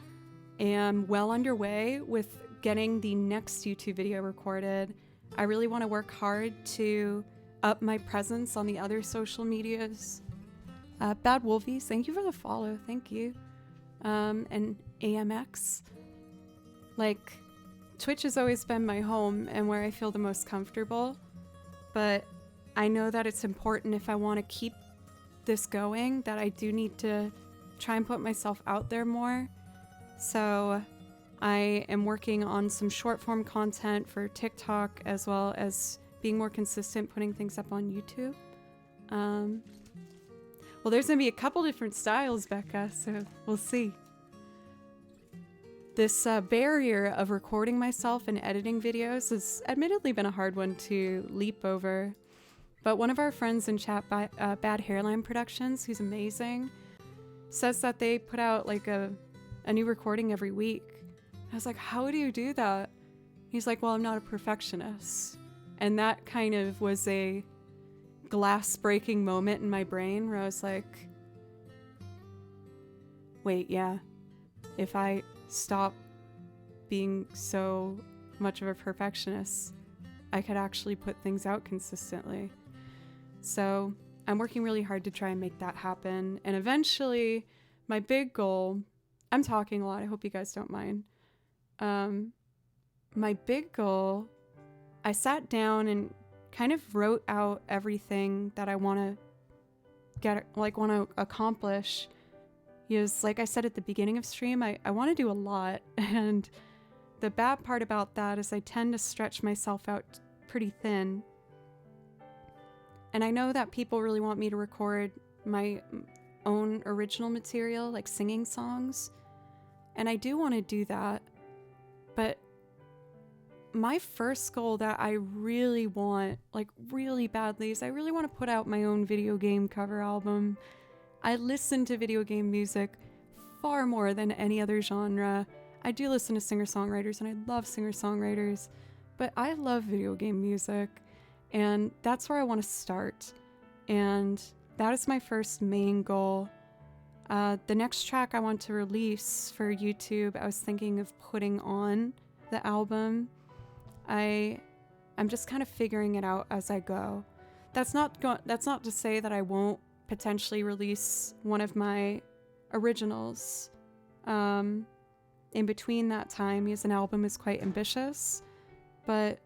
am well underway with getting the next YouTube video recorded. I really want to work hard to up my presence on the other social medias. Bad Wolfies, thank you for the follow. Thank you. And AMX. Like, Twitch has always been my home and where I feel the most comfortable, but I know that it's important if I want to keep this going that I do need to try and put myself out there more. So I am working on some short form content for TikTok, as well as being more consistent putting things up on YouTube. Well, there's gonna be a couple different styles, Becca, so we'll see. This barrier of recording myself and editing videos has admittedly been a hard one to leap over, but one of our friends in chat, Bad Hairline Productions, who's amazing, says that they put out like a new recording every week. I was like, how do you do that? He's like, well, I'm not a perfectionist. And that kind of was a glass breaking moment in my brain where I was like, wait, yeah, if I stop being so much of a perfectionist, I could actually put things out consistently. So I'm working really hard to try and make that happen. And eventually, my big goal, I'm talking a lot, I hope you guys don't mind. My big goal, I sat down and kind of wrote out everything that I want to accomplish. Because like I said at the beginning of stream, I want to do a lot. And the bad part about that is I tend to stretch myself out pretty thin. And I know that people really want me to record my own original material, like singing songs. And I do want to do that. But my first goal that I really want, like really badly, is I really want to put out my own video game cover album. I listen to video game music far more than any other genre. I do listen to singer-songwriters, and I love singer-songwriters, but I love video game music, and that's where I want to start. And that is my first main goal. The next track I want to release for YouTube, I was thinking of putting on the album. I'm just kind of figuring it out as I go. That's not to say that I won't potentially release one of my originals in between that time, because an album is quite ambitious, but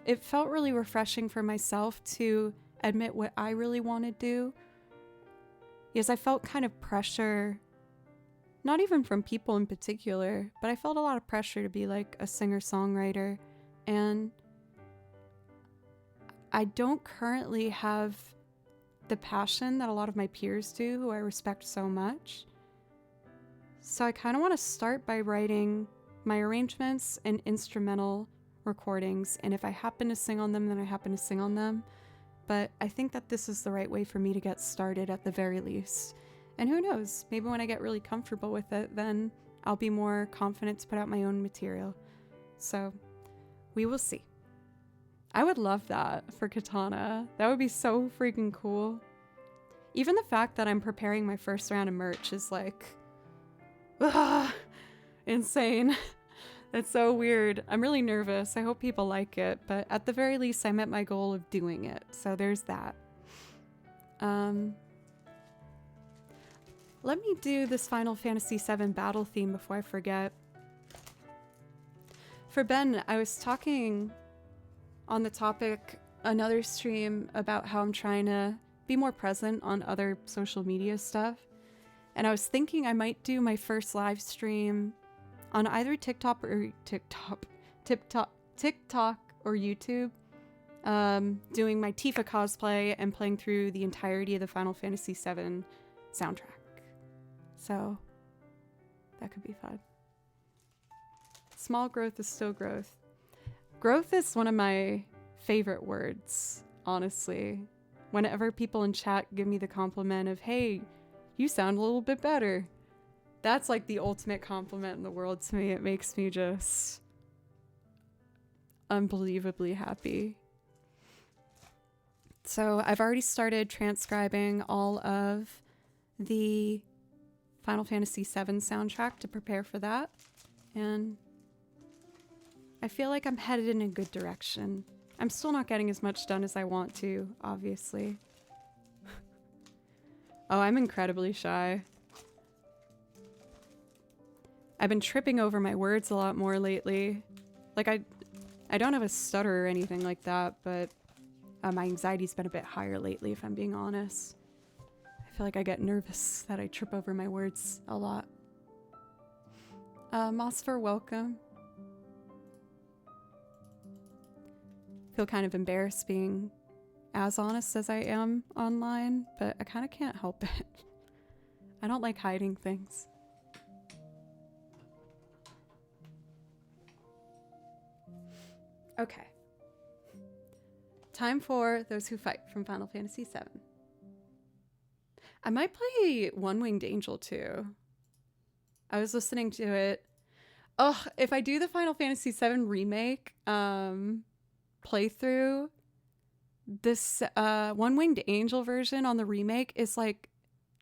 it felt really refreshing for myself to admit what I really want to do, because I felt kind of pressure, not even from people in particular, but I felt a lot of pressure to be like a singer-songwriter, and I don't currently have the passion that a lot of my peers do, who I respect so much. So I kind of want to start by writing my arrangements and instrumental recordings, and if I happen to sing on them, then I happen to sing on them. But I think that this is the right way for me to get started at the very least. And who knows, maybe when I get really comfortable with it, then I'll be more confident to put out my own material. So we will see. I would love that for Katana. That would be so freaking cool. Even the fact that I'm preparing my first round of merch is like, insane. That's so weird. I'm really nervous. I hope people like it, but at the very least, I met my goal of doing it. So there's that. Let me do this Final Fantasy VII battle theme before I forget. For Ben, I was talking on the topic another stream about how I'm trying to be more present on other social media stuff. And I was thinking I might do my first live stream on either TikTok or YouTube, doing my Tifa cosplay and playing through the entirety of the Final Fantasy VII soundtrack. So that could be fun. Small growth is still growth. Growth is one of my favorite words, honestly. Whenever people in chat give me the compliment of, hey, you sound a little bit better, that's like the ultimate compliment in the world to me. It makes me just unbelievably happy. So I've already started transcribing all of the Final Fantasy VII soundtrack to prepare for that. And I feel like I'm headed in a good direction. I'm still not getting as much done as I want to, obviously. Oh, I'm incredibly shy. I've been tripping over my words a lot more lately. Like, I don't have a stutter or anything like that, but my anxiety's been a bit higher lately, if I'm being honest. I feel like I get nervous that I trip over my words a lot. Mosfer, welcome. Feel kind of embarrassed being as honest as I am online, but I kind of can't help it. I don't like hiding things. Okay. Time for Those Who Fight from Final Fantasy VII. I might play One Winged Angel too. I was listening to it. Oh, if I do the Final Fantasy VII remake playthrough, this One Winged Angel version on the remake is like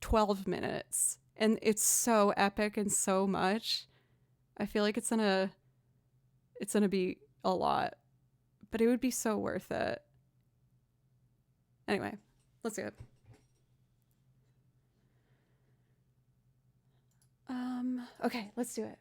12 minutes. And it's so epic and so much. I feel like it's gonna be a lot. But it would be so worth it. Anyway, let's do it. Okay, let's do it.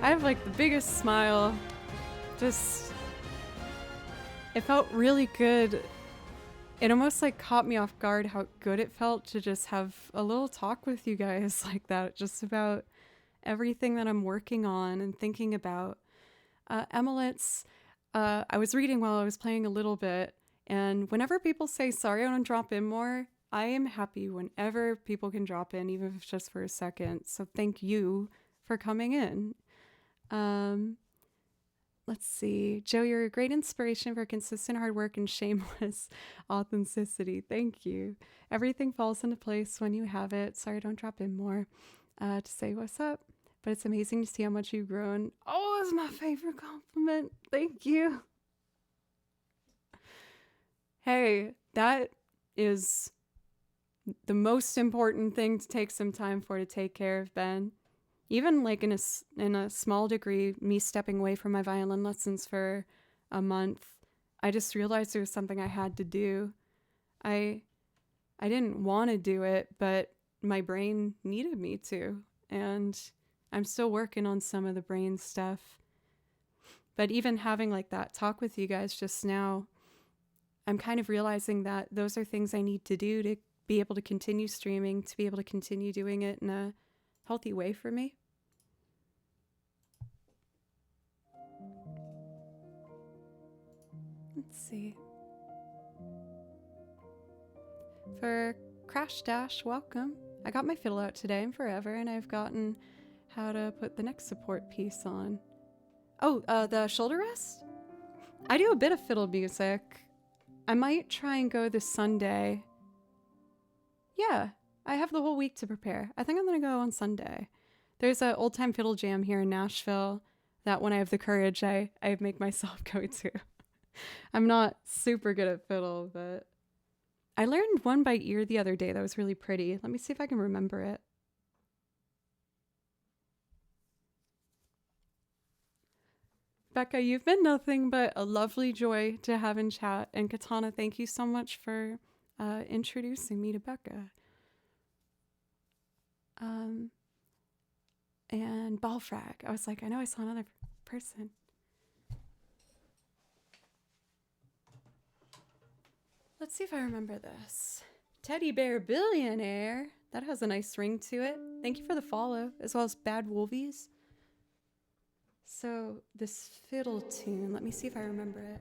I have like the biggest smile. Just, it felt really good. It almost like caught me off guard how good it felt to just have a little talk with you guys like that, just about everything that I'm working on and thinking about. Emilets, I was reading while I was playing a little bit, and whenever people say, sorry I don't drop in more, I am happy whenever people can drop in, even if it's just for a second. So thank you for coming in. Let's see. Joe, you're a great inspiration for consistent hard work and shameless authenticity. Thank you. Everything falls into place when you have it. Sorry, don't drop in more to say what's up. But it's amazing to see how much you've grown. Oh, it's my favorite compliment. Thank you. Hey, that is the most important thing to take some time for, to take care of, Ben. Even like in a small degree, me stepping away from my violin lessons for a month, I just realized it was something I had to do. I didn't want to do it, but my brain needed me to. And I'm still working on some of the brain stuff. But even having like that talk with you guys just now, I'm kind of realizing that those are things I need to do to be able to continue streaming, to be able to continue doing it in a healthy way for me. Let's see. For Crash Dash, welcome. I got my fiddle out today and forever, and I've gotten how to put the next support piece on. Oh, the shoulder rest? I do a bit of fiddle music. I might try and go this Sunday. Yeah, I have the whole week to prepare. I think I'm gonna go on Sunday. There's an old time fiddle jam here in Nashville that when I have the courage, I make myself go to. I'm not super good at fiddle, but I learned one by ear the other day that was really pretty. Let me see if I can remember it. Becca, you've been nothing but a lovely joy to have in chat. And Katana, thank you so much for introducing me to Becca. And Ballfrag. I was like, I know I saw another person. Let's see if I remember this. Teddy Bear Billionaire. That has a nice ring to it. Thank you for the follow, as well as Bad Wolvies. So, this fiddle tune, let me see if I remember it.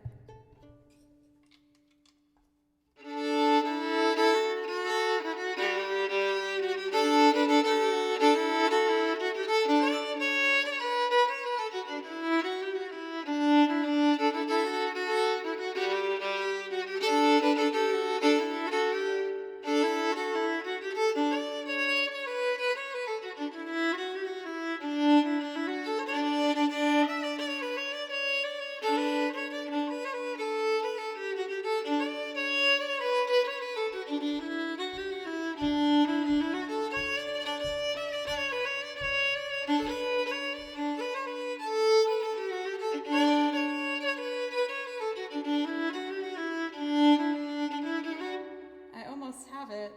I almost have it.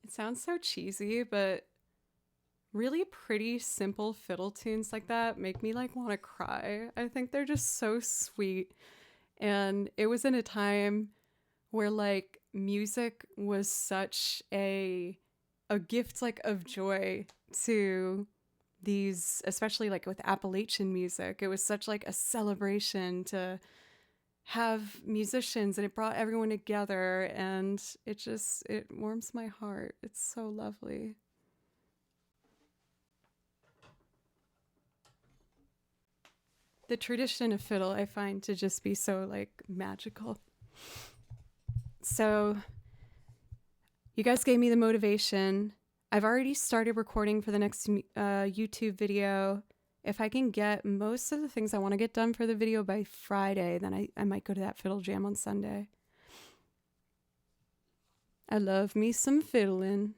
It sounds so cheesy, but really pretty simple fiddle tunes like that make me like want to cry. I think they're just so sweet. And it was in a time where like music was such a gift like of joy to these, especially like with Appalachian music. It was such like a celebration to have musicians, and it brought everyone together, and it warms my heart. It's so lovely. The tradition of fiddle I find to just be so like magical. So you guys gave me the motivation. I've already started recording for the next YouTube video, if I can get most of the things I want to get done for the video by Friday, then I might go to that fiddle jam on Sunday. I love me some fiddling.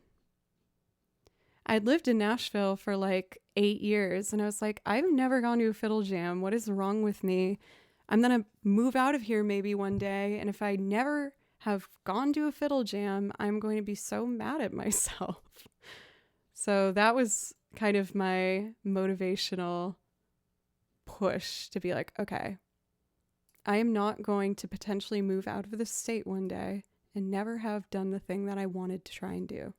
I'd lived in Nashville for like 8 years, and I was like, I've never gone to a fiddle jam. What is wrong with me? I'm going to move out of here maybe one day, and if I never have gone to a fiddle jam, I'm going to be so mad at myself. So that was kind of my motivational push to be like, okay, I am not going to potentially move out of the state one day and never have done the thing that I wanted to try and do.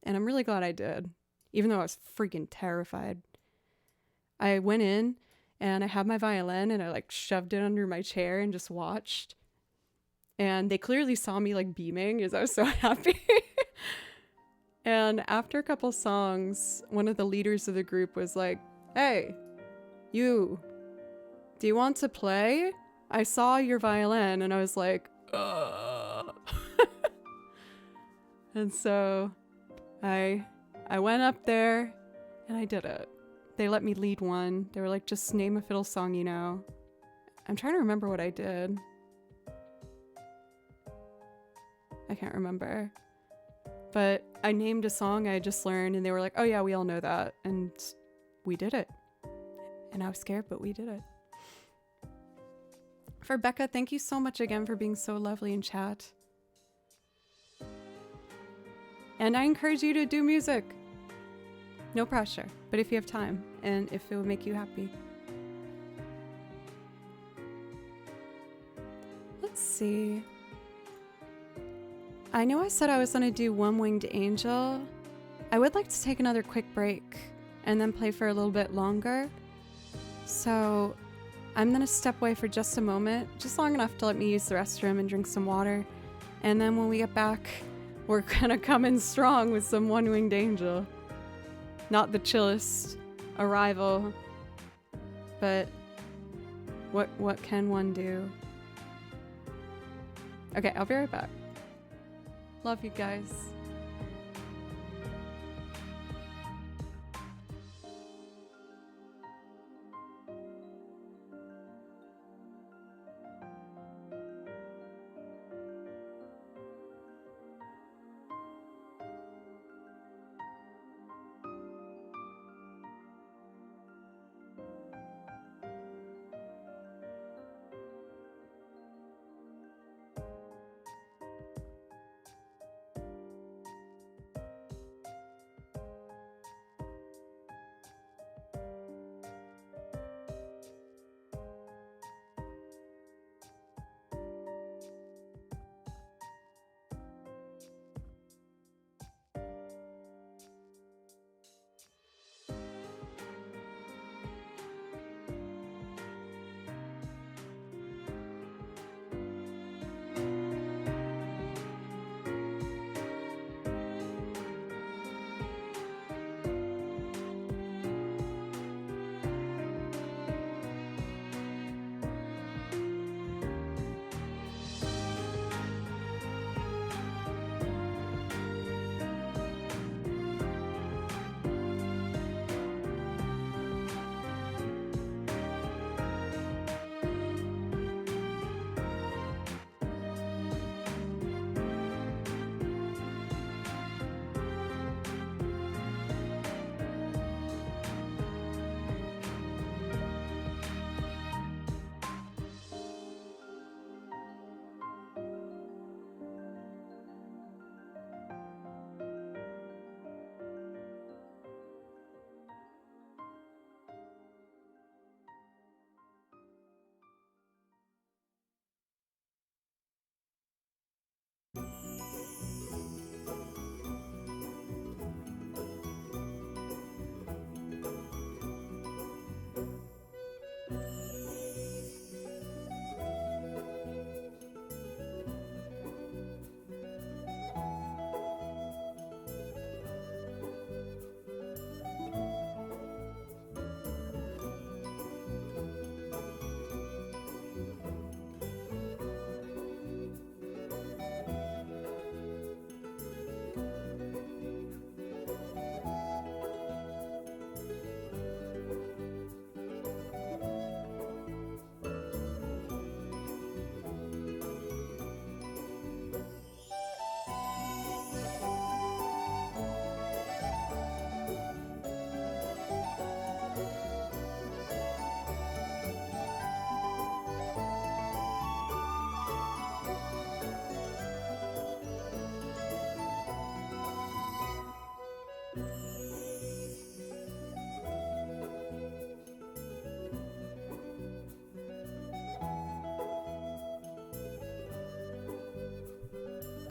And I'm really glad I did, even though I was freaking terrified. I went in and I had my violin and I like shoved it under my chair and just watched. And they clearly saw me like beaming because I was so happy. And after a couple songs, one of the leaders of the group was like, hey, do you want to play? I saw your violin. And I was like, ugh. And so I went up there and I did it. They let me lead one. They were like, just name a fiddle song you know. I'm trying to remember what I did. I can't remember. But I named a song I just learned and they were like, oh yeah, we all know that. And we did it. And I was scared, but we did it. For Becca, thank you so much again for being so lovely in chat. And I encourage you to do music. No pressure, but if you have time and if it would make you happy. Let's see. I know I said I was going to do One Winged Angel. I would like to take another quick break and then play for a little bit longer. So I'm going to step away for just a moment, just long enough to let me use the restroom and drink some water. And then when we get back, we're going to come in strong with some One Winged Angel. Not the chillest arrival, but what can one do? Okay, I'll be right back. Love you guys.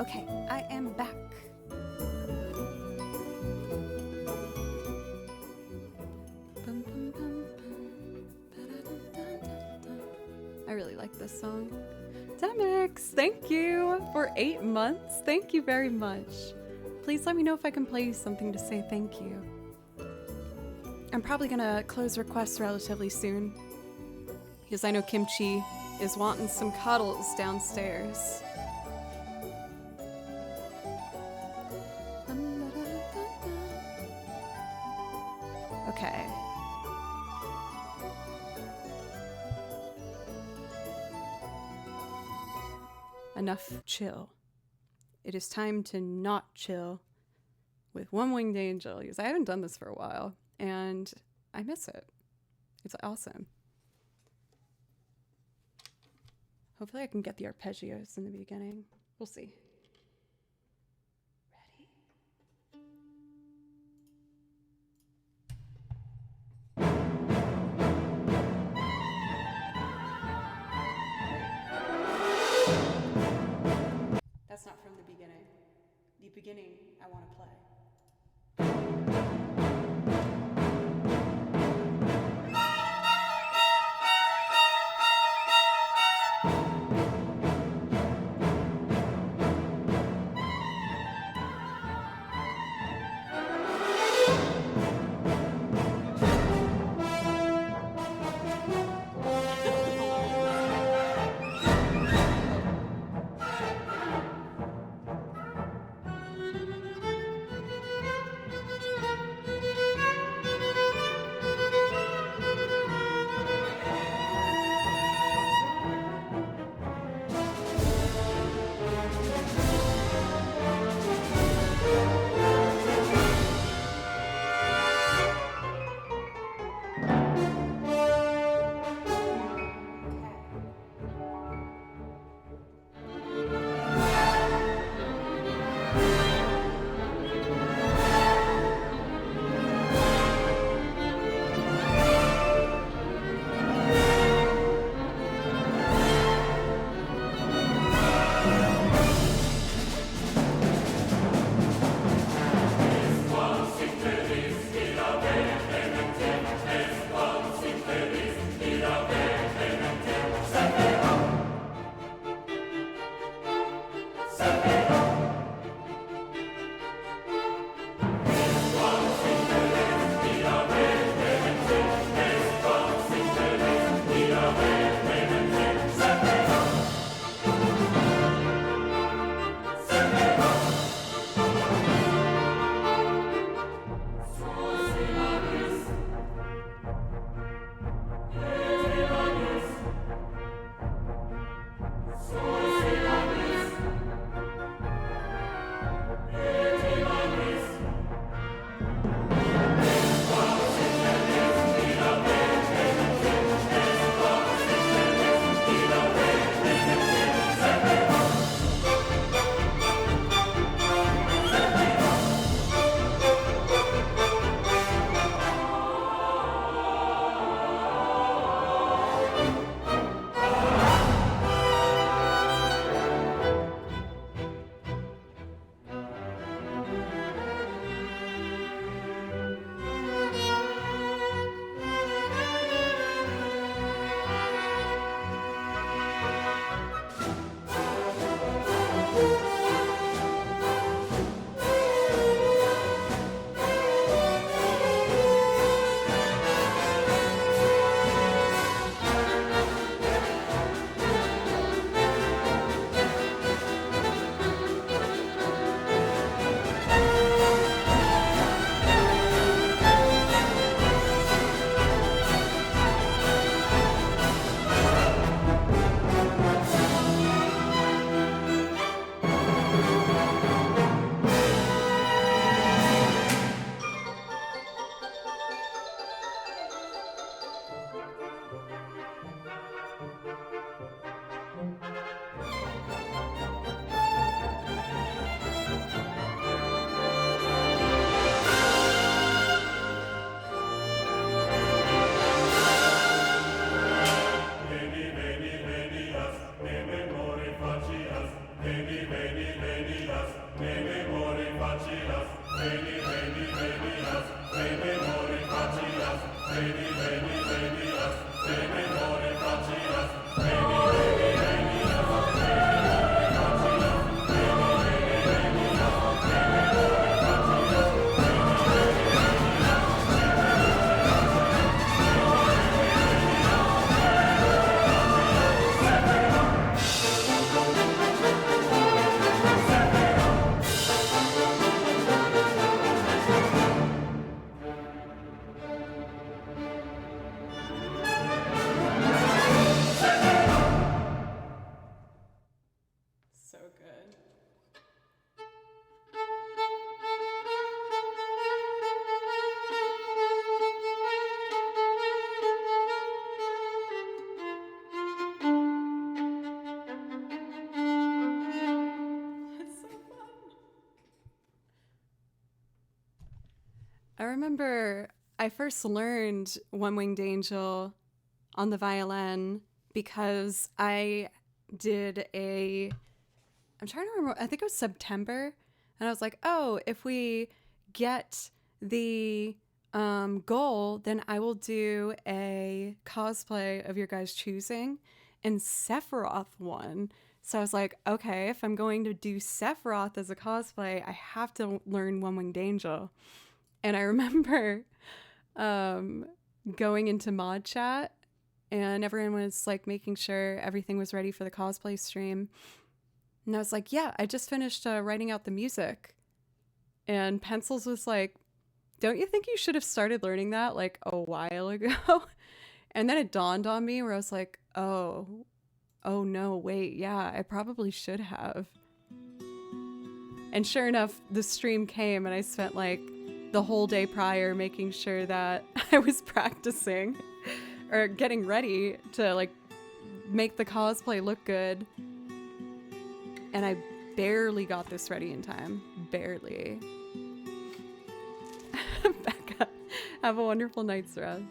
Okay, I am back. Bum, bum, bum, ba-da-dum-dum-dum-dum. I really like this song. Demix, thank you for 8 months. Thank you very much. Please let me know if I can play you something to say thank you. I'm probably gonna close requests relatively soon because I know Kimchi is wanting some cuddles downstairs. Okay. Enough chill. It is time to not chill with One Winged Angel because I haven't done this for a while and I miss it. It's awesome. Hopefully I can get the arpeggios in the beginning. We'll see. Ready? That's not from the beginning. The beginning I want to play. I remember I first learned One Winged Angel on the violin because I did I'm trying to remember, I think it was September, and I was like, oh, if we get the goal, then I will do a cosplay of your guys' choosing, and Sephiroth won. So I was like, okay, if I'm going to do Sephiroth as a cosplay, I have to learn One Winged Angel. And I remember going into mod chat, and everyone was like making sure everything was ready for the cosplay stream. And I was like, yeah, I just finished writing out the music. And Pencils was like, don't you think you should have started learning that like a while ago? And then it dawned on me where I was like, oh no, wait, yeah, I probably should have. And sure enough, the stream came and I spent like the whole day prior making sure that I was practicing or getting ready to like make the cosplay look good. And I barely got this ready in time. Barely. Becca, have a wonderful night's rest.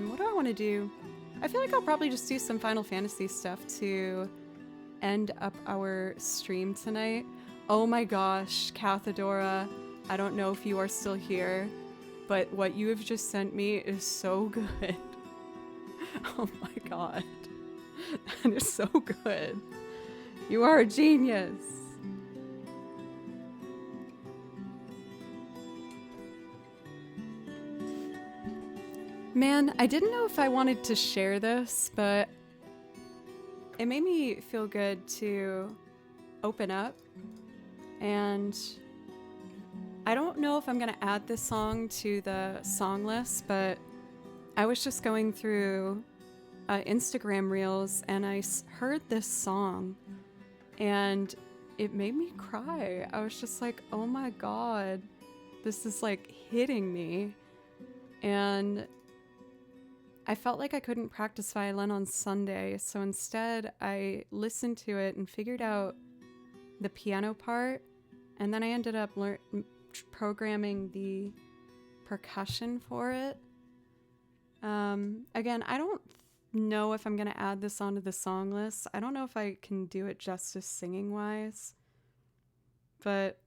What do I want to do? I feel like I'll probably just do some Final Fantasy stuff to end up our stream tonight. Oh my gosh, Cathedora, I don't know if you are still here, but what you have just sent me is so good. Oh my god. That is so good. You are a genius. Man, I didn't know if I wanted to share this, but it made me feel good to open up. And I don't know if I'm going to add this song to the song list, but I was just going through Instagram reels and I heard this song and it made me cry. I was just like, oh my god, this is like hitting me. And I felt like I couldn't practice violin on Sunday, so instead I listened to it and figured out the piano part, and then I ended up programming the percussion for it. Again, I don't know if I'm going to add this onto the song list. I don't know if I can do it justice singing-wise, but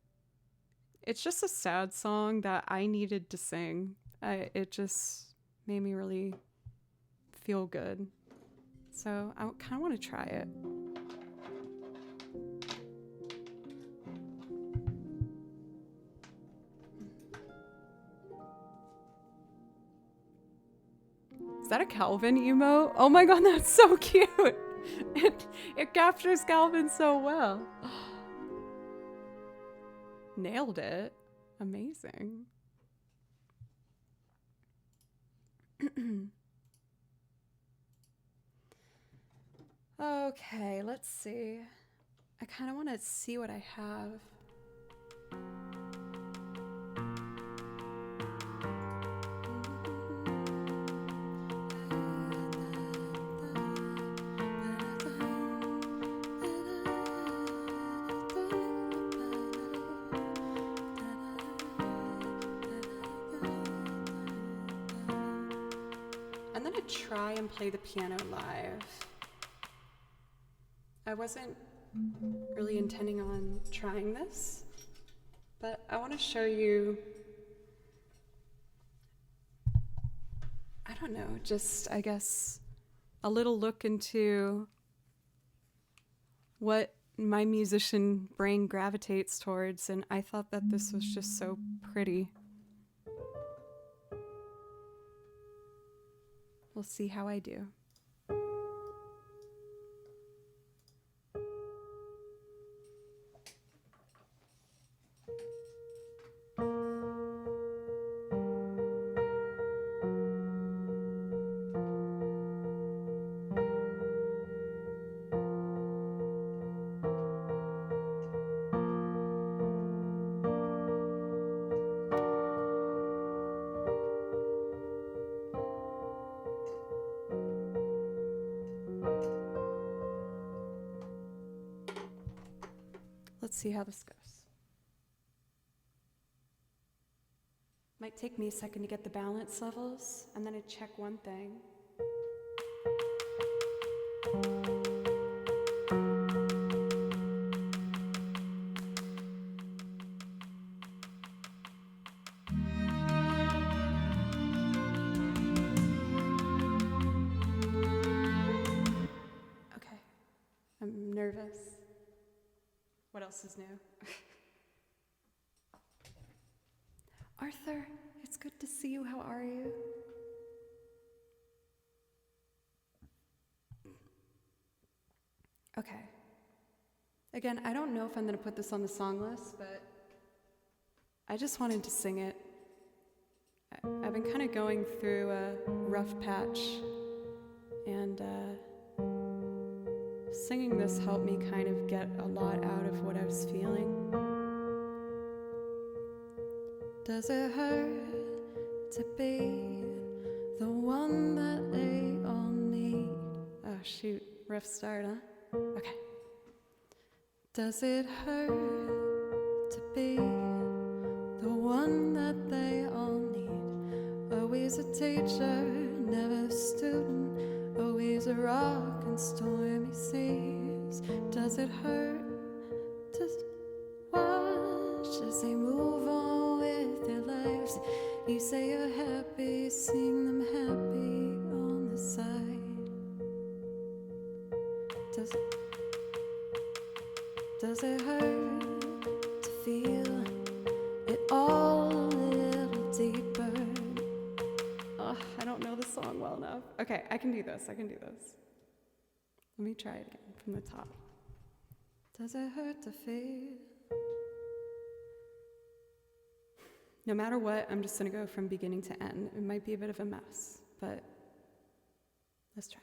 it's just a sad song that I needed to sing. It just made me really feel good. So I kind of want to try it. Is that a Calvin emote? Oh my god, that's so cute! It captures Calvin so well. Nailed it. Amazing. Okay, let's see. I kind of want to see what I have. I'm gonna try and play the piano live. I wasn't really intending on trying this, but I want to show you, I don't know, just, I guess, a little look into what my musician brain gravitates towards, and I thought that this was just so pretty. We'll see how I do. let's see how this goes. Might take me a second to get the balance levels, and then I check one thing. Okay, I'm nervous. What else is new? Arthur, it's good to see you. How are you? Okay. Again, I don't know if I'm going to put this on the song list, but I just wanted to sing it. I've been kind of going through a rough patch, and singing this helped me kind of get a lot out of what I was feeling. Does it hurt to be the one that they all need? Oh shoot, rough start, huh? Okay. Does it hurt to be the one that they all need? Always a teacher, never a student, always a rock in stormy seas. Does it hurt to watch as they move on with their lives? You say you're happy, seeing them happy on the side. Does it hurt to feel it all a little deeper? Oh, I don't know the song well enough. Okay, I can do this. Let me try it again from the top. Does it hurt to feel? No matter what, I'm just gonna go from beginning to end. It might be a bit of a mess, but let's try.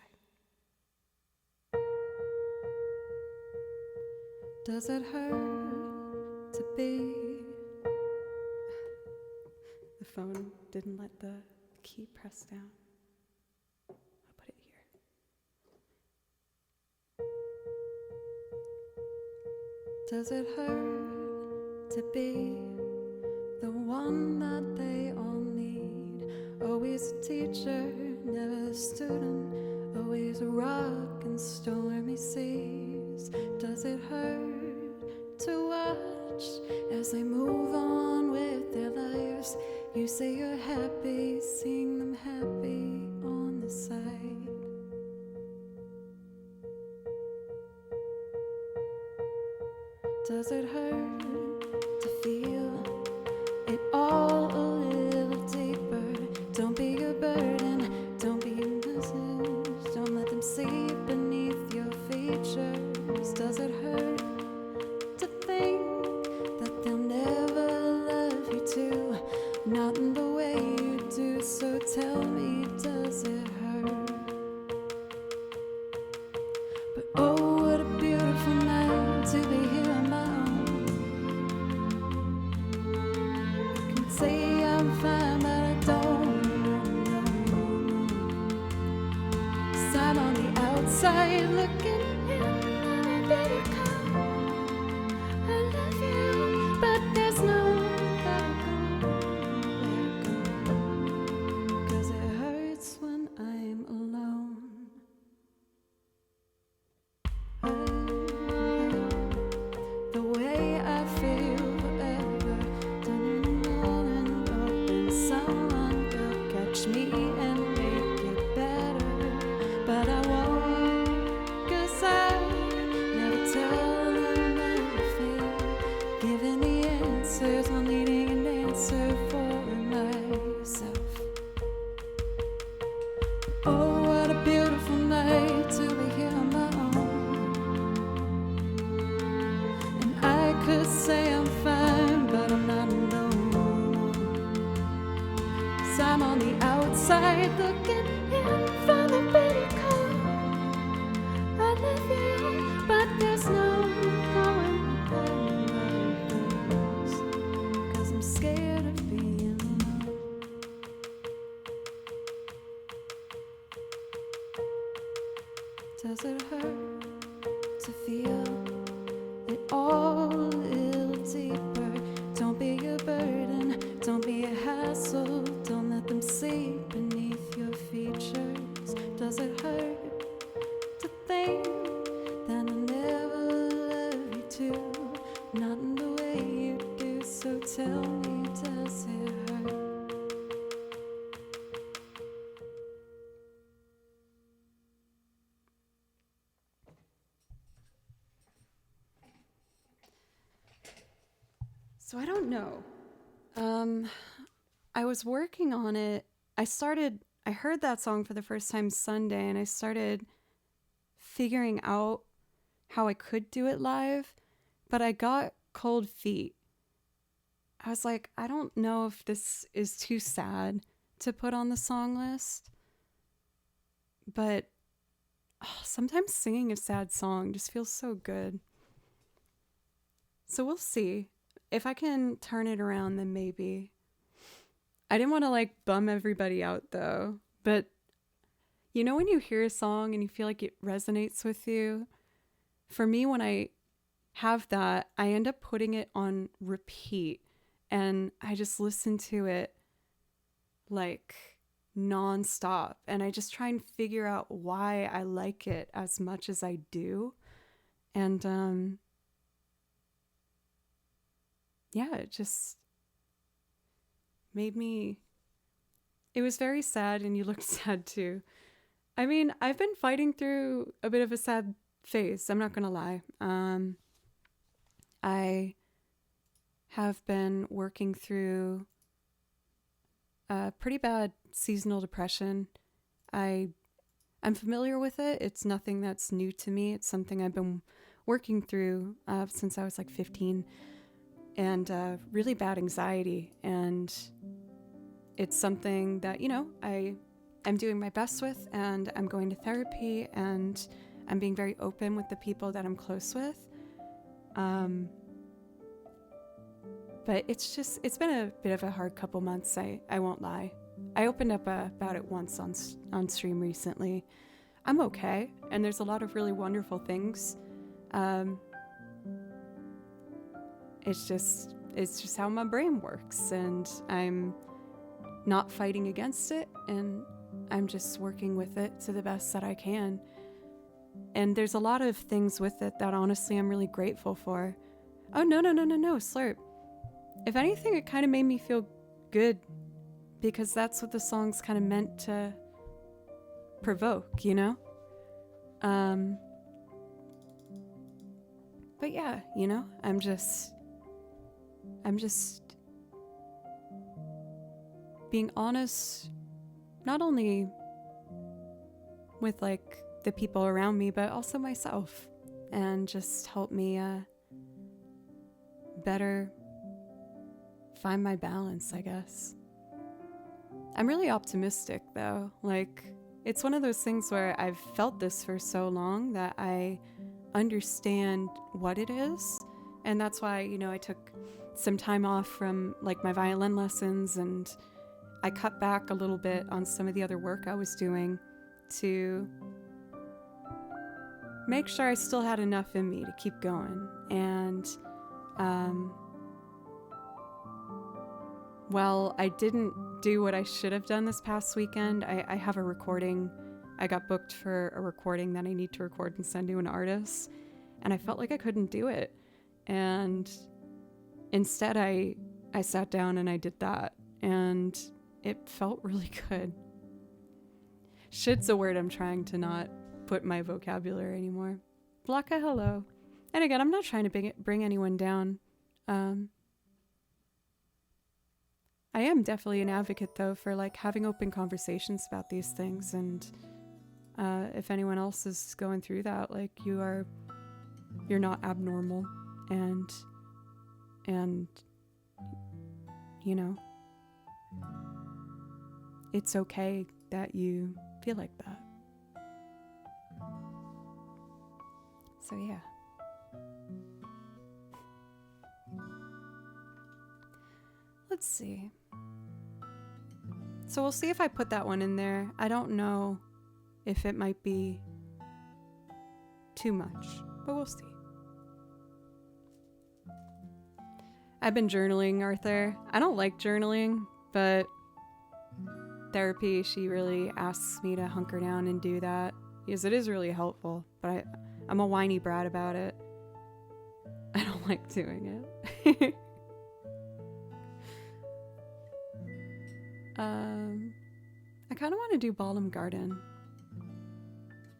Does it hurt to be? The phone didn't let the key press down. I'll put it here. Does it hurt to be the one that they all need? Always a teacher, never a student, always a rock in stormy seas. Does it hurt to watch as they move on with their lives? You say you're happy, seeing them happy on the side. Does it hurt to feel it all a little deeper? Don't be a burden, don't be a message, don't let them see beneath your features. Does it hurt to think that they'll never love you too? Not in the way you do, so tell me, does it hurt? But oh, what a beautiful night to be here on my own. I can say I'm fine, but I don't know. 'Cause I'm on the outside looking in, and baby, come. I love you, but there's no let go. 'Cause it hurts when I'm alone. The way I feel forever, and hoping someone will catch me and make it better. But I won't, 'cause I never tell them everything. Giving the answers while needing an answer for myself. Oh, what a beautiful night to be here on my own. And I could say I'm fine, but I'm not alone. 'Cause I'm on the outside looking in for the better call. I love you, but there's no going backwards. 'Cause I'm scared of being alone. Does it hurt to feel it all a little deeper. Don't be a burden, don't be a hassle. Don't let them see beneath your features. Does it hurt to think that I'll never love you too? Not in the way you do, so tell me, does it hurt? So I don't know. I was working on it. I heard that song for the first time Sunday, and I started figuring out how I could do it live, but I got cold feet. I was like, I don't know if this is too sad to put on the song list, but sometimes singing a sad song just feels so good. So we'll see. If I can turn it around, then maybe. I didn't want to like bum everybody out though, but you know when you hear a song and you feel like it resonates with you? For me, when I have that, I end up putting it on repeat and I just listen to it like nonstop, and I just try and figure out why I like it as much as I do. And yeah, it just made me, it was very sad, and you looked sad too. I mean, I've been fighting through a bit of a sad phase, I'm not gonna lie. I have been working through pretty bad seasonal depression. I'm familiar with it. It's nothing that's new to me. It's something I've been working through since I was like 15. And really bad anxiety. And it's something that, you know, I'm doing my best with, and I'm going to therapy, and I'm being very open with the people that I'm close with. But it's been a bit of a hard couple months, I won't lie. I opened up about it once on stream recently. I'm okay, and there's a lot of really wonderful things. It's just how my brain works, and I'm not fighting against it, and I'm just working with it to the best that I can. And there's a lot of things with it that honestly I'm really grateful for. Oh, no, Slurp. If anything, it kind of made me feel good, because that's what the song's kind of meant to provoke, you know? But yeah, you know, I'm just being honest, not only with like the people around me, but also myself, and just help me better find my balance, I guess. I'm really optimistic though. Like, it's one of those things where I've felt this for so long that I understand what it is. And that's why, you know, I took some time off from like my violin lessons, and I cut back a little bit on some of the other work I was doing to make sure I still had enough in me to keep going. And well, I didn't do what I should have done this past weekend. I have a recording. I got booked for a recording that I need to record and send to an artist, and I felt like I couldn't do it. And instead I sat down and I did that, and it felt really good. Shit's a word I'm trying to not put in my vocabulary anymore. Blaka, hello. And again, I'm not trying to bring anyone down. I am definitely an advocate though for like having open conversations about these things, and if anyone else is going through that, like you're not abnormal, and you know, it's okay that you feel like that. So yeah. Let's see. So we'll see if I put that one in there. I don't know if it might be too much, but we'll see. I've been journaling, Arthur. I don't like journaling, but therapy, she really asks me to hunker down and do that because it is really helpful, but I'm a whiny brat about it. I don't like doing it. I kind of want to do Ballum Garden.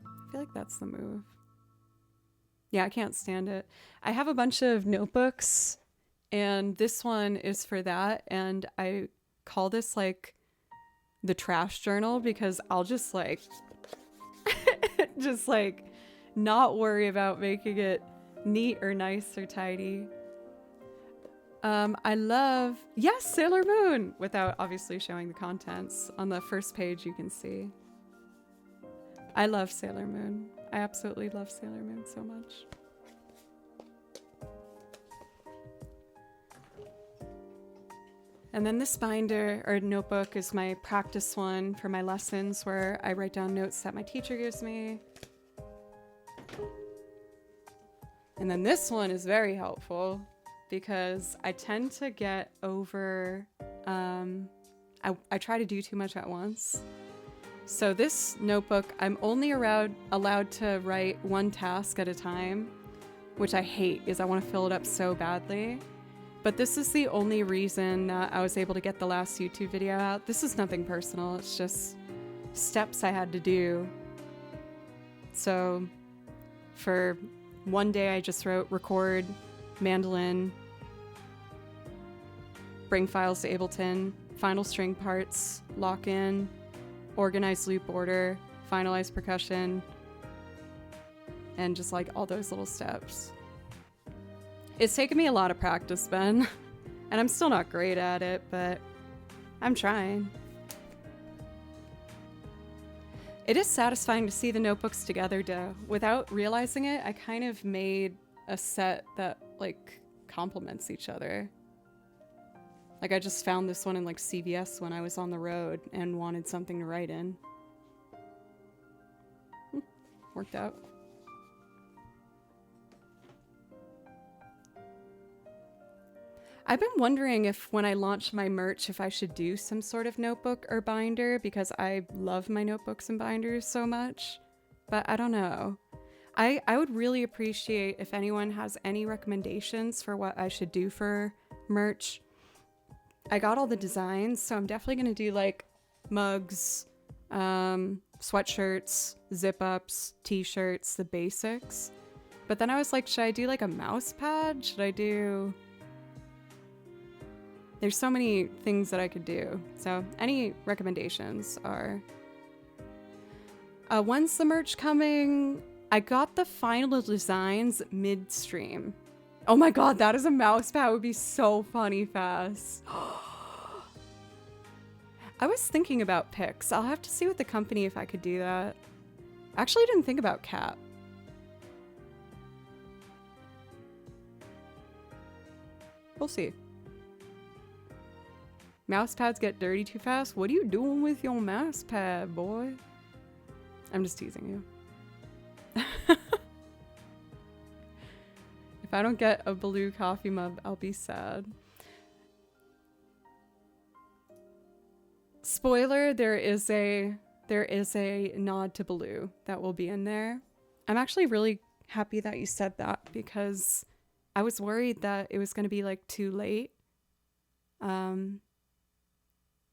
I feel like that's the move. Yeah, I can't stand it. I have a bunch of notebooks, and this one is for that, and I call this like the trash journal because I'll just like just like not worry about making it neat or nice or tidy. I love, yes, Sailor Moon, without obviously showing the contents. On the first page you can see. I love Sailor Moon. I absolutely love Sailor Moon so much. And then this binder or notebook is my practice one for my lessons where I write down notes that my teacher gives me. And then this one is very helpful because I tend to get over, I try to do too much at once. So this notebook, I'm only allowed to write one task at a time, which I hate because I want to fill it up so badly. But this is the only reason that I was able to get the last YouTube video out. This is nothing personal. It's just steps I had to do. So for one day, I just wrote record, mandolin, bring files to Ableton, final string parts, lock in, organize loop order, finalize percussion, and just like all those little steps. It's taken me a lot of practice, Ben, and I'm still not great at it, but I'm trying. It is satisfying to see the notebooks together, though. Without realizing it, I kind of made a set that like complements each other. Like I just found this one in like CVS when I was on the road and wanted something to write in. Worked out. I've been wondering if when I launch my merch, if I should do some sort of notebook or binder because I love my notebooks and binders so much, but I don't know. I would really appreciate if anyone has any recommendations for what I should do for merch. I got all the designs, so I'm definitely going to do like mugs, sweatshirts, zip-ups, t-shirts, the basics. But then I was like, should I do like a mouse pad? Should I do... There's so many things that I could do. So any recommendations are... when's the merch coming? I got the final designs midstream. Oh my god, that is a mouse pad. It would be so funny fast. I was thinking about pics. I'll have to see with the company if I could do that. Actually, I didn't think about Cap. We'll see. Mouse pads get dirty too fast? What are you doing with your mouse pad, boy? I'm just teasing you. If I don't get a blue coffee mug, I'll be sad. Spoiler, there is a nod to Baloo that will be in there. I'm actually really happy that you said that because I was worried that it was going to be like too late.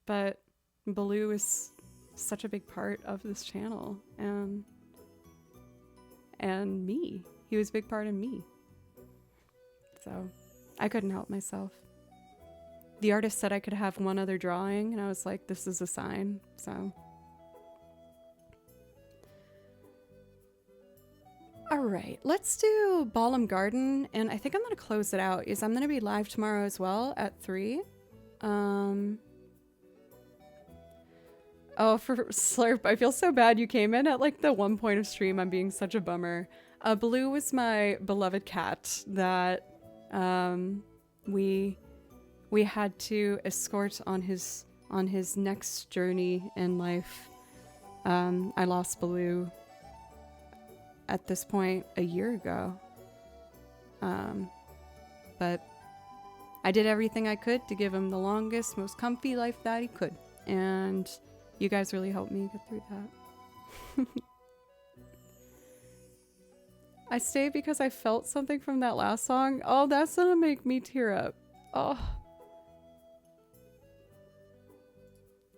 But Baloo is such a big part of this channel and me. He was a big part of me. So I couldn't help myself. The artist said I could have one other drawing, and I was like, this is a sign. So. All right, let's do Ballum Garden, and I think I'm going to close it out, I'm going to be live tomorrow as well at 3. Oh, for Slurp, I feel so bad you came in at like the one point of stream. I'm being such a bummer. Blue was my beloved cat that we had to escort on his next journey in life. I lost Baloo at this point a year ago. But I did everything I could to give him the longest, most comfy life that he could. And you guys really helped me get through that. I stayed because I felt something from that last song. Oh, that's gonna make me tear up. Oh.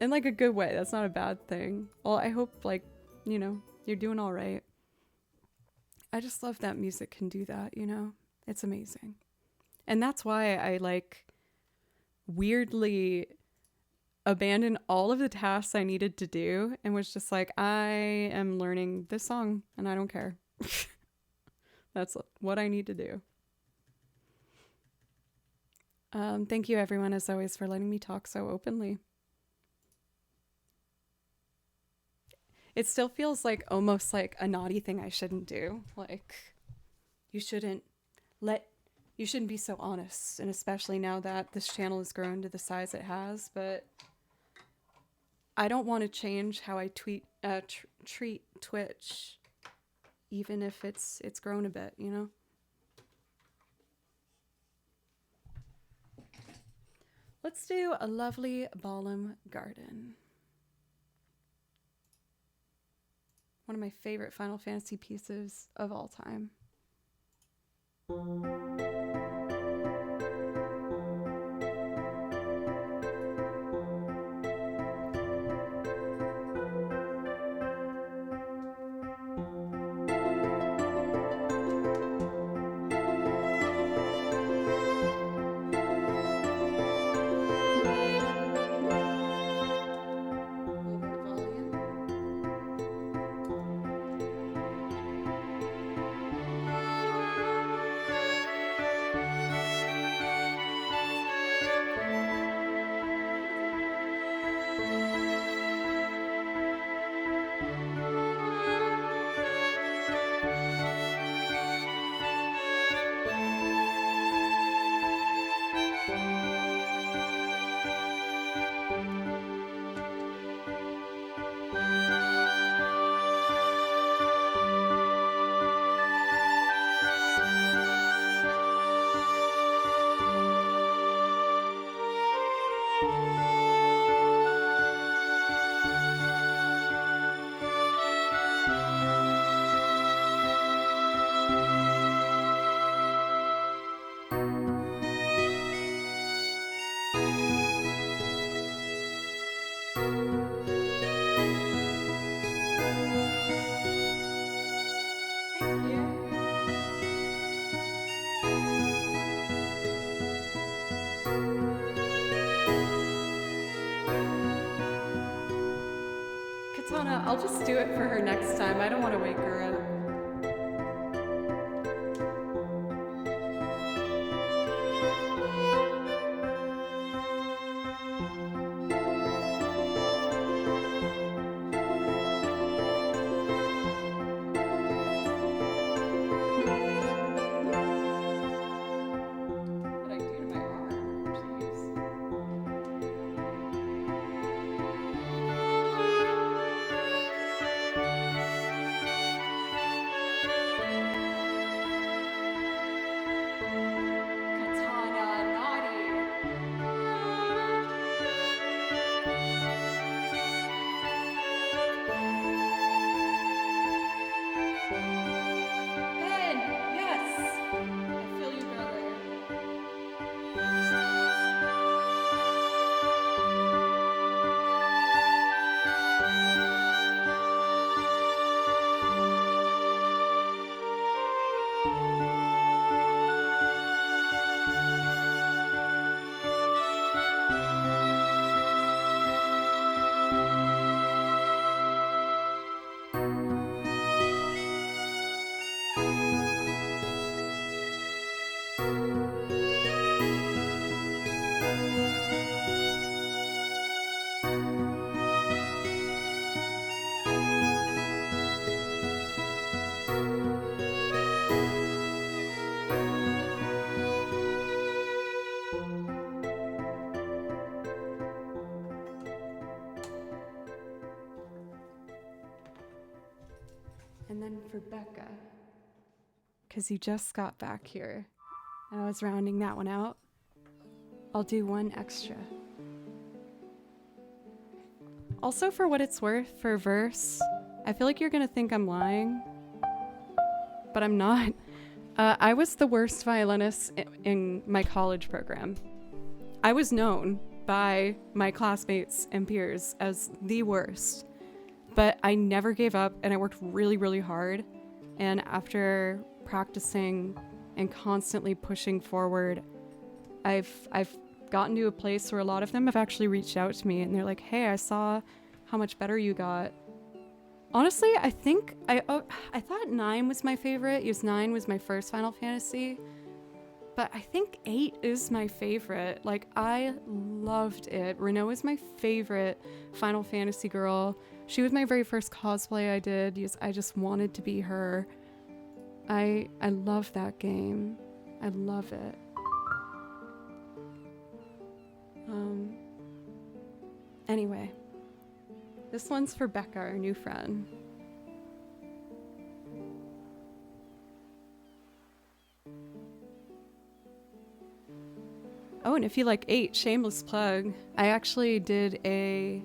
In like a good way. That's not a bad thing. Well, I hope like, you know, you're doing all right. I just love that music can do that, you know? It's amazing. And that's why I like weirdly abandoned all of the tasks I needed to do and was just like, I am learning this song and I don't care. That's what I need to do. Thank you everyone as always for letting me talk so openly. It still feels like almost like a naughty thing I shouldn't do. Like you shouldn't be so honest, and especially now that this channel has grown to the size it has, but I don't want to change how I treat Twitch, even if it's grown a bit, you know? Let's do a lovely Balam Garden. One of my favorite Final Fantasy pieces of all time. Katana, I'll just do it for her next time. I don't want to wake her up. What I do to my arm? Jeez. Katana, naughty. Ben, yes. I feel you, brother. And then for Becca, because you just got back here, and I was rounding that one out. I'll do one extra. Also, for what it's worth, for verse, I feel like you're gonna think I'm lying, but I'm not. I was the worst violinist in my college program. I was known by my classmates and peers as the worst, but I never gave up and I worked really, really hard. And after practicing and constantly pushing forward, I've gotten to a place where a lot of them have actually reached out to me and they're like, hey, I saw how much better you got. Honestly, I think I thought 9 was my favorite, because 9 was my first Final Fantasy, but I think 8 is my favorite. Like, I loved it. Renault is my favorite Final Fantasy girl. She was my very first cosplay I did, because I just wanted to be her. I love that game. I love it. Anyway, this one's for Becca, our new friend. Oh, and if you like 8, shameless plug, I actually did a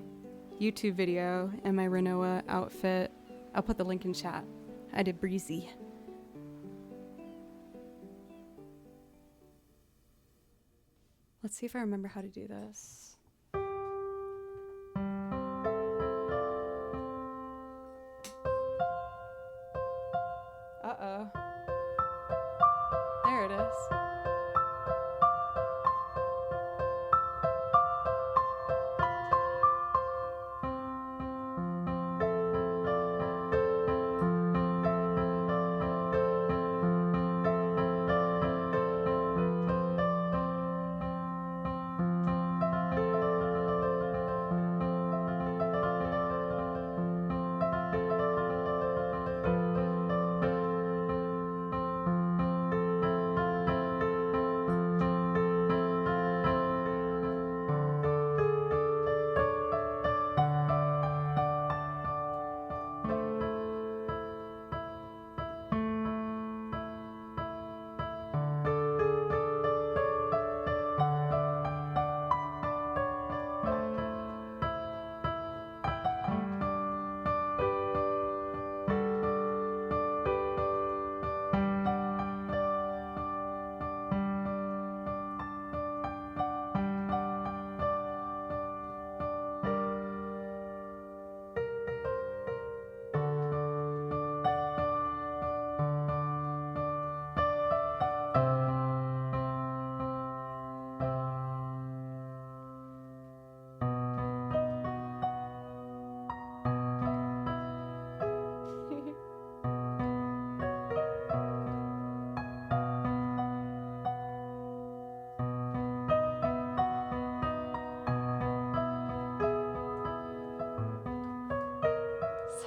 YouTube video in my Renoa outfit. I'll put the link in chat. I did Breezy. Let's see if I remember how to do this. Uh-oh. There it is.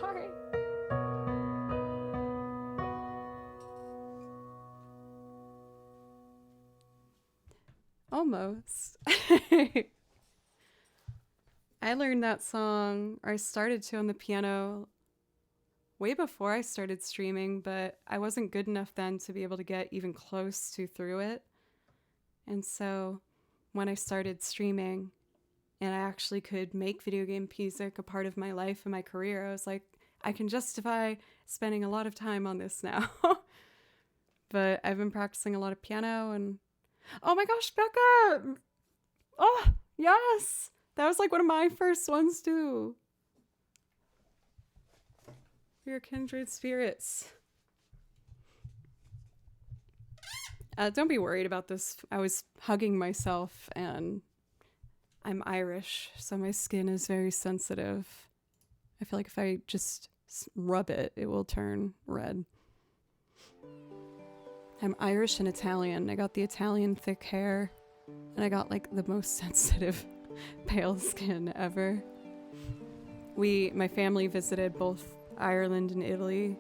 Sorry. Almost. I learned that song, or I started to on the piano way before I started streaming, but I wasn't good enough then to be able to get even close to through it. And so when I started streaming and I actually could make video game music a part of my life and my career, I was like, I can justify spending a lot of time on this now. But I've been practicing a lot of piano and oh my gosh, Becca! Oh, yes! That was like one of my first ones too. We are kindred spirits. Don't be worried about this. I was hugging myself and I'm Irish, so my skin is very sensitive. I feel like if I just rub it, it will turn red. I'm Irish and Italian. I got the Italian thick hair and I got like the most sensitive pale skin ever. My family visited both Ireland and Italy,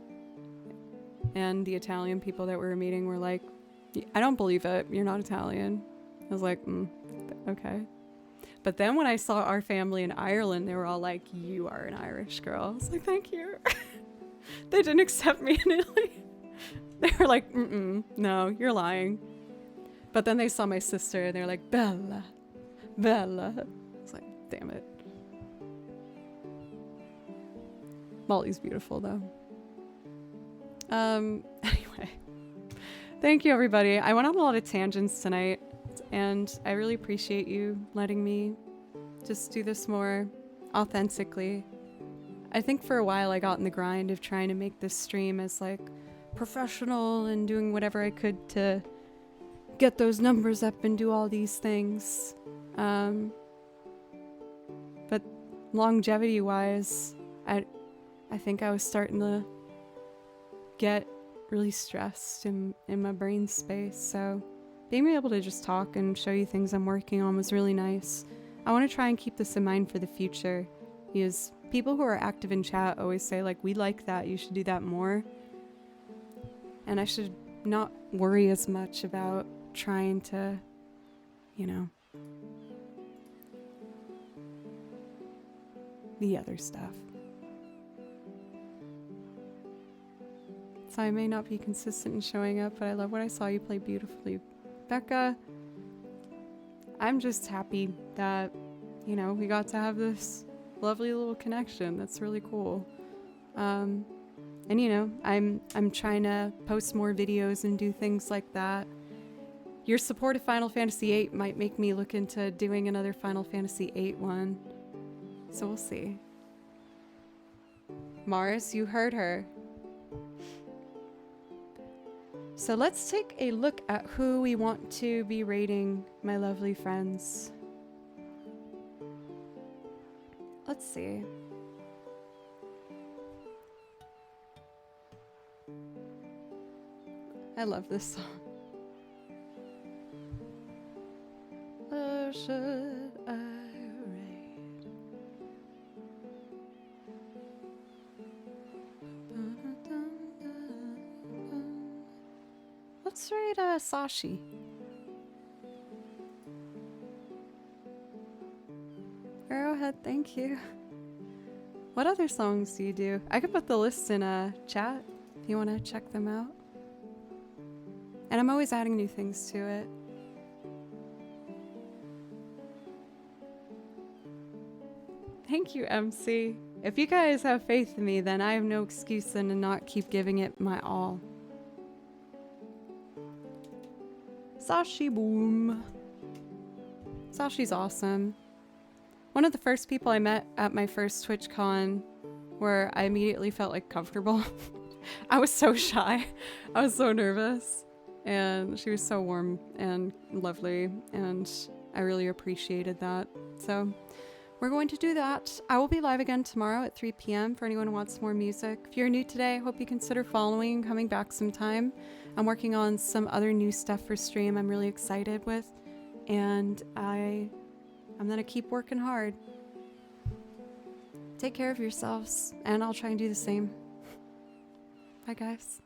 and the Italian people that we were meeting were like, I don't believe it, you're not Italian. I was like, okay. But then when I saw our family in Ireland, they were all like, you are an Irish girl. I was like, thank you. They didn't accept me in Italy. They were like, no, you're lying. But then they saw my sister and they were like, Bella, Bella. It's like, damn it. Molly's beautiful though. Anyway. Thank you everybody. I went on a lot of tangents tonight and I really appreciate you letting me just do this more authentically. I think for a while I got in the grind of trying to make this stream as like professional and doing whatever I could to get those numbers up and do all these things. But longevity wise, I think I was starting to get really stressed in my brain space. So being able to just talk and show you things I'm working on was really nice. I want to try and keep this in mind for the future because people who are active in chat always say like, we like that, you should do that more. And I should not worry as much about trying to, you know, the other stuff. So I may not be consistent in showing up, but I love what I saw. You play beautifully. Becca, I'm just happy that, you know, we got to have this lovely little connection. That's really cool. And you know, I'm trying to post more videos and do things like that. Your support of Final Fantasy VIII might make me look into doing another Final Fantasy VIII one. So we'll see. Mars, you heard her. So let's take a look at who we want to be rating, my lovely friends. Let's see. I love this song. Or should I rate? Let's rate Sashi. Arrowhead, thank you. What other songs do you do? I could put the list in chat if you want to check them out. And I'm always adding new things to it. Thank you, MC. If you guys have faith in me, then I have no excuse then to not keep giving it my all. Sashi boom. Sashi's awesome. One of the first people I met at my first TwitchCon where I immediately felt like comfortable. I was so shy. I was so nervous. And she was so warm and lovely. And I really appreciated that. So we're going to do that. I will be live again tomorrow at 3 p.m. for anyone who wants more music. If you're new today, I hope you consider following and coming back sometime. I'm working on some other new stuff for stream I'm really excited with. And I'm going to keep working hard. Take care of yourselves, and I'll try and do the same. Bye, guys.